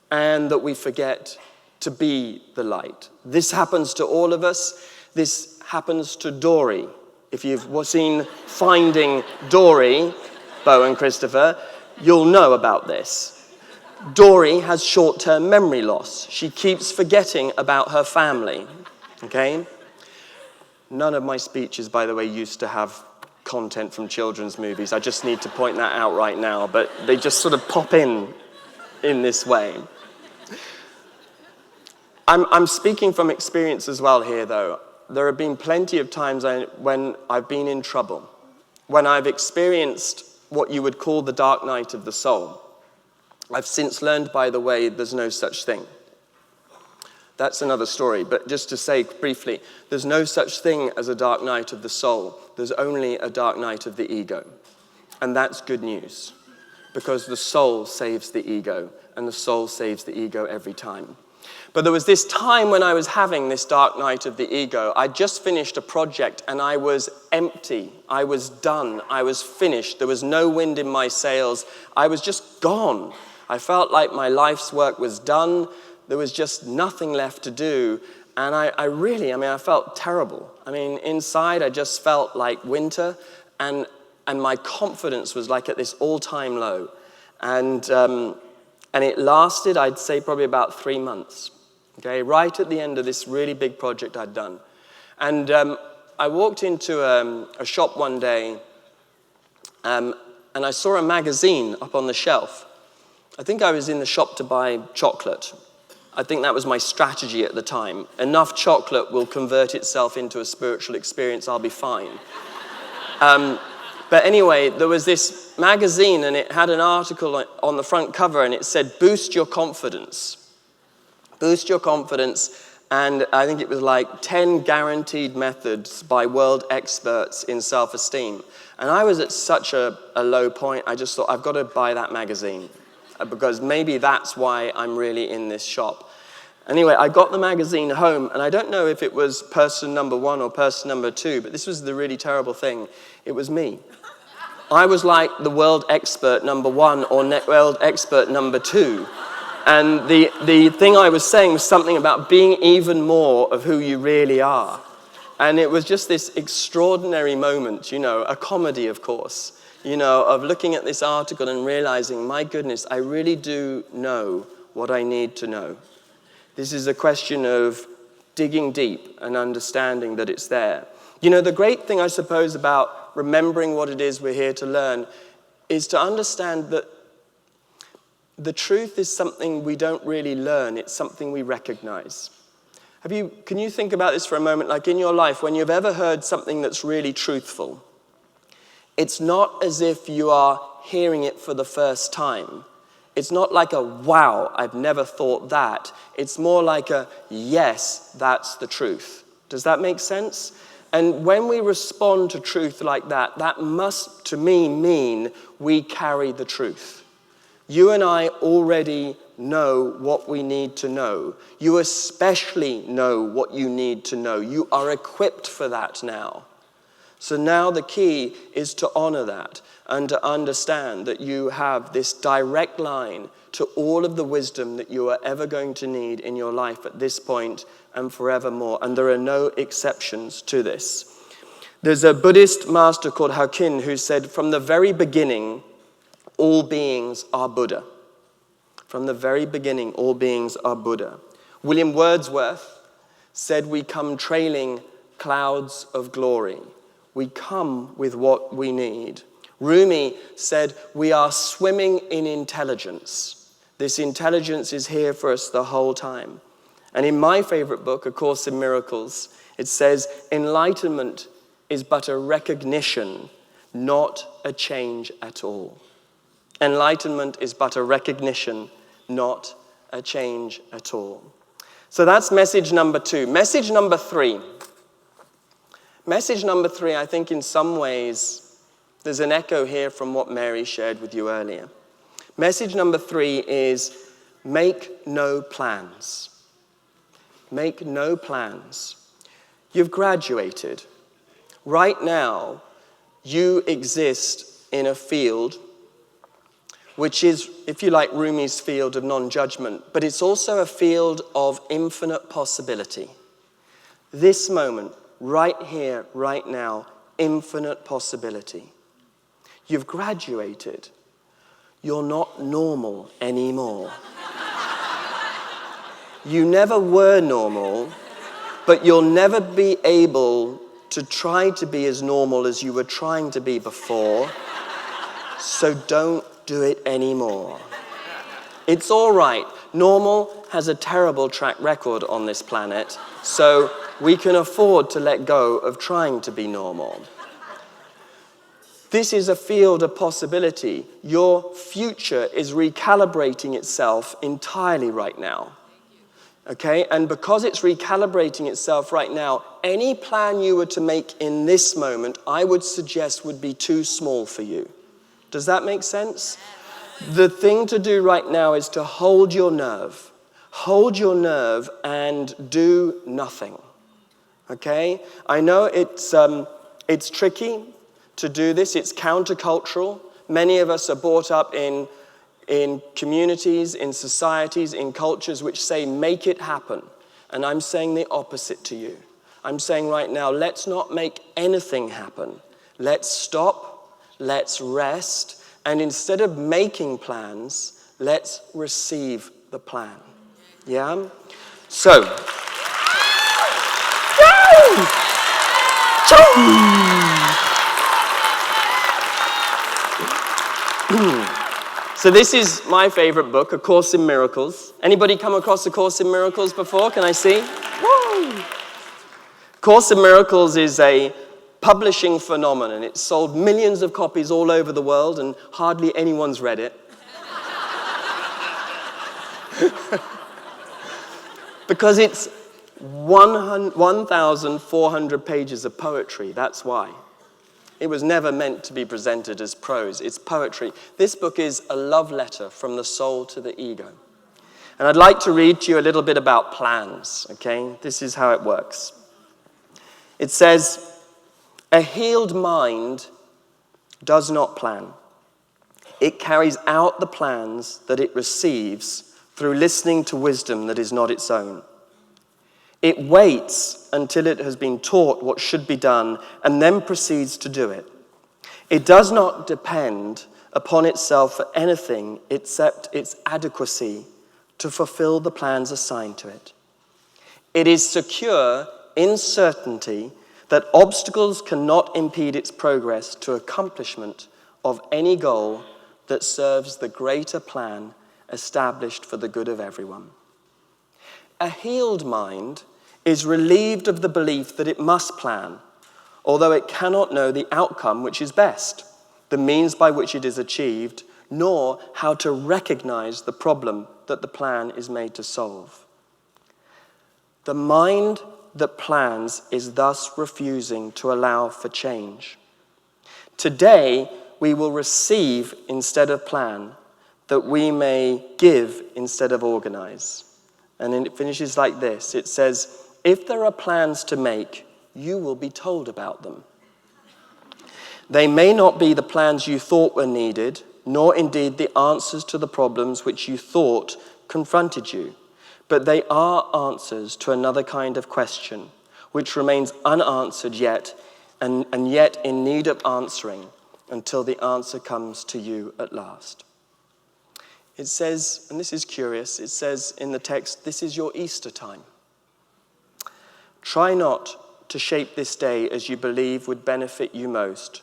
and that we forget to be the light. This happens to all of us. This happens to Dory. If you've seen Finding Dory, Bo and Christopher, you'll know about this. Dory has short-term memory loss. She keeps forgetting about her family, okay? None of my speeches, by the way, used to have content from children's movies. I just need to point that out right now, but they just sort of pop in this way. I'm speaking from experience as well here, though. There have been plenty of times when I've been in trouble, when I've experienced what you would call the dark night of the soul. I've since learned, by the way, there's no such thing. That's another story, but just to say briefly, there's no such thing as a dark night of the soul. There's only a dark night of the ego. And that's good news, because the soul saves the ego, and the soul saves the ego every time. But there was this time when I was having this dark night of the ego. I just finished a project and I was empty. I was done. I was finished. There was no wind in my sails. I was just gone. I felt like my life's work was done. There was just nothing left to do. And I felt terrible. I mean, inside I just felt like winter, and my confidence was like at this all-time low. And it lasted, I'd say, probably about 3 months. Okay, right at the end of this really big project I'd done. And I walked into a shop one day, and I saw a magazine up on the shelf. I think I was in the shop to buy chocolate. I think that was my strategy at the time. Enough chocolate will convert itself into a spiritual experience, I'll be fine. But anyway, there was this magazine, and it had an article on the front cover, and it said, "Boost your confidence." Boost your confidence, and I think it was like 10 guaranteed methods by world experts in self-esteem. And I was at such a low point, I just thought, I've got to buy that magazine, because maybe that's why I'm really in this shop. Anyway, I got the magazine home, and I don't know if it was person number 1 or person number 2, but this was the really terrible thing. It was me. I was like the world expert number 1 or world expert number 2. And the thing I was saying was something about being even more of who you really are. And it was just this extraordinary moment, a comedy, of course, of looking at this article and realizing, my goodness, I really do know what I need to know. This is a question of digging deep and understanding that it's there. The great thing, I suppose, about remembering what it is we're here to learn is to understand that the truth is something we don't really learn, it's something we recognize. Can you think about this for a moment, like in your life, when you've ever heard something that's really truthful? It's not as if you are hearing it for the first time. It's not like a, wow, I've never thought that. It's more like a, yes, that's the truth. Does that make sense? And when we respond to truth like that, that must, to me, mean we carry the truth. You and I already know what we need to know. You especially know what you need to know. You are equipped for that now. So now the key is to honor that and to understand that you have this direct line to all of the wisdom that you are ever going to need in your life at this point and forevermore. And there are no exceptions to this. There's a Buddhist master called Hulnick who said, from the very beginning, all beings are Buddha. From the very beginning, all beings are Buddha. William Wordsworth said, we come trailing clouds of glory. We come with what we need. Rumi said, we are swimming in intelligence. This intelligence is here for us the whole time. And in my favorite book, A Course in Miracles, it says, enlightenment is but a recognition, not a change at all. Enlightenment is but a recognition, not a change at all. So that's message number 2. Message number 3. Message number 3, I think in some ways, there's an echo here from what Mary shared with you earlier. Message number 3 is make no plans. make no plans. You've graduated. Right now, you exist in a field which is, if you like, Rumi's field of non-judgment, but it's also a field of infinite possibility. This moment, right here, right now, infinite possibility. You've graduated. You're not normal anymore. You never were normal, but you'll never be able to try to be as normal as you were trying to be before, so don't do it anymore. It's all right. Normal has a terrible track record on this planet, so we can afford to let go of trying to be normal. This is a field of possibility. Your future is recalibrating itself entirely right now. Okay? And because it's recalibrating itself right now, any plan you were to make in this moment, I would suggest would be too small for you. Does that make sense? The thing to do right now is to hold your nerve. Hold your nerve and do nothing. Okay? I know it's tricky to do this. It's countercultural. Many of us are brought up in communities, in societies, in cultures which say, make it happen. And I'm saying the opposite to you. I'm saying right now, let's not make anything happen. Let's stop, let's rest, and instead of making plans, let's receive the plan. Yeah? So, so this is my favorite book, A Course in Miracles. Anybody come across A Course in Miracles before? Can I see? Woo! Course in Miracles is a publishing phenomenon. It's sold millions of copies all over the world and hardly anyone's read it. Because it's 1,400 pages of poetry, that's why. It was never meant to be presented as prose. It's poetry. This book is a love letter from the soul to the ego. And I'd like to read to you a little bit about plans, okay? This is how it works. It says, a healed mind does not plan. It carries out the plans that it receives through listening to wisdom that is not its own. It waits until it has been taught what should be done and then proceeds to do it. It does not depend upon itself for anything except its adequacy to fulfill the plans assigned to it. It is secure in certainty that obstacles cannot impede its progress to accomplishment of any goal that serves the greater plan established for the good of everyone. A healed mind is relieved of the belief that it must plan, although it cannot know the outcome which is best, the means by which it is achieved, nor how to recognize the problem that the plan is made to solve. The mind that plans is thus refusing to allow for change. Today, we will receive instead of plan, that we may give instead of organize. And then it finishes like this. It says, if there are plans to make, you will be told about them. They may not be the plans you thought were needed, nor indeed the answers to the problems which you thought confronted you, but they are answers to another kind of question, which remains unanswered yet, and yet in need of answering until the answer comes to you at last. It says, and this is curious, it says in the text, this is your Easter time. Try not to shape this day as you believe would benefit you most,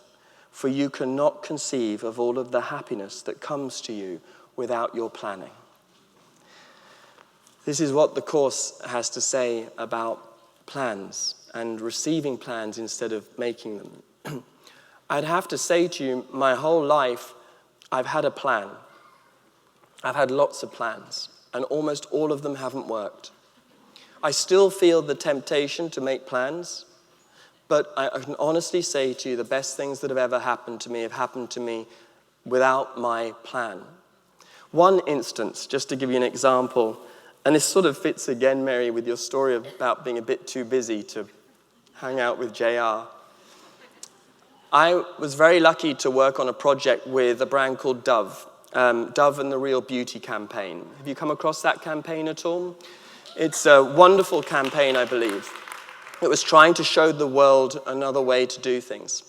for you cannot conceive of all of the happiness that comes to you without your planning. This is what the Course has to say about plans and receiving plans instead of making them. I'd have to say to you, my whole life, I've had a plan. I've had lots of plans, and almost all of them haven't worked. I still feel the temptation to make plans, but I can honestly say to you the best things that have ever happened to me have happened to me without my plan. One instance, just to give you an example, And this sort of fits again, Mary, with your story about being a bit too busy to hang out with JR. I was very lucky to work on a project with a brand called Dove, Dove and the Real Beauty campaign. Have you come across that campaign at all? It's a wonderful campaign, I believe. It was trying to show the world another way to do things.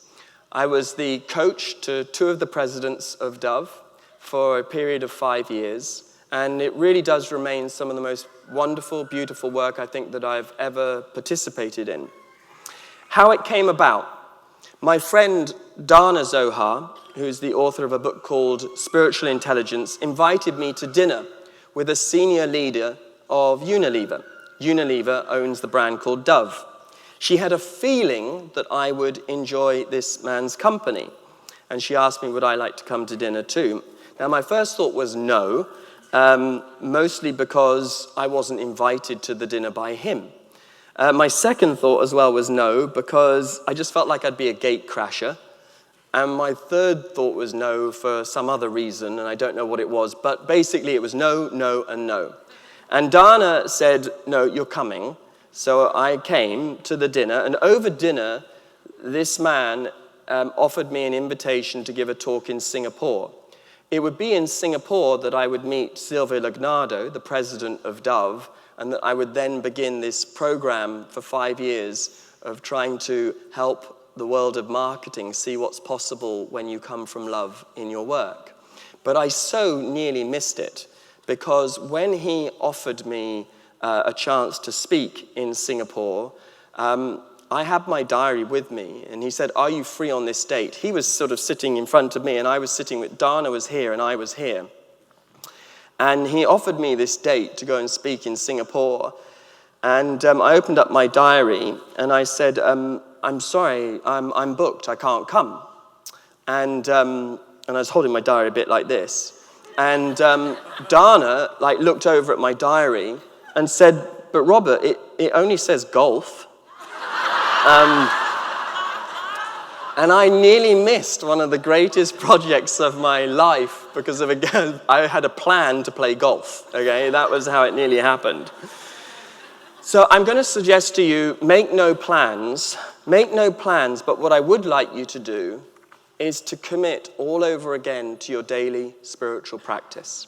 I was the coach to 2 of the presidents of Dove for a period of 5 years, and it really does remain some of the most wonderful, beautiful work I think that I've ever participated in. How it came about. My friend Dana Zohar, who's the author of a book called Spiritual Intelligence, invited me to dinner with a senior leader of Unilever. Unilever owns the brand called Dove. She had a feeling that I would enjoy this man's company, and she asked me would I like to come to dinner too. Now my first thought was no, mostly because I wasn't invited to the dinner by him. My second thought as well was no, because I just felt like I'd be a gate crasher. And my third thought was no for some other reason, and I don't know what it was, but basically it was no, no, and no. And Dana said, no, you're coming. So I came to the dinner, and over dinner, this man offered me an invitation to give a talk in Singapore. It would be in Singapore that I would meet Silvio Lagnado, the president of Dove, and that I would then begin this program for 5 years of trying to help the world of marketing see what's possible when you come from love in your work. But I so nearly missed it, because when he offered me a chance to speak in Singapore, I had my diary with me, and he said, are you free on this date? He was sort of sitting in front of me, and I was sitting with, Dana was here, and I was here. And he offered me this date to go and speak in Singapore. And I opened up my diary, and I said, I'm sorry, I'm booked, I can't come. And I was holding my diary a bit like this. And Dana looked over at my diary and said, but Robert, it only says golf. And I nearly missed one of the greatest projects of my life because of, again, I had a plan to play golf, okay? That was how it nearly happened. So I'm going to suggest to you, make no plans, but what I would like you to do is to commit all over again to your daily spiritual practice.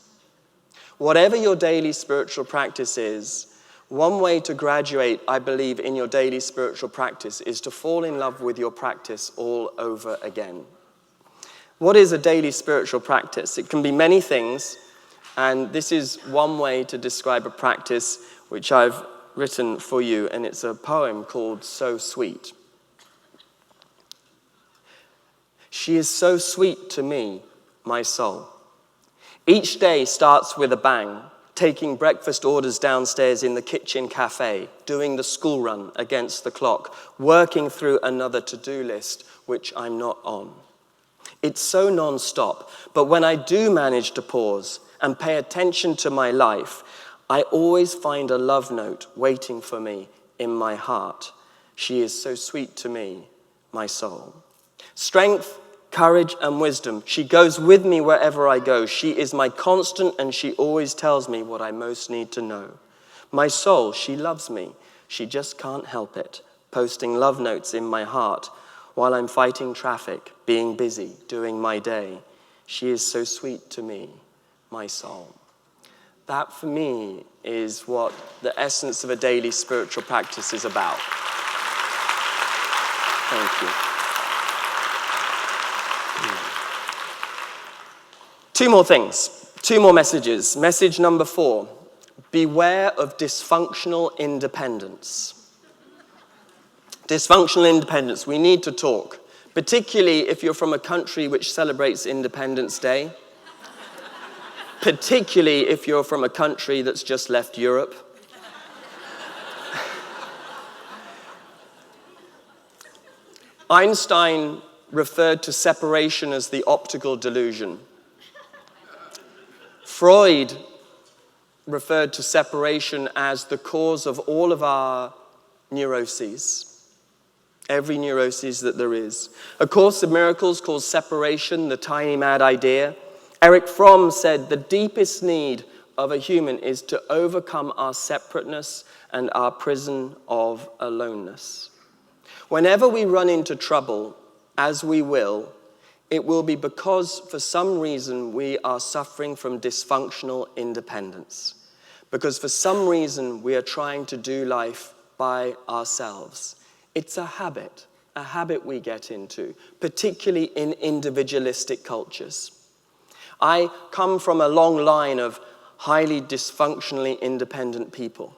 Whatever your daily spiritual practice is, one way to graduate, I believe, in your daily spiritual practice is to fall in love with your practice all over again. What is a daily spiritual practice? It can be many things, and this is one way to describe a practice which I've written for you, and it's a poem called So Sweet. She is so sweet to me, my soul. Each day starts with a bang, taking breakfast orders downstairs in the kitchen cafe, doing the school run against the clock, working through another to-do list, which I'm not on. It's so non-stop, but when I do manage to pause and pay attention to my life, I always find a love note waiting for me in my heart. She is so sweet to me, my soul. Strength, courage, and wisdom. She goes with me wherever I go. She is my constant, and she always tells me what I most need to know. My soul, she loves me. She just can't help it, posting love notes in my heart while I'm fighting traffic, being busy, doing my day. She is so sweet to me, my soul. That, for me, is what the essence of a daily spiritual practice is about. Thank you. 2 more things, 2 more messages. Message number 4, beware of dysfunctional independence. Dysfunctional independence, we need to talk, particularly if you're from a country which celebrates Independence Day, particularly if you're from a country that's just left Europe. Einstein referred to separation as the optical delusion. Freud referred to separation as the cause of all of our neuroses, every neuroses that there is. A Course in Miracles calls separation the tiny mad idea. Erich Fromm said the deepest need of a human is to overcome our separateness and our prison of aloneness. Whenever we run into trouble, as we will, it will be because for some reason we are suffering from dysfunctional independence. Because for some reason we are trying to do life by ourselves. It's a habit we get into, particularly in individualistic cultures. I come from a long line of highly dysfunctionally independent people.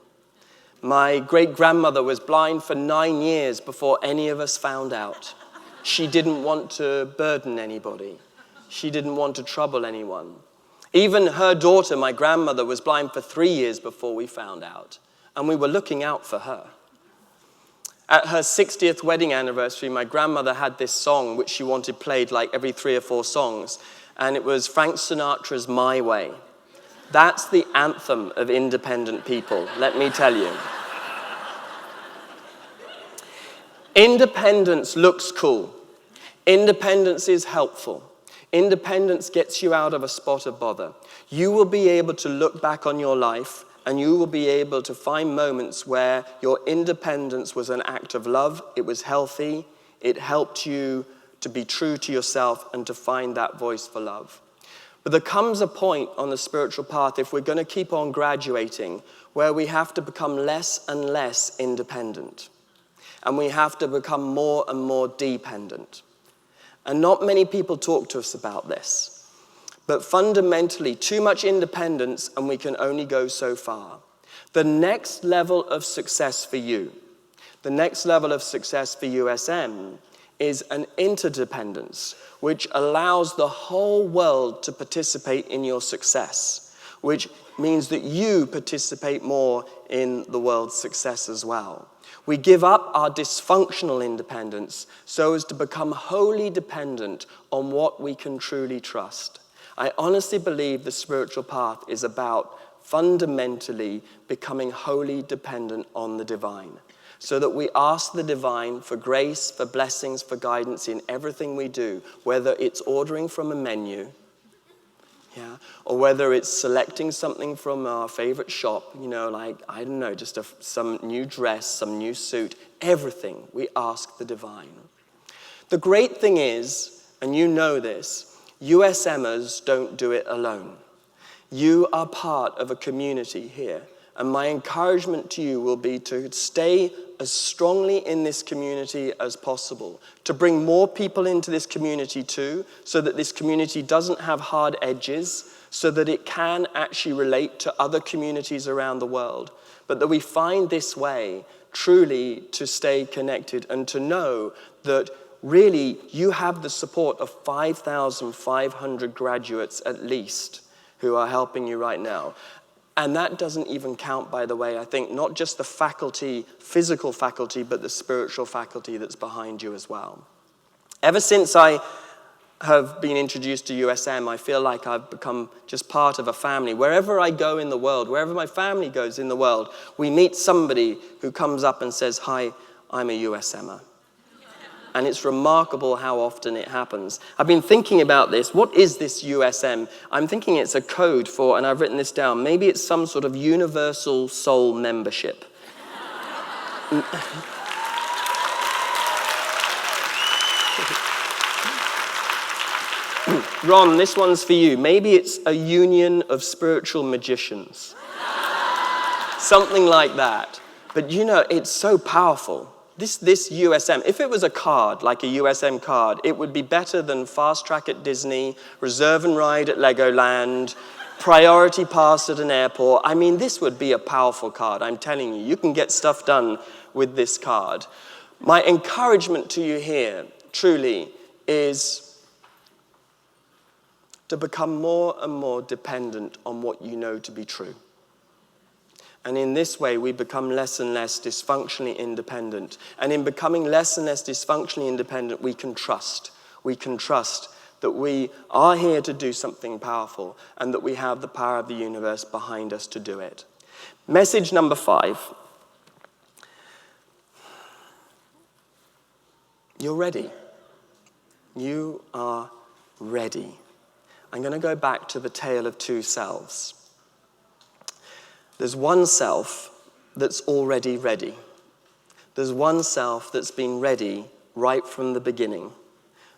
My great-grandmother was blind for 9 years before any of us found out. She didn't want to burden anybody. She didn't want to trouble anyone. Even her daughter, my grandmother, was blind for 3 years before we found out, and we were looking out for her. At her 60th wedding anniversary, my grandmother had this song which she wanted played like every 3 or 4 songs, and it was Frank Sinatra's My Way. That's the anthem of independent people, let me tell you. Independence looks cool. Independence is helpful. Independence gets you out of a spot of bother. You will be able to look back on your life and you will be able to find moments where your independence was an act of love, it was healthy, it helped you to be true to yourself and to find that voice for love. But there comes a point on the spiritual path, if we're going to keep on graduating, where we have to become less and less independent. And we have to become more and more dependent. And not many people talk to us about this. But fundamentally, too much independence and we can only go so far. The next level of success for you, the next level of success for USM is an interdependence, which allows the whole world to participate in your success, which means that you participate more in the world's success as well. We give up our dysfunctional independence so as to become wholly dependent on what we can truly trust. I honestly believe the spiritual path is about fundamentally becoming wholly dependent on the divine, so that we ask the divine for grace, for blessings, for guidance in everything we do, whether it's ordering from a menu, or whether it's selecting something from our favorite shop, like, I don't know, just some new dress, some new suit, everything, we ask the divine. The great thing is, and you know this, USMers don't do it alone. You are part of a community here, and my encouragement to you will be to stay as strongly in this community as possible, to bring more people into this community too, so that this community doesn't have hard edges, so that it can actually relate to other communities around the world, but that we find this way truly to stay connected and to know that really you have the support of 5,500 graduates at least who are helping you right now. And that doesn't even count, by the way, I think, not just the faculty, physical faculty, but the spiritual faculty that's behind you as well. Ever since I have been introduced to USM, I feel like I've become just part of a family. Wherever I go in the world, wherever my family goes in the world, we meet somebody who comes up and says, "Hi, I'm a USMer." And it's remarkable how often it happens. I've been thinking about this. What is this USM? I'm thinking it's a code for, and I've written this down, maybe it's some sort of universal soul membership. Ron, this one's for you. Maybe it's a union of spiritual magicians. Something like that. But it's so powerful. This USM, if it was a card, like a USM card, it would be better than Fast Track at Disney, Reserve and Ride at Legoland, Priority Pass at an airport. I mean, this would be a powerful card, I'm telling you. You can get stuff done with this card. My encouragement to you here, truly, is to become more and more dependent on what you know to be true. And in this way, we become less and less dysfunctionally independent. And in becoming less and less dysfunctionally independent, we can trust. We can trust that we are here to do something powerful and that we have the power of the universe behind us to do it. Message number 5. You're ready. You are ready. I'm going to go back to the tale of two selves. There's one self that's already ready. There's one self that's been ready right from the beginning.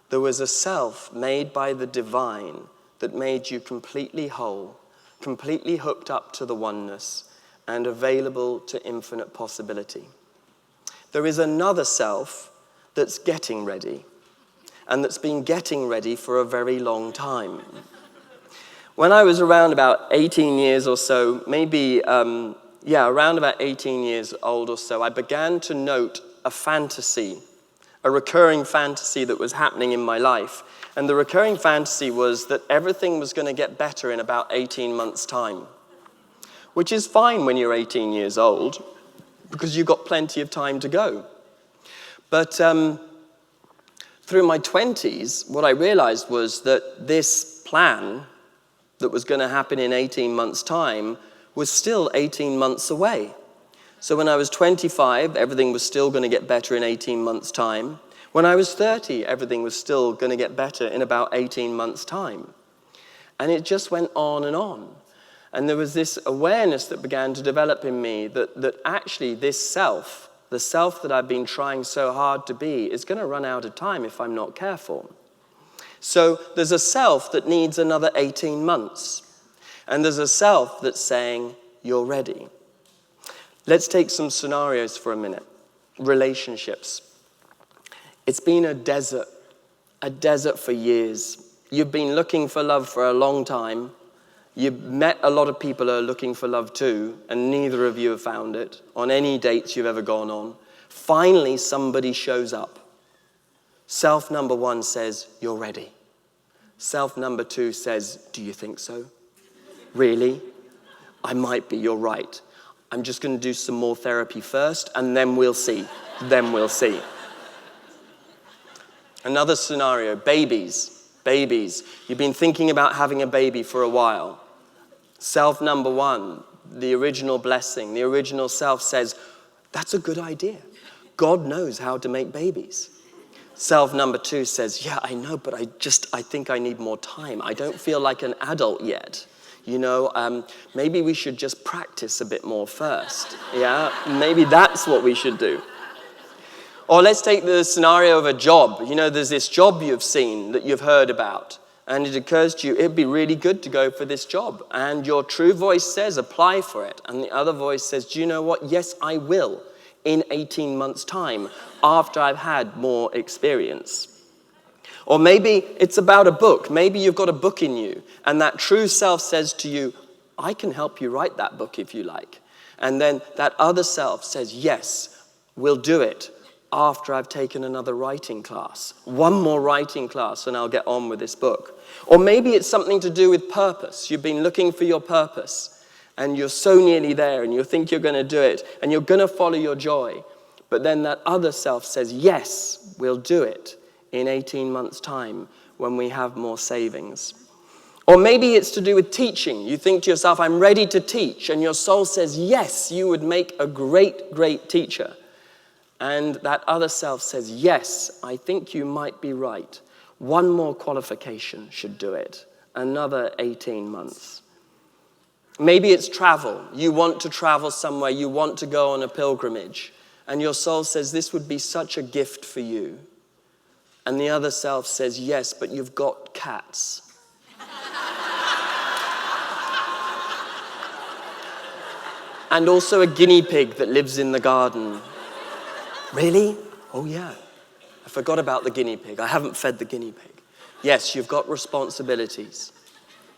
There was a self made by the divine that made you completely whole, completely hooked up to the oneness, and available to infinite possibility. There is another self that's getting ready, and that's been getting ready for a very long time. When I was around about 18 years or so, around about 18 years old or so, I began to note a fantasy, a recurring fantasy that was happening in my life. And the recurring fantasy was that everything was going to get better in about 18 months' time, which is fine when you're 18 years old, because you've got plenty of time to go. But through my 20s, what I realized was that this plan that was going to happen in 18 months' time was still 18 months away. So when I was 25, everything was still going to get better in 18 months' time. When I was 30, everything was still going to get better in about 18 months' time. And it just went on and on. And there was this awareness that began to develop in me that actually this self, the self that I've been trying so hard to be, is going to run out of time if I'm not careful. So there's a self that needs another 18 months. And there's a self that's saying, you're ready. Let's take some scenarios for a minute. Relationships. It's been a desert for years. You've been looking for love for a long time. You've met a lot of people who are looking for love too, and neither of you have found it on any dates you've ever gone on. Finally, somebody shows up. Self number one says, you're ready. Self number two says, do you think so? Really? I might be, you're right. I'm just going to do some more therapy first, and then we'll see. Then we'll see. Another scenario, babies. Babies. You've been thinking about having a baby for a while. Self number one, the original blessing, the original self says, that's a good idea. God knows how to make babies. Self number two says, yeah, I know, but I think I need more time. I don't feel like an adult yet. Maybe we should just practice a bit more first. Yeah, maybe that's what we should do. Or let's take the scenario of a job. There's this job you've seen that you've heard about, and it occurs to you, it'd be really good to go for this job. And your true voice says, apply for it. And the other voice says, do you know what? Yes, I will in 18 months' time after I've had more experience. Or maybe it's about a book. Maybe you've got a book in you, and that true self says to you, I can help you write that book if you like. And then that other self says, yes, we'll do it after I've taken another writing class. One more writing class and I'll get on with this book. Or maybe it's something to do with purpose. You've been looking for your purpose and you're so nearly there and you think you're going to do it and you're going to follow your joy. But then that other self says, yes, we'll do it in 18 months' time when we have more savings. Or maybe it's to do with teaching. You think to yourself, I'm ready to teach. And your soul says, yes, you would make a great, great teacher. And that other self says, yes, I think you might be right. One more qualification should do it. Another 18 months. Maybe it's travel. You want to travel somewhere. You want to go on a pilgrimage. And your soul says, this would be such a gift for you. And the other self says, yes, but you've got cats. And also a guinea pig that lives in the garden. Really? Oh, yeah. I forgot about the guinea pig. I haven't fed the guinea pig. Yes, you've got responsibilities.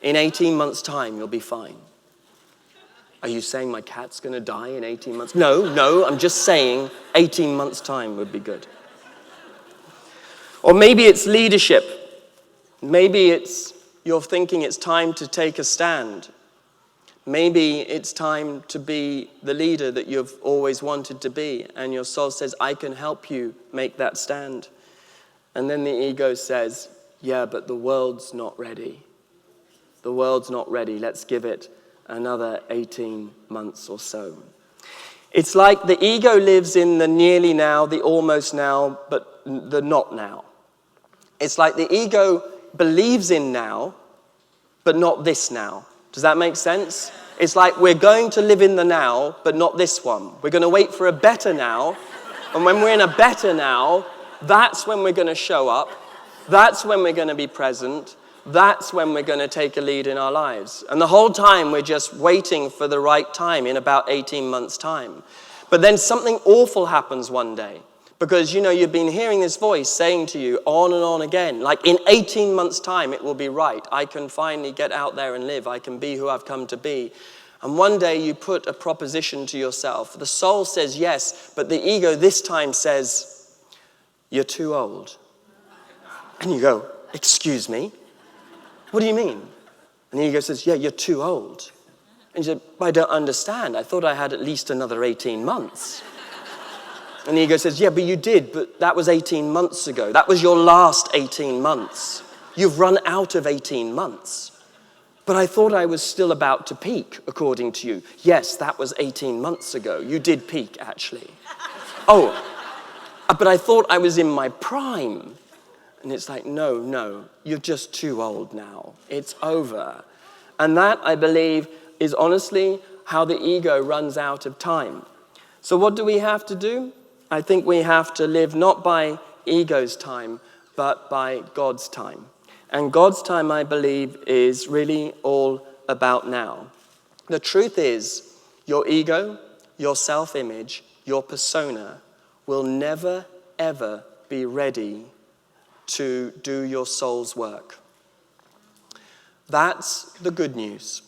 In 18 months' time, you'll be fine. Are you saying my cat's going to die in 18 months? No, I'm just saying 18 months' time would be good. Or maybe it's leadership. Maybe you're thinking it's time to take a stand. Maybe it's time to be the leader that you've always wanted to be, and your soul says, I can help you make that stand. And then the ego says, yeah, but the world's not ready. The world's not ready. Let's give it another 18 months or so. It's like the ego lives in the nearly now, the almost now, but the not now. It's like the ego believes in now, but not this now. Does that make sense? It's like we're going to live in the now, but not this one. We're going to wait for a better now, and when we're in a better now, that's when we're going to show up. That's when we're going to be present. That's when we're going to take a lead in our lives. And the whole time, we're just waiting for the right time in about 18 months' time. But then something awful happens one day. Because, you've been hearing this voice saying to you on and on again, like in 18 months' time, it will be right. I can finally get out there and live. I can be who I've come to be. And one day you put a proposition to yourself. The soul says yes, but the ego this time says, you're too old. And you go, excuse me? What do you mean? And the ego says, yeah, you're too old. And you say, I don't understand. I thought I had at least another 18 months. And the ego says, yeah, but you did, but that was 18 months ago. That was your last 18 months. You've run out of 18 months. But I thought I was still about to peak, according to you. Yes, that was 18 months ago. You did peak, actually. Oh, but I thought I was in my prime. And it's like, no, you're just too old now. It's over. And that, I believe, is honestly how the ego runs out of time. So what do we have to do? I think we have to live not by ego's time, but by God's time. And God's time, I believe, is really all about now. The truth is, your ego, your self-image, your persona will never, ever be ready to do your soul's work. That's the good news.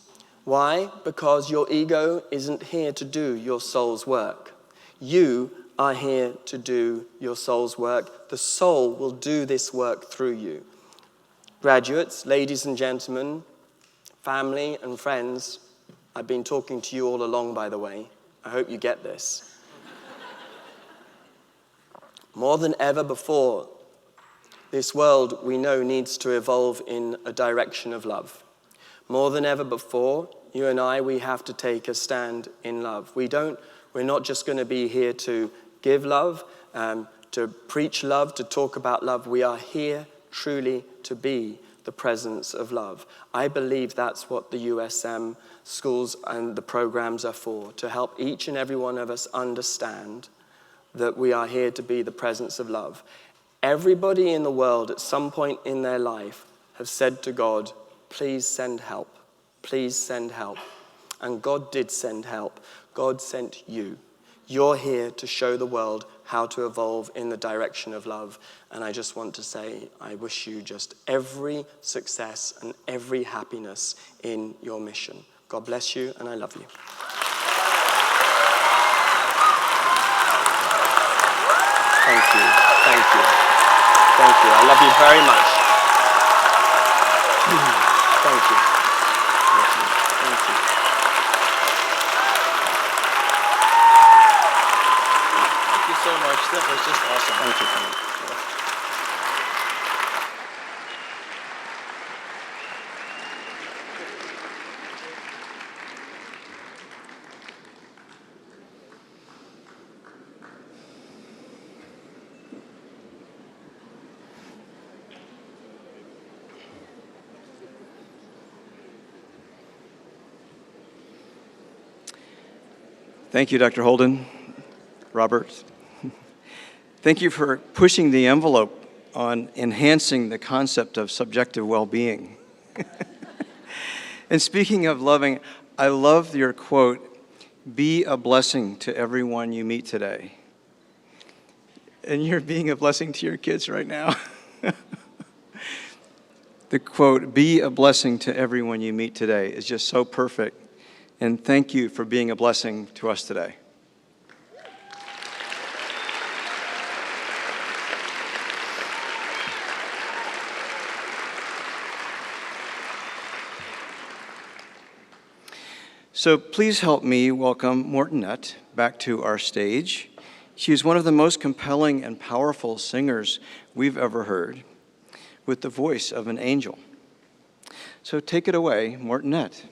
Why? Because your ego isn't here to do your soul's work. You are here to do your soul's work. The soul will do this work through you. Graduates, ladies and gentlemen, family and friends, I've been talking to you all along, by the way. I hope you get this. More than ever before, this world, we know, needs to evolve in a direction of love. More than ever before, you and I, we have to take a stand in love. We're not just going to be here to give love, to preach love, to talk about love. We are here truly to be the presence of love. I believe that's what the USM schools and the programs are for, to help each and every one of us understand that we are here to be the presence of love. Everybody in the world at some point in their life have said to God, please send help. Please send help. And God did send help. God sent you. You're here to show the world how to evolve in the direction of love. And I just want to say, I wish you just every success and every happiness in your mission. God bless you, and I love you. Thank you. Thank you. Thank you. I love you very much. Thank you. Thank you. Thank you. Thank you so much. That was just awesome. Thank you so much. Thank you, Dr. Holden, Robert. Thank you for pushing the envelope on enhancing the concept of subjective well-being. And speaking of loving, I love your quote, "Be a blessing to everyone you meet today." And you're being a blessing to your kids right now. The quote, "Be a blessing to everyone you meet today," is just so perfect. And thank you for being a blessing to us today. So please help me welcome Mortonette back to our stage. She is one of the most compelling and powerful singers we've ever heard, with the voice of an angel. So take it away, Mortonette.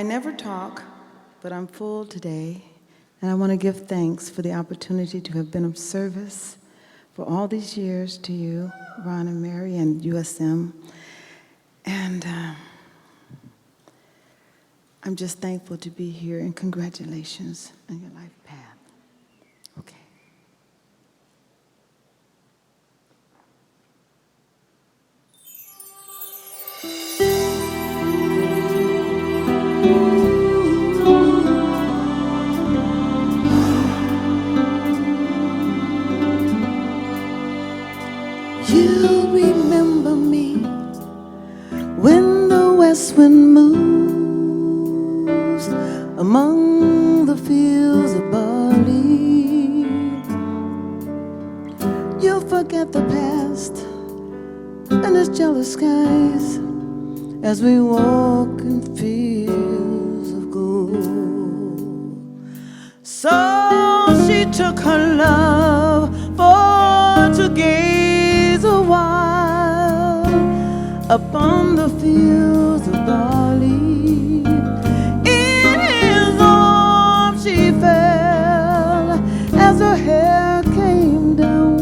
never talk, but I'm full today, and I want to give thanks for the opportunity to have been of service for all these years to you, Ron and Mary, and USM. And I'm just thankful to be here, and congratulations on your life path. Okay. You remember me when the west wind moves among the fields of barley. You'll forget the past and its jealous skies as we walk in fields of gold. So she took her love for to gaze a while upon the fields of barley. In his arms she fell as her hair came down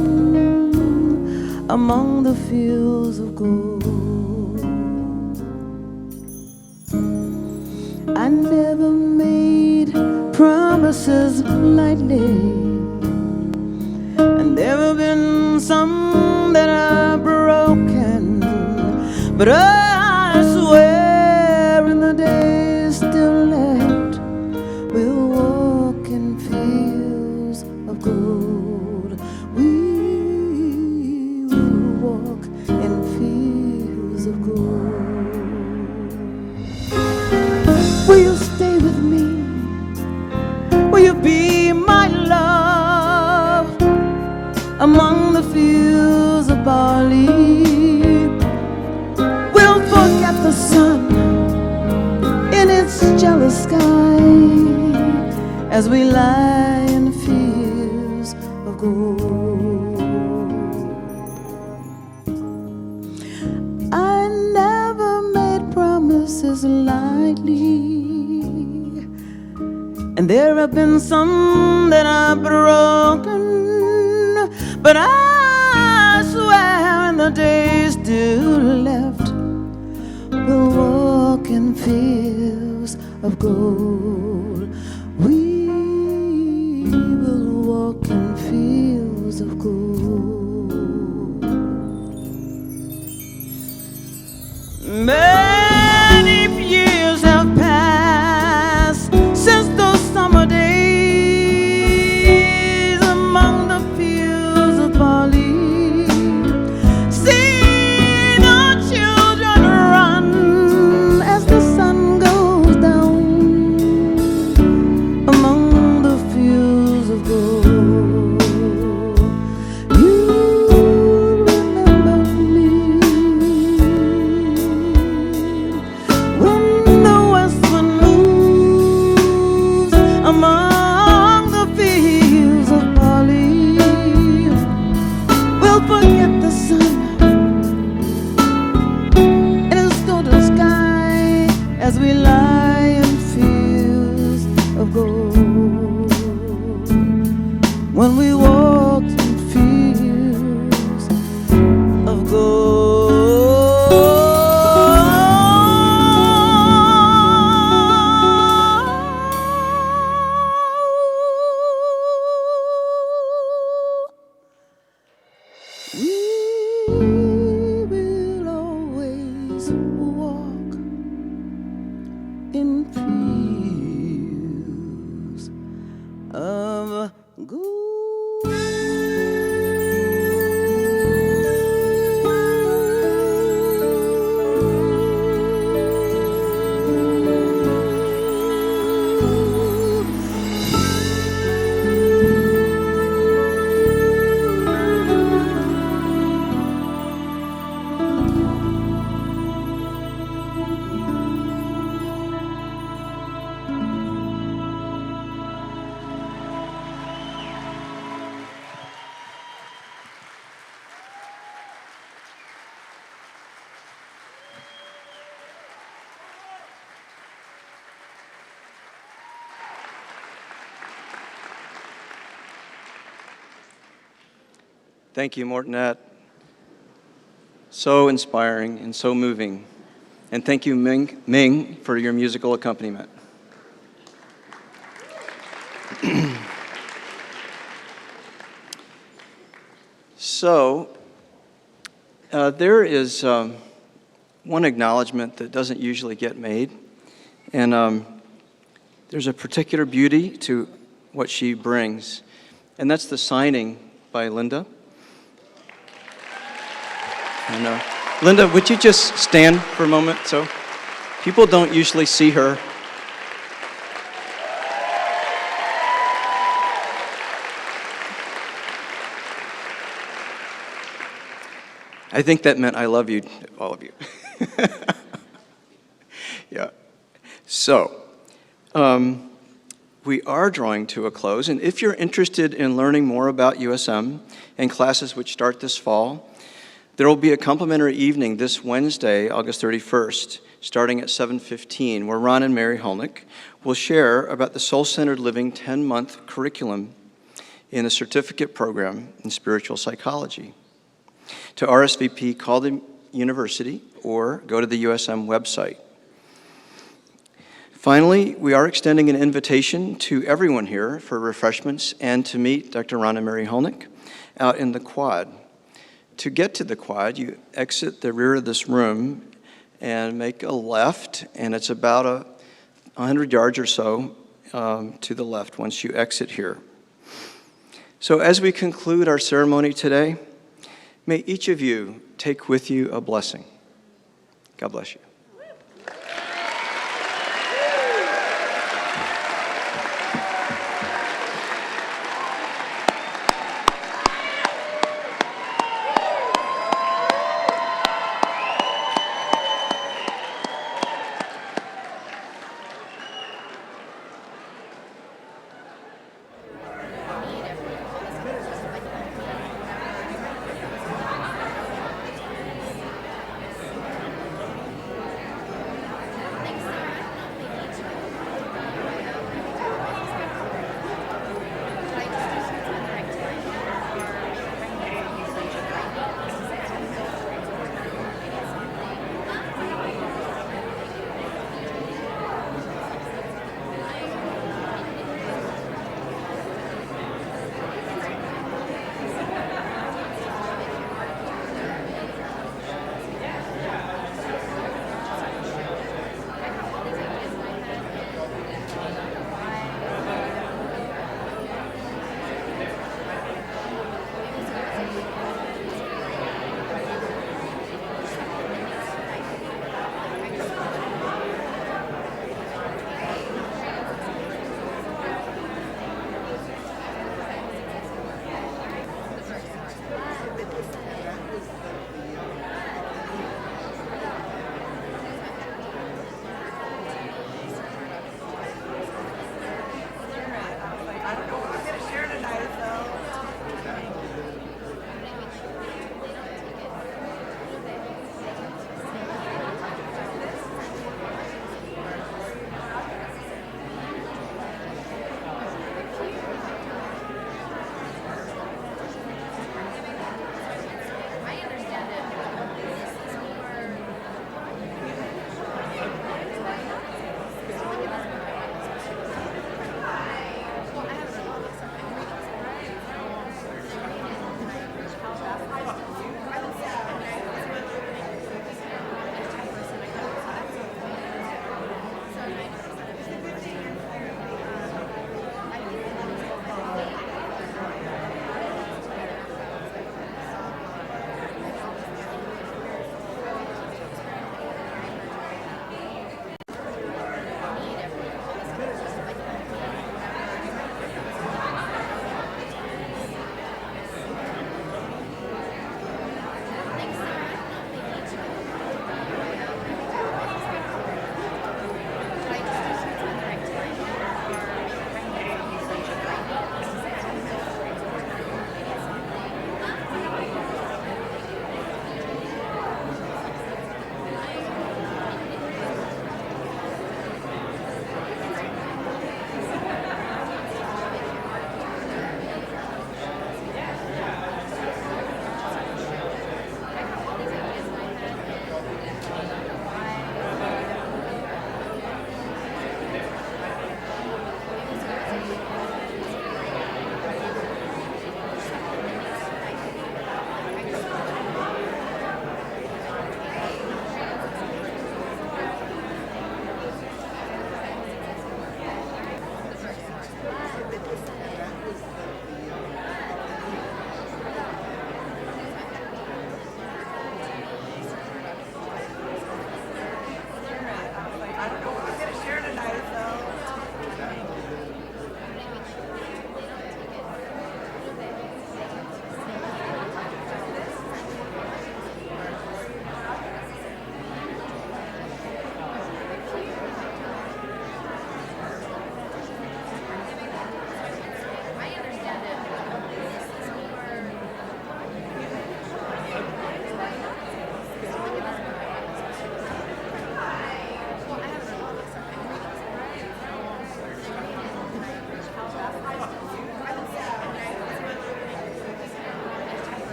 among the fields of gold. I never made promises lightly, and there have been some that I've broken, but I swear in the days still left, we'll walk in fields of gold. We will walk in fields of gold. Will you stay with me? Will you be my love among the fields of barley? We'll forget the sun in its jealous sky as we lie in fields of gold. I never made promises lightly, and there have been some that I've broken, but I swear in the days still left, we'll walk in fields of gold. We will walk in fields of gold. Many years have passed since those summer days among the fields of barley. See the children run as the sun goes down among the fields of gold. You remember me when the west wind moves among the fields of barley. We'll forget the sun in its golden sky as we lie in fields of gold. When we walk in fields of gold, we will always walk in fields of gold. Thank you, Mortonette. So inspiring and so moving. And thank you, Ming, for your musical accompaniment. So, there is one acknowledgement that doesn't usually get made, and there's a particular beauty to what she brings, and that's the signing by Linda. And Linda, would you just stand for a moment so people don't usually see her? I think that meant I love you, all of you. Yeah. So, we are drawing to a close, and if you're interested in learning more about USM and classes which start this fall, there will be a complimentary evening this Wednesday, August 31st, starting at 7:15, where Ron and Mary Hulnick will share about the Soul-Centered Living 10-month curriculum in the certificate program in spiritual psychology. To RSVP, call the university or go to the USM website. Finally, we are extending an invitation to everyone here for refreshments and to meet Dr. Ron and Mary Hulnick out in the quad. To get to the quad, you exit the rear of this room and make a left, and it's about 100 yards or so to the left once you exit here. So as we conclude our ceremony today, may each of you take with you a blessing. God bless you.